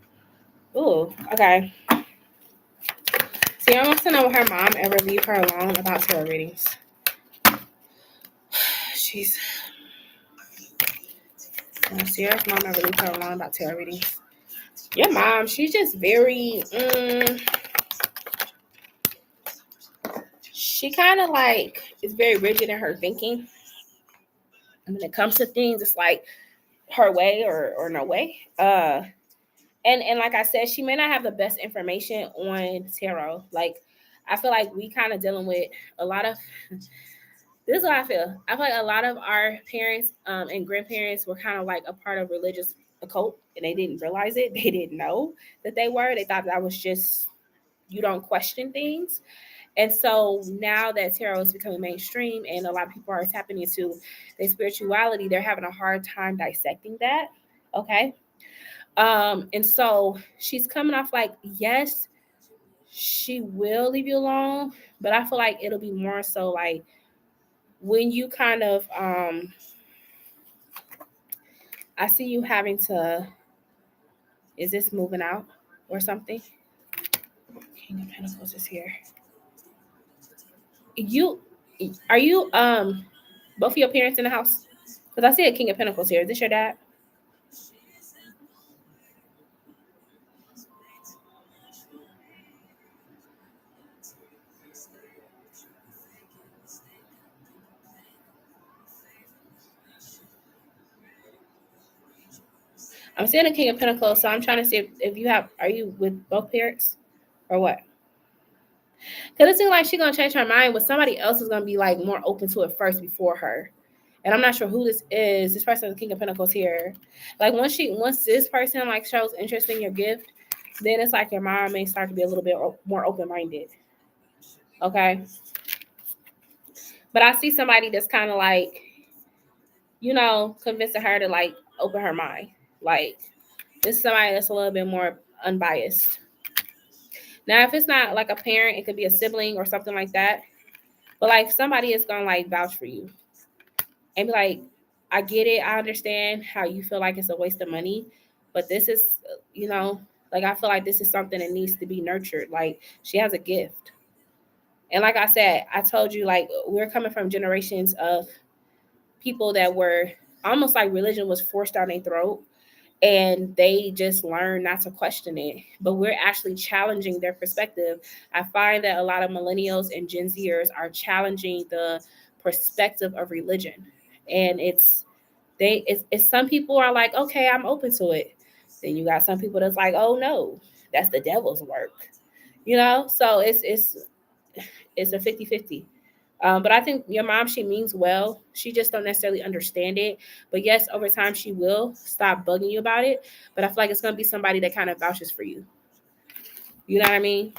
Ooh, okay. Sierra wants to know will her mom ever leave her alone about tarot readings? Jeez. Sierra's mom ever leave her alone about tarot readings? Your mom, she's just very, she kind of like is very rigid in her thinking. And when it comes to things, it's like her way or no way. And like I said, she may not have the best information on tarot. Like, I feel like we kind of dealing with a lot of. This is what I feel. I feel like a lot of our parents and grandparents were kind of like a part of religious occult, and they didn't realize it. They didn't know that they were. They thought that was just you don't question things. And so now that tarot is becoming mainstream and a lot of people are tapping into their spirituality, they're having a hard time dissecting that. Okay. And so she's coming off like, yes, she will leave you alone, but I feel like it'll be more so like when you kind of I see you having to, is this moving out or something? King of Pentacles is here. Are you both of your parents in the house? Because I see a King of Pentacles here. Is this your dad? I'm seeing a King of Pentacles, so I'm trying to see if you have, are you with both parents or what? Because it seems like she's going to change her mind, but somebody else is going to be like more open to it first before her. And I'm not sure who this is. This person is the King of Pentacles here. Like once this person like shows interest in your gift, then it's like your mom may start to be a little bit more open-minded. Okay. But I see somebody that's kind of like, convincing her to like open her mind. Like this is somebody that's a little bit more unbiased. Now, if it's not like a parent, it could be a sibling or something like that. But like somebody is gonna like vouch for you and be like, I get it. I understand how you feel like it's a waste of money, but this is, like I feel like this is something that needs to be nurtured. Like she has a gift. And like I said, I told you, like we're coming from generations of people that were almost like religion was forced down their throat. and they just learn not to question it. But we're actually challenging their perspective. I find that a lot of millennials and Gen Zers are challenging the perspective of religion, and it's some people are like, okay, I'm open to it. Then you got some people that's like, oh no, that's the devil's work, So it's a 50-50. But I think your mom, she means well. She just don't necessarily understand it. But yes, over time she will stop bugging you about it. But I feel like it's gonna be somebody that kind of vouches for you. You know what I mean?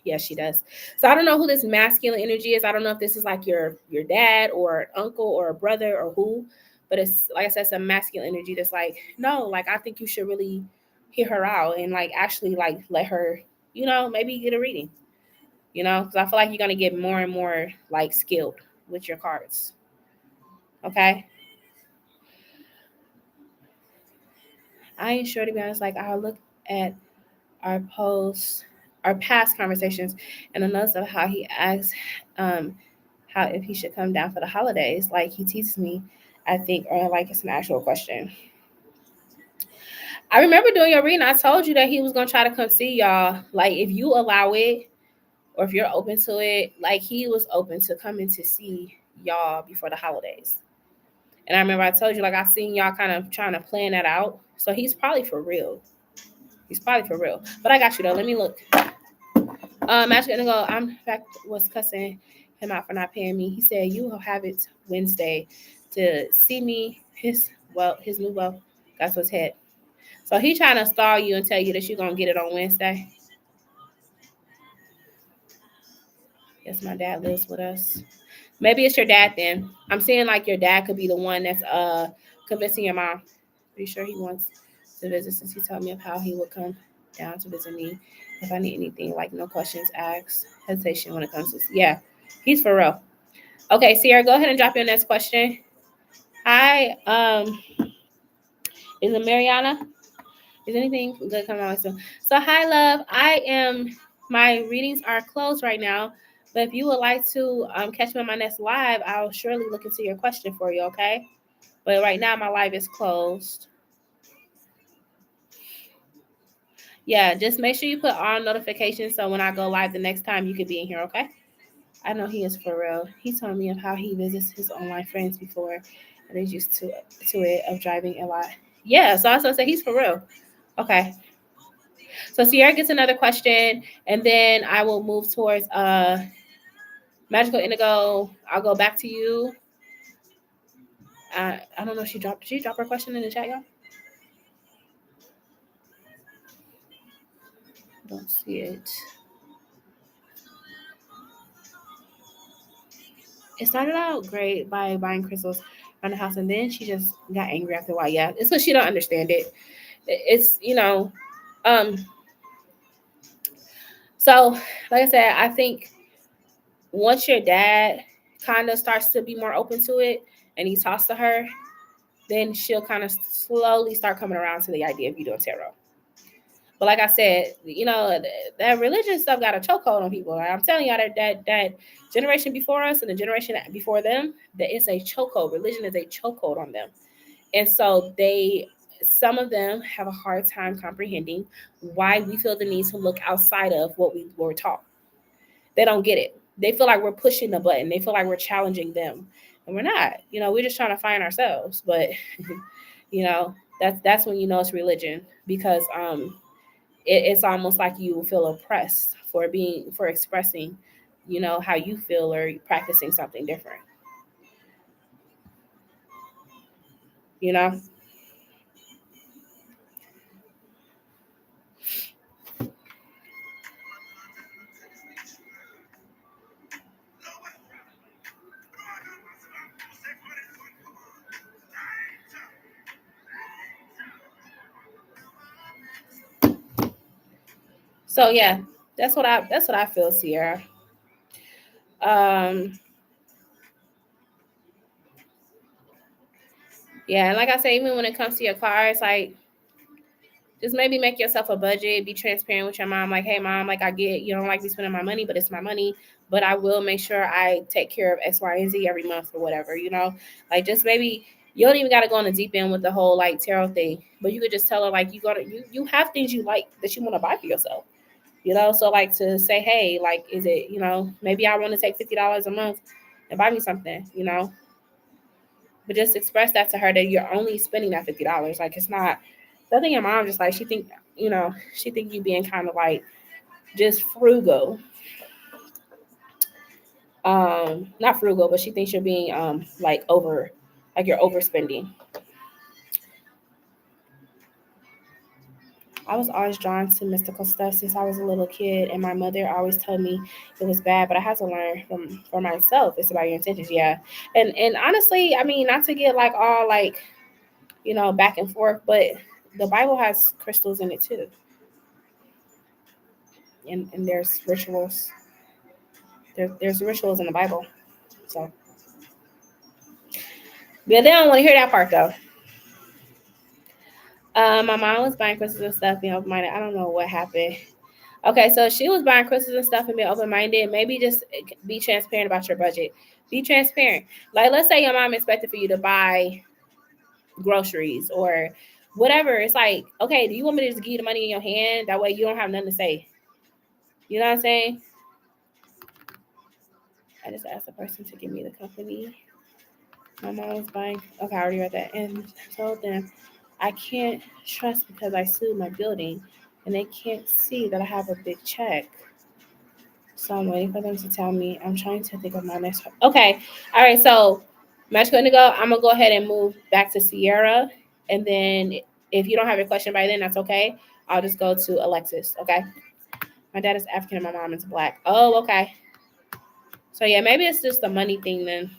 Yes, she does. So I don't know who this masculine energy is. I don't know if this is like your dad or an uncle or a brother or who, but it's like I said, it's a masculine energy that's like, no, like I think you should really hear her out and like actually like let her, maybe get a reading. Because I feel like you're gonna get more and more like skilled with your cards. Okay. I ain't sure, to be honest. Like I'll look at our posts, our past conversations, and a notice of how he asks how if he should come down for the holidays. Like he teases me, I think, or like it's an actual question. I remember doing your reading. I told you that he was gonna try to come see y'all. Like if you allow it, or if you're open to it, like he was open to coming to see y'all before the holidays. And I remember I told you, like I seen y'all kind of trying to plan that out. So he's probably for real. He's probably for real. But I got you though. Let me look. Actually gonna go. I'm in fact was cussing him out for not paying me. He said you will have it Wednesday to see me. His new well. That's what's head. So he trying to stall you and tell you that you're gonna get it on Wednesday. Yes, my dad lives with us. Maybe it's your dad then. I'm saying like your dad could be the one that's convincing your mom. Pretty sure he wants to visit since he told me of how he would come down to visit me if I need anything, like no questions asked, hesitation when it comes to he's for real. Okay, Sierra, go ahead and drop your next question. Hi, is it Mariana? Is anything good coming out soon? So hi, love. My readings are closed right now. But if you would like to catch me on my next live, I'll surely look into your question for you, okay? But right now, my live is closed. Yeah, just make sure you put on notifications so when I go live the next time, you could be in here, okay? I know he is for real. He told me of how he visits his online friends before and is used to it of driving a lot. Yeah, so I was gonna say he's for real. Okay. So Sierra gets another question, and then I will move towards Magical Indigo. I'll go back to you. I don't know if did she drop her question in the chat, y'all? Don't see it. It started out great by buying crystals around the house, and then she just got angry after a while. Yeah, it's because she don't understand it. It's um. So like I said, I think once your dad kind of starts to be more open to it, and he talks to her, then she'll kind of slowly start coming around to the idea of you doing tarot. But like I said, that religion stuff got a chokehold on people. I'm telling y'all that generation before us and the generation before them, that it's a chokehold. Religion is a chokehold on them. And so some of them have a hard time comprehending why we feel the need to look outside of what we were taught. They don't get it. They feel like we're pushing the button. They feel like we're challenging them. And we're not. We're just trying to find ourselves. But that's when it's religion, because it's almost like you feel oppressed for expressing, how you feel or practicing something different. You know. So yeah, that's what I feel, Sierra. Um, yeah, and like I say, even when it comes to your cards, like just maybe make yourself a budget, be transparent with your mom. Like, hey, mom, like I get you don't like me spending my money, but it's my money. But I will make sure I take care of X, Y, and Z every month or whatever. Like just maybe You don't even got to go on the deep end with the whole like tarot thing, but you could just tell her like you have things you like that you want to buy for yourself. So like to say, hey, like, is it, maybe I want to take $50 a month and buy me something, but just express that to her that you're only spending that $50. Like, it's not nothing. Your mom just like, she think you being kind of like just frugal. Not frugal, but she thinks you're being like you're overspending. I was always drawn to mystical stuff since I was a little kid, and my mother always told me it was bad, but I had to learn for myself. It's about your intentions, yeah. And honestly, I mean, not to get like all like, back and forth, but the Bible has crystals in it too, and there's rituals. There's rituals in the Bible, so yeah, they don't want to hear that part though. My mom was buying crystals and stuff, being open minded. I don't know what happened. Okay, so she was buying crystals and stuff and being open minded. Maybe just be transparent about your budget. Be transparent. Like, let's say your mom expected for you to buy groceries or whatever. It's like, okay, do you want me to just give you the money in your hand? That way you don't have nothing to say. You know what I'm saying? I just asked the person to give me the company. My mom was buying. Okay, I already read that. And told them I can't trust because I sued my building and they can't see that I have a big check. So I'm waiting for them to tell me. I'm trying to think of my next. Okay. All right. So, Magical Indigo, I'm going to go ahead and move back to Sierra. And then if you don't have a question by then, that's okay. I'll just go to Alexis. Okay. My dad is African and my mom is Black. Oh, okay. So, yeah, maybe it's just the money thing then.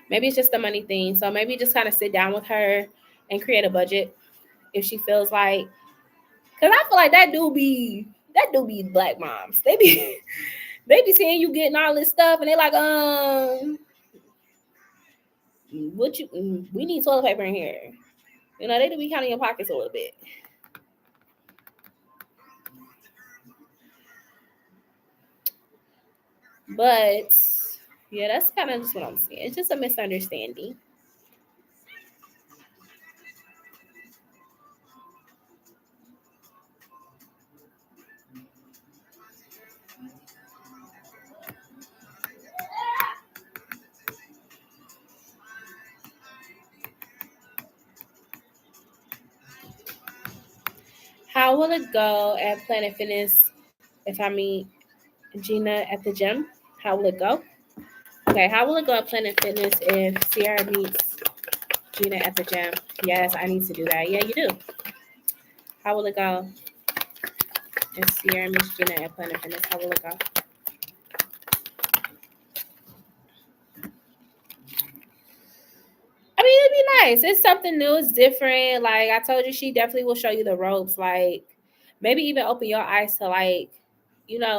Maybe it's just the money thing. So, maybe just kind of sit down with her and create a budget if she feels like. Because I feel like that do be Black moms. They be. They be seeing you getting all this stuff, and they like, we need toilet paper in here. They do be counting your pockets a little bit. But yeah, that's kind of just what I'm saying. It's just a misunderstanding. How will it go at Planet Fitness if I meet Gina at the gym? How will it go? Okay, how will it go at Planet Fitness if Sierra meets Gina at the gym? Yes, I need to do that. Yeah, you do. How will it go if Sierra meets Gina at Planet Fitness? How will it go? I mean, it'd be nice. It's something new. It's different. Like I told you, she definitely will show you the ropes. Like maybe even open your eyes to like,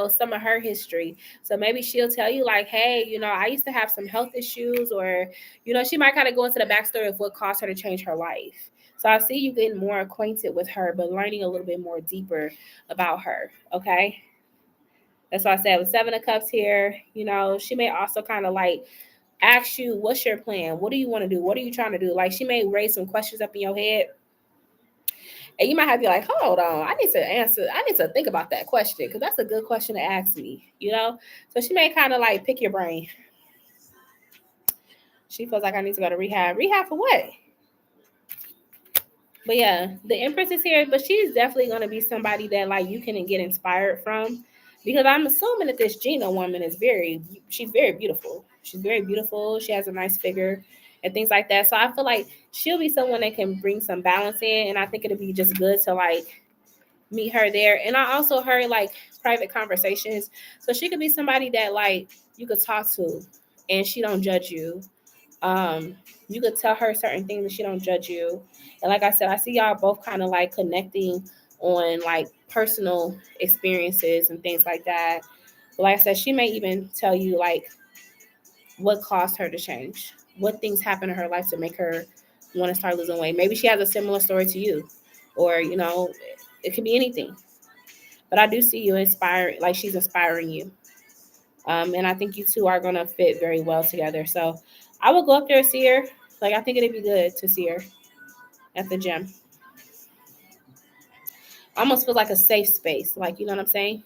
some of her history. So maybe she'll tell you like, hey, I used to have some health issues, or she might kind of go into the backstory of what caused her to change her life. So I see you getting more acquainted with her, but learning a little bit more deeper about her. Okay. That's why I said with Seven of Cups here, she may also kind of like ask you, what's your plan? What do you want to do? What are you trying to do? Like she may raise some questions up in your head. And you might have to be like, hold on, I need to answer. I need to think about that question because that's a good question to ask me. So she may kind of like pick your brain. She feels like I need to go to rehab. Rehab for what? But yeah, the Empress is here, but she's definitely going to be somebody that like you can get inspired from, because I'm assuming that this Gina woman she's very beautiful. She's very beautiful. She has a nice figure and things like that. So I feel like she'll be someone that can bring some balance in, and I think it'll be just good to like meet her there. And I also heard like private conversations, so she could be somebody that like you could talk to, and she don't judge you. um you could tell her certain things and she don't judge you. And like I said, I see y'all both kind of like connecting on like personal experiences and things like that. But like I said, she may even tell you like what caused her to change, what things happened in her life to make her want to start losing weight. Maybe she has a similar story to you, or it could be anything. But I do see you inspiring, like she's inspiring you. And I think you two are going to fit very well together. So I will go up there and see her. Like, I think it'd be good to see her at the gym. Almost feels like a safe space. Like, you know what I'm saying?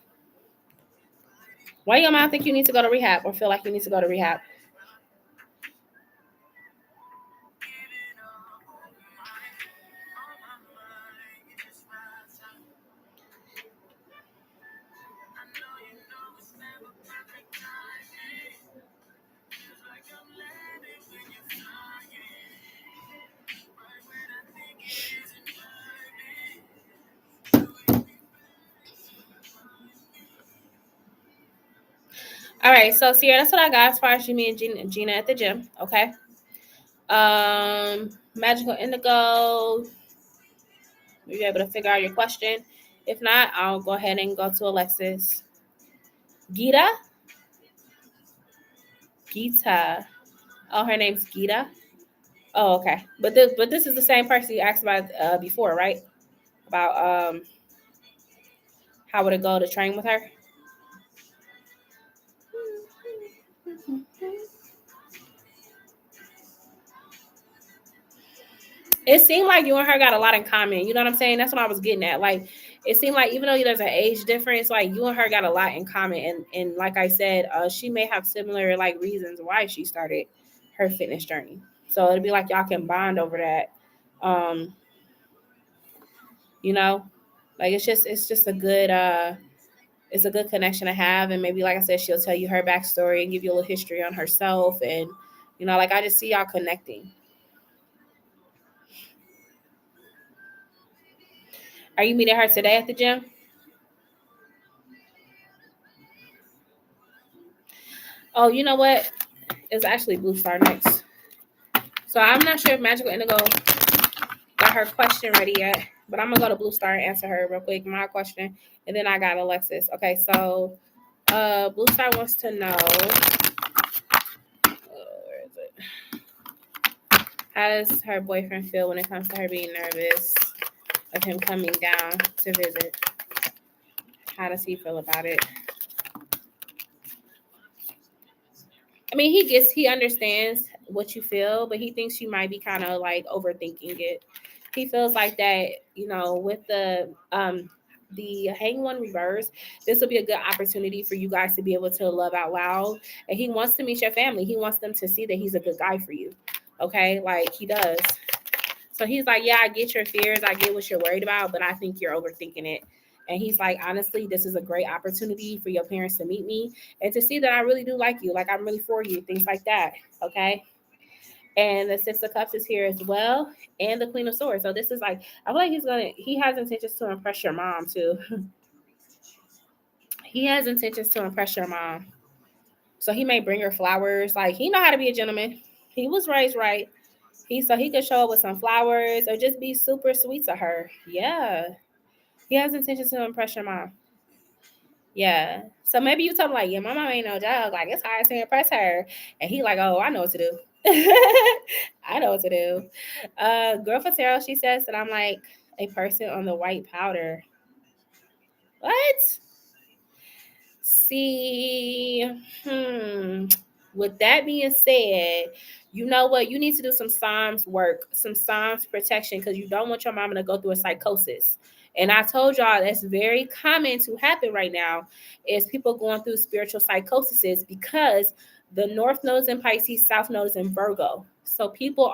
Why your mom think you need to go to rehab or feel like you need to go to rehab? All right, so Sierra, that's what I got as far as Jimmy and Gina at the gym. Okay. Magical Indigo, you're able to figure out your question. If not, I'll go ahead and go to Alexis. Gita? Gita. Oh, her name's Gita. Oh, okay. But this is the same person you asked about before, right? About how would it go to train with her? It seemed like you and her got a lot in common. You know what I'm saying? That's what I was getting at. Like, it seemed like even though there's an age difference, like you and her got a lot in common. And like I said, she may have similar like reasons why she started her fitness journey. So it'd be like y'all can bond over that. You know, like it's just a good it's a good connection to have. And maybe like I said, she'll tell you her backstory and give you a little history on herself. And you know, like I just see y'all connecting. Are you meeting her today at the gym? Oh, you know what? It's actually Blue Star next. So I'm not sure if Magical Indigo got her question ready yet, but I'm gonna go to Blue Star and answer her real quick, my question, and then I got Alexis. Okay, so Blue Star wants to know where is it? How does her boyfriend feel when it comes to her being nervous of him coming down to visit? How does he feel about it? I mean, he understands what you feel, but he thinks you might be kind of like overthinking it. He feels like that, you know, with the hang one reverse, this will be a good opportunity for you guys to be able to love out loud. And he wants to meet your family. He wants them to see that he's a good guy for you. Okay, like he does. So he's like, yeah, I get your fears, I get what you're worried about, but I think you're overthinking it. And he's like, honestly, this is a great opportunity for your parents to meet me and to see that I really do like you, like I'm really for you, things like that. Okay. And the Six of Cups is here as well, and the Queen of Swords. So this is like, I feel like he has intentions to impress your mom too. He has intentions to impress your mom. So he may bring her flowers. Like he know how to be a gentleman. He was raised right. He could show up with some flowers or just be super sweet to her. Yeah. He has intentions to impress your mom. Yeah. So maybe you tell him like, yeah, my mom ain't no joke. Like it's hard to impress her. And he like, oh, I know what to do. I know what to do. Girl for Tarot, she says that I'm like a person on the white powder. What? See, with that being said, you know what? You need to do some Psalms work, some Psalms protection, because you don't want your mama to go through a psychosis. And I told y'all that's very common to happen right now is people going through spiritual psychoses because the North Node is in Pisces, South Node is in Virgo. So people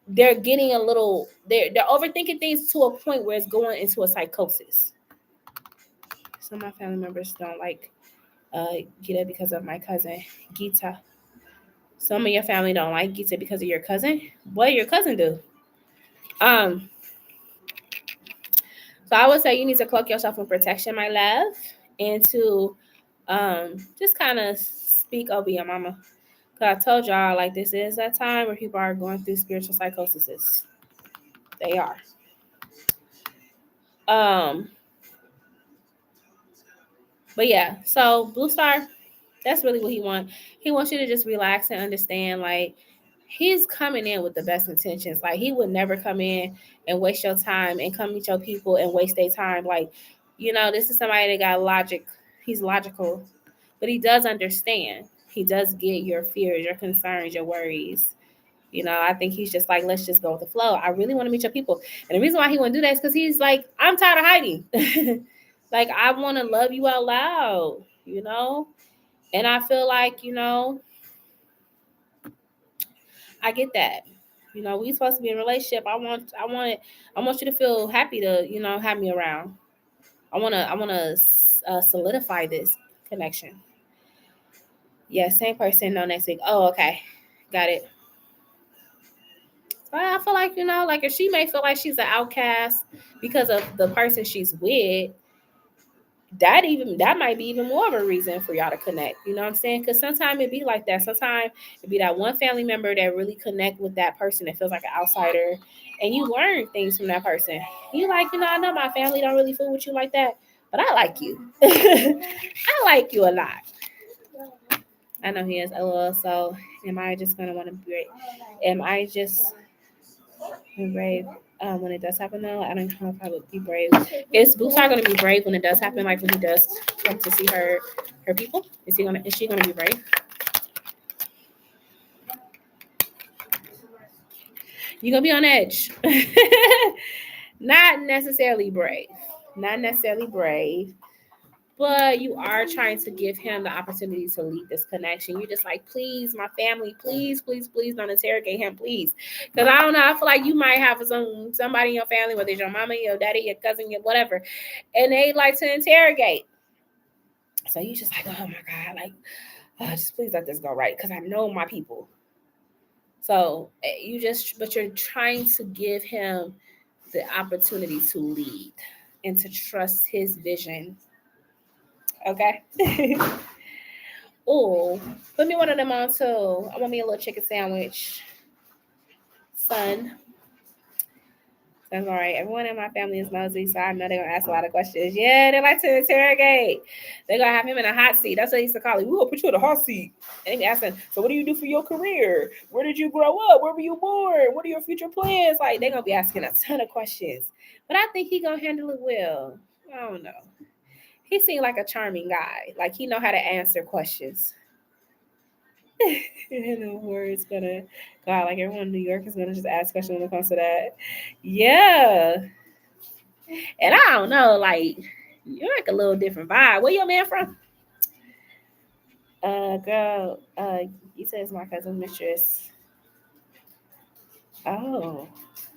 they're getting a little, they're overthinking things to a point where it's going into a psychosis. Some of my family members don't like Gita because of my cousin Gita. Some of your family don't like Gita because of your cousin. What did your cousin do? So I would say you need to cloak yourself in protection, my love, and to just kind of speak over your mama. Cause I told y'all like this is that time where people are going through spiritual psychosis. They are. But yeah, so Blue Star, that's really what he wants. He wants you to just relax and understand, like, he's coming in with the best intentions. Like, he would never come in and waste your time and come meet your people and waste their time. Like, you know, this is somebody that got logic. He's logical, but he does understand. He does get your fears, your concerns, your worries. I think he's just like, let's just go with the flow. I really want to meet your people. And the reason why he wouldn't do that is because he's like, I'm tired of hiding. Like, I want to love you out loud, And I feel like, I get that. We supposed to be in a relationship. I want you to feel happy to, have me around. I wanna solidify this connection. Yeah, same person, no next week. Oh, okay. Got it. So I feel like, like if she may feel like she's an outcast because of the person she's with, that might be even more of a reason for y'all to connect. You know what I'm saying? Because sometimes it be like that. Sometimes it be that one family member that really connect with that person that feels like an outsider, and you learn things from that person. You like, I know my family don't really fool with you like that, but I like you. I like you a lot. I know he is. LOL. So am I just gonna want to be? Am I just brave when it does happen? Though I don't know if I would be brave. Is Boots not gonna be brave when it does happen? Like when he does come to see her people? Is she gonna be brave? You're gonna be on edge. Not necessarily brave. Not necessarily brave. But you are trying to give him the opportunity to lead this connection. You're just like, please, my family, please, please, please don't interrogate him, please. Because I don't know, I feel like you might have somebody in your family, whether it's your mama, your daddy, your cousin, your whatever, and they like to interrogate. So you just like, oh my God, like, just please let this go right, because I know my people. So but you're trying to give him the opportunity to lead and to trust his vision. Okay. Oh, put me one of them on too. I want me a little chicken sandwich. Son. That's all right. Everyone in my family is nosy, so I know they're gonna ask a lot of questions. Yeah, they like to interrogate. They're gonna have him in a hot seat. That's what I used to call it. We're gonna put you in a hot seat. And they asking, so what do you do for your career? Where did you grow up? Where were you born? What are your future plans? Like, they're gonna be asking a ton of questions. But I think he's gonna handle it well. I don't know. He seemed like a charming guy. Like, he know how to answer questions. And words gonna God, like everyone in New York is gonna just ask questions when it comes to that. Yeah. And I don't know, like, you're like a little different vibe. Where your man from? Girl, you said it's my cousin's mistress. Oh.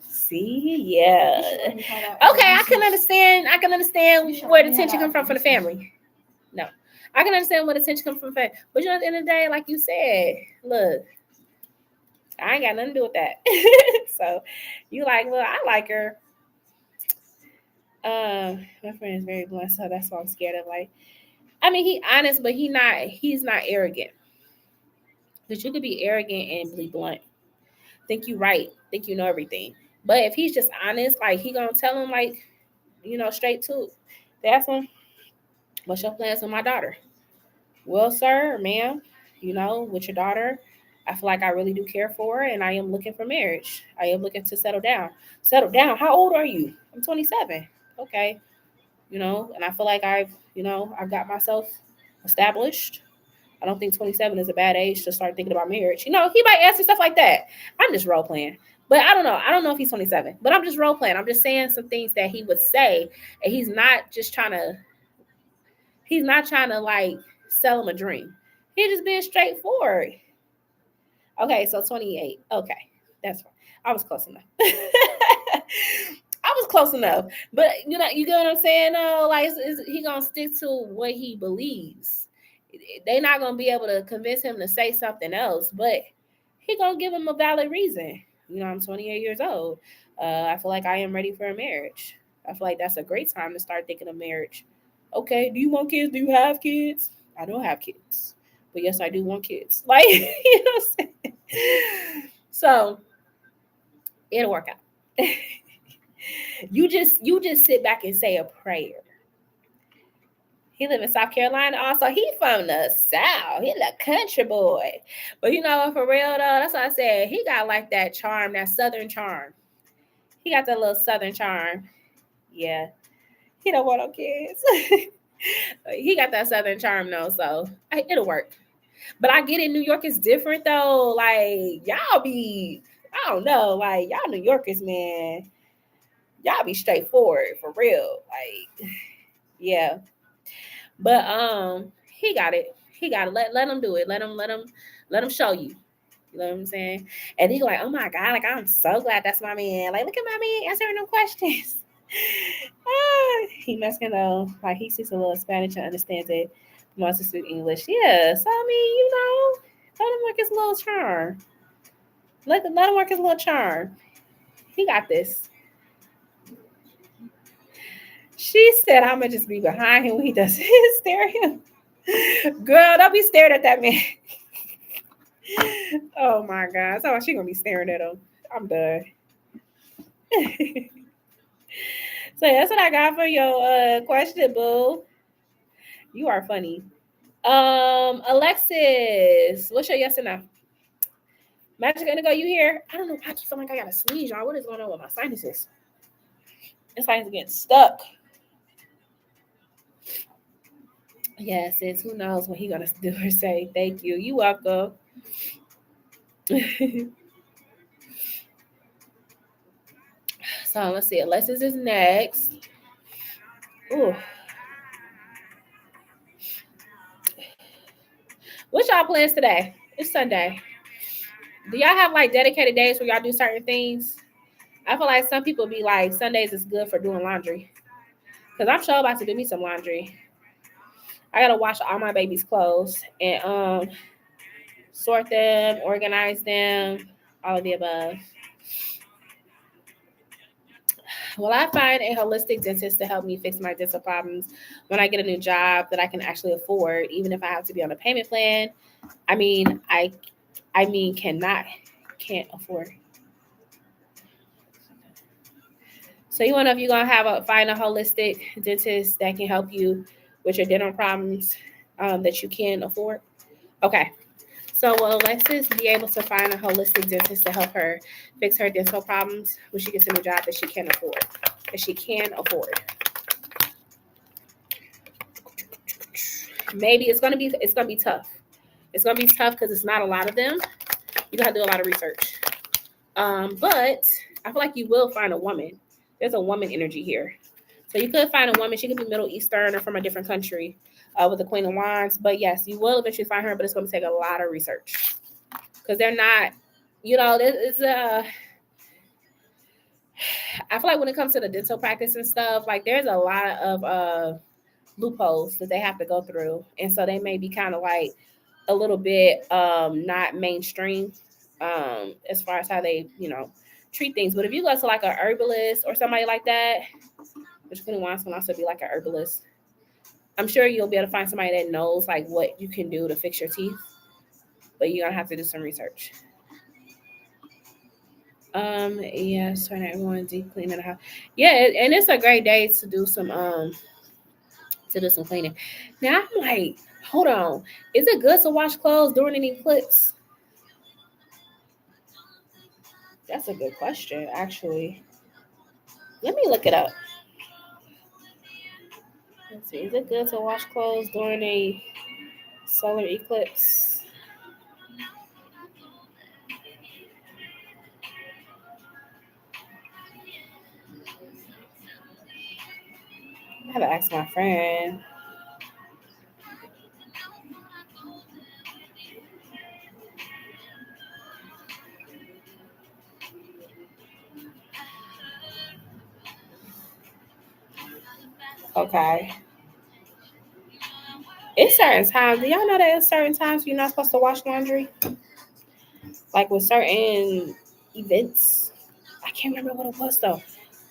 See, yeah. Okay, I can understand. Where the tension come from the family. No. I can understand where the tension come from. But at the end of the day, like you said, look, I ain't got nothing to do with that. So you like, well, I like her. My friend is very blunt, so that's why I'm scared of. Like, I mean, he honest, but he's not arrogant. Because you could be arrogant and be blunt. Think you right. Think you know everything. But if he's just honest, like, he gonna tell him, like, straight to. That's him. What's your plans with my daughter? Well, sir, ma'am, with your daughter, I feel like I really do care for her, and I am looking for marriage. I am looking to settle down. Settle down? How old are you? I'm 27. Okay. And I feel like I've got myself established. I don't think 27 is a bad age to start thinking about marriage. He might answer stuff like that. I'm just role playing. But I don't know. I don't know if he's 27. But I'm just role playing. I'm just saying some things that he would say, and he's not trying to like sell him a dream. He's just being straightforward. Okay, so 28. Okay, that's fine. I was close enough. But you get what I'm saying? No, like, he gonna stick to what he believes. They're not gonna be able to convince him to say something else, but he gonna give him a valid reason. I'm 28 years old. I feel like I am ready for a marriage. I feel like that's a great time to start thinking of marriage. Okay, do you want kids? Do you have kids? I don't have kids, but yes, I do want kids. Like, you know what I'm saying? So it'll work out. You just sit back and say a prayer. He live in South Carolina also. He from the South. He a country boy. But for real though, that's what I said. He got like that charm, that Southern charm. He got that little Southern charm. Yeah. He don't want no kids. He got that Southern charm though, so it'll work. But I get it. New York is different though. Like y'all be, I don't know. Like y'all New Yorkers, man. Y'all be straightforward for real. Like, yeah. But he got it. He got it. Let him do it. Let him show you. You know what I'm saying? And he like, oh my God, like I'm so glad that's my man. Like, look at my man answering them questions. He messing up. Like he speaks a little Spanish and understands it. Wants to speak English. Yeah. So I mean, let him work his little charm. Let him work his little charm. He got this. She said, I'm gonna just be behind him when he does his stare at him. Girl, don't be staring at that man. Oh my God. So she gonna be staring at him. I'm done. So that's what I got for your question, boo. You are funny. Alexis, what's your yes or no? Magic Indigo, you here? I don't know. I keep feeling like I got to sneeze, y'all. What is going on with my sinuses? It's like it's getting stuck. Yes, sis. Who knows what he gonna do or say? Thank you. You welcome. So let's see. Alexis is next. Ooh. What's y'all plans today? It's Sunday. Do y'all have like dedicated days where y'all do certain things? I feel like some people be like Sundays is good for doing laundry. Cause I'm sure about to do me some laundry. I gotta wash all my baby's clothes and sort them, organize them, all of the above. Will I find a holistic dentist to help me fix my dental problems when I get a new job that I can actually afford, even if I have to be on a payment plan? I mean, can't afford. So you want to know if you're gonna find a holistic dentist that can help you with your dental problems that you can afford? Okay. So will Alexis be able to find a holistic dentist to help her fix her dental problems when she gets a new job that she can afford? That she can afford. Maybe it's gonna be tough. It's gonna be tough because it's not a lot of them. You gotta do a lot of research. But I feel like you will find a woman. There's a woman energy here. So you could find a woman. She could be Middle Eastern or from a different country with the Queen of Wands. But yes, you will eventually find her, but it's going to take a lot of research. Because they're not, I feel like when it comes to the dental practice and stuff, like there's a lot of loopholes that they have to go through. And so they may be kind of like a little bit not mainstream as far as how they, treat things. But if you go to like a herbalist or somebody like that, which Queen of Wands can also be like a herbalist, I'm sure you'll be able to find somebody that knows like what you can do to fix your teeth. But you're gonna have to do some research. Yes, turn everyone deep clean in the house. Yeah, and it's a great day to do some cleaning. Now I'm like, hold on, is it good to wash clothes during an eclipse? That's a good question, actually. Let me look it up. Let's see, is it good to wash clothes during a solar eclipse? I gotta ask my friend. Okay. It's certain times. Do y'all know that it's certain times you're not supposed to wash laundry? Like with certain events. I can't remember what it was though.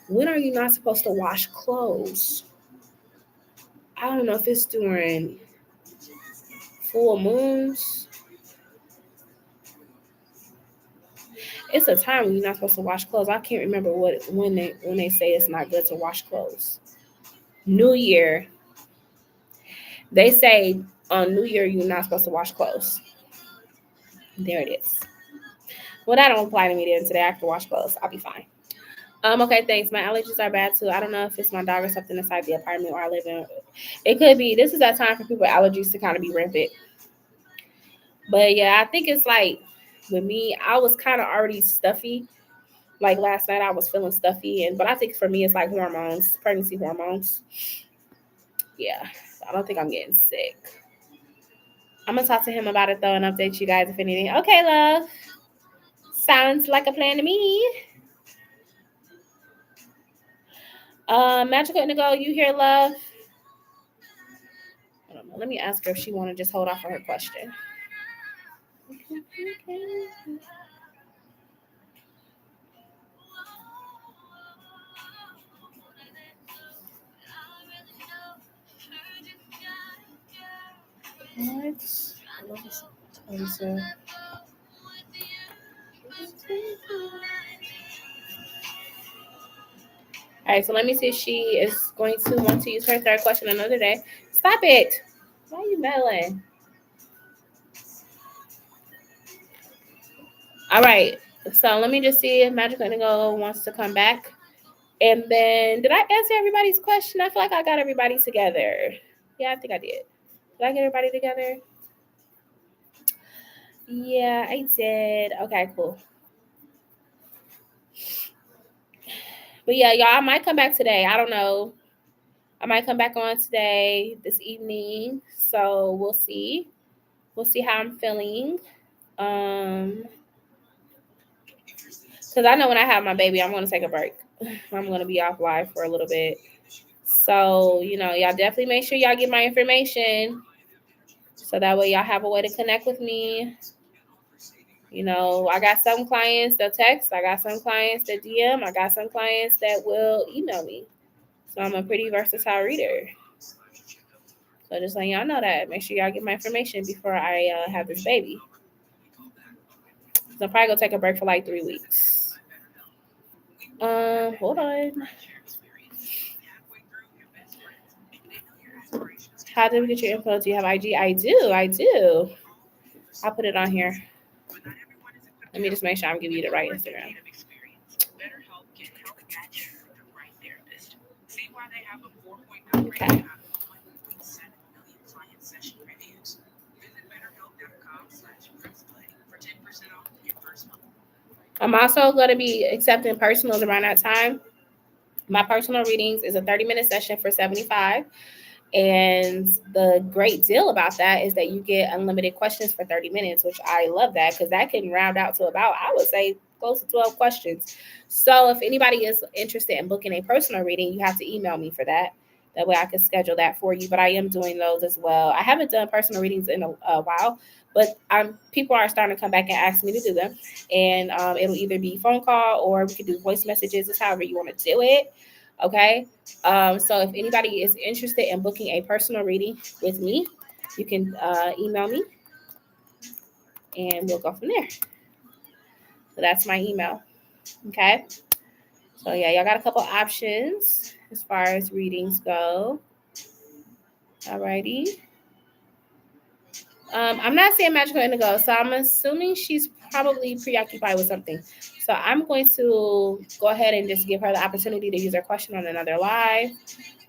When are you not supposed to wash clothes? I don't know if it's during full moons. It's a time when you're not supposed to wash clothes. I can't remember when they say it's not good to wash clothes. New Year. They say on New Year you're not supposed to wash clothes. There it is. Well, that don't apply to me then. Today I can wash clothes. I'll be fine. Okay, thanks. My allergies are bad too. I don't know if it's my dog or something inside the apartment where I live in. It could be. This is that time for people with allergies to kind of be rampant. But yeah, I think it's like with me, I was kind of already stuffy. Like last night, I was feeling stuffy, but I think for me, it's like hormones, pregnancy hormones. Yeah, I don't think I'm getting sick. I'm gonna talk to him about it though and update you guys if anything. Okay, love. Sounds like a plan to me. Magical Indigo, you here, love? I don't know. Let me ask her if she want to just hold off on her question. What? All right, so let me see if she is going to want to use her third question another day. Stop it. Why are you meddling? All right, so let me just see if Magical Indigo wants to come back. And then, did I answer everybody's question? I feel like I got everybody together. Yeah, I think I did. Did I get everybody together? Yeah, I did. Okay, cool. But yeah, y'all, I might come back today. I don't know. I might come back on today, this evening. So we'll see. We'll see how I'm feeling. Because I know when I have my baby, I'm going to take a break. I'm going to be off live for a little bit. So, y'all definitely make sure y'all get my information. So that way y'all have a way to connect with me. I got some clients that text. I got some clients that DM. I got some clients that will email me. So I'm a pretty versatile reader. So just letting y'all know that. Make sure y'all get my information before I have this baby. So I'm probably going to take a break for like 3 weeks. Hold on. How did we get your info? Do you have IG? I do. I'll put it on here. Let me just make sure I'm giving you the right Instagram. Okay. I'm also going to be accepting personals around that time. My personal readings is a 30-minute session for $75. And the great deal about that is that you get unlimited questions for 30 minutes, which I love that because that can round out to about, I would say, close to 12 questions. So if anybody is interested in booking a personal reading, you have to email me for that. That way I can schedule that for you. But I am doing those as well. I haven't done personal readings in a while, but people are starting to come back and ask me to do them. And it'll either be phone call or we can do voice messages. It's however you want to do it. Okay. So if anybody is interested in booking a personal reading with me, you can email me and we'll go from there. So that's my email. Okay. So yeah, y'all got a couple options as far as readings go. Alrighty. I'm not seeing Magical Indigo, so I'm assuming she's probably preoccupied with something. So I'm going to go ahead and just give her the opportunity to use her question on another live.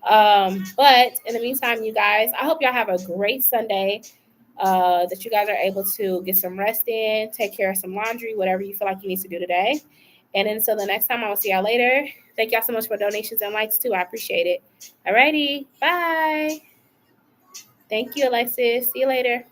But in the meantime, you guys, I hope y'all have a great Sunday. That you guys are able to get some rest in, take care of some laundry, whatever you feel like you need to do today. And until the next time, I will see y'all later. Thank y'all so much for donations and likes too. I appreciate it. Alrighty, bye. Thank you, Alexis. See you later.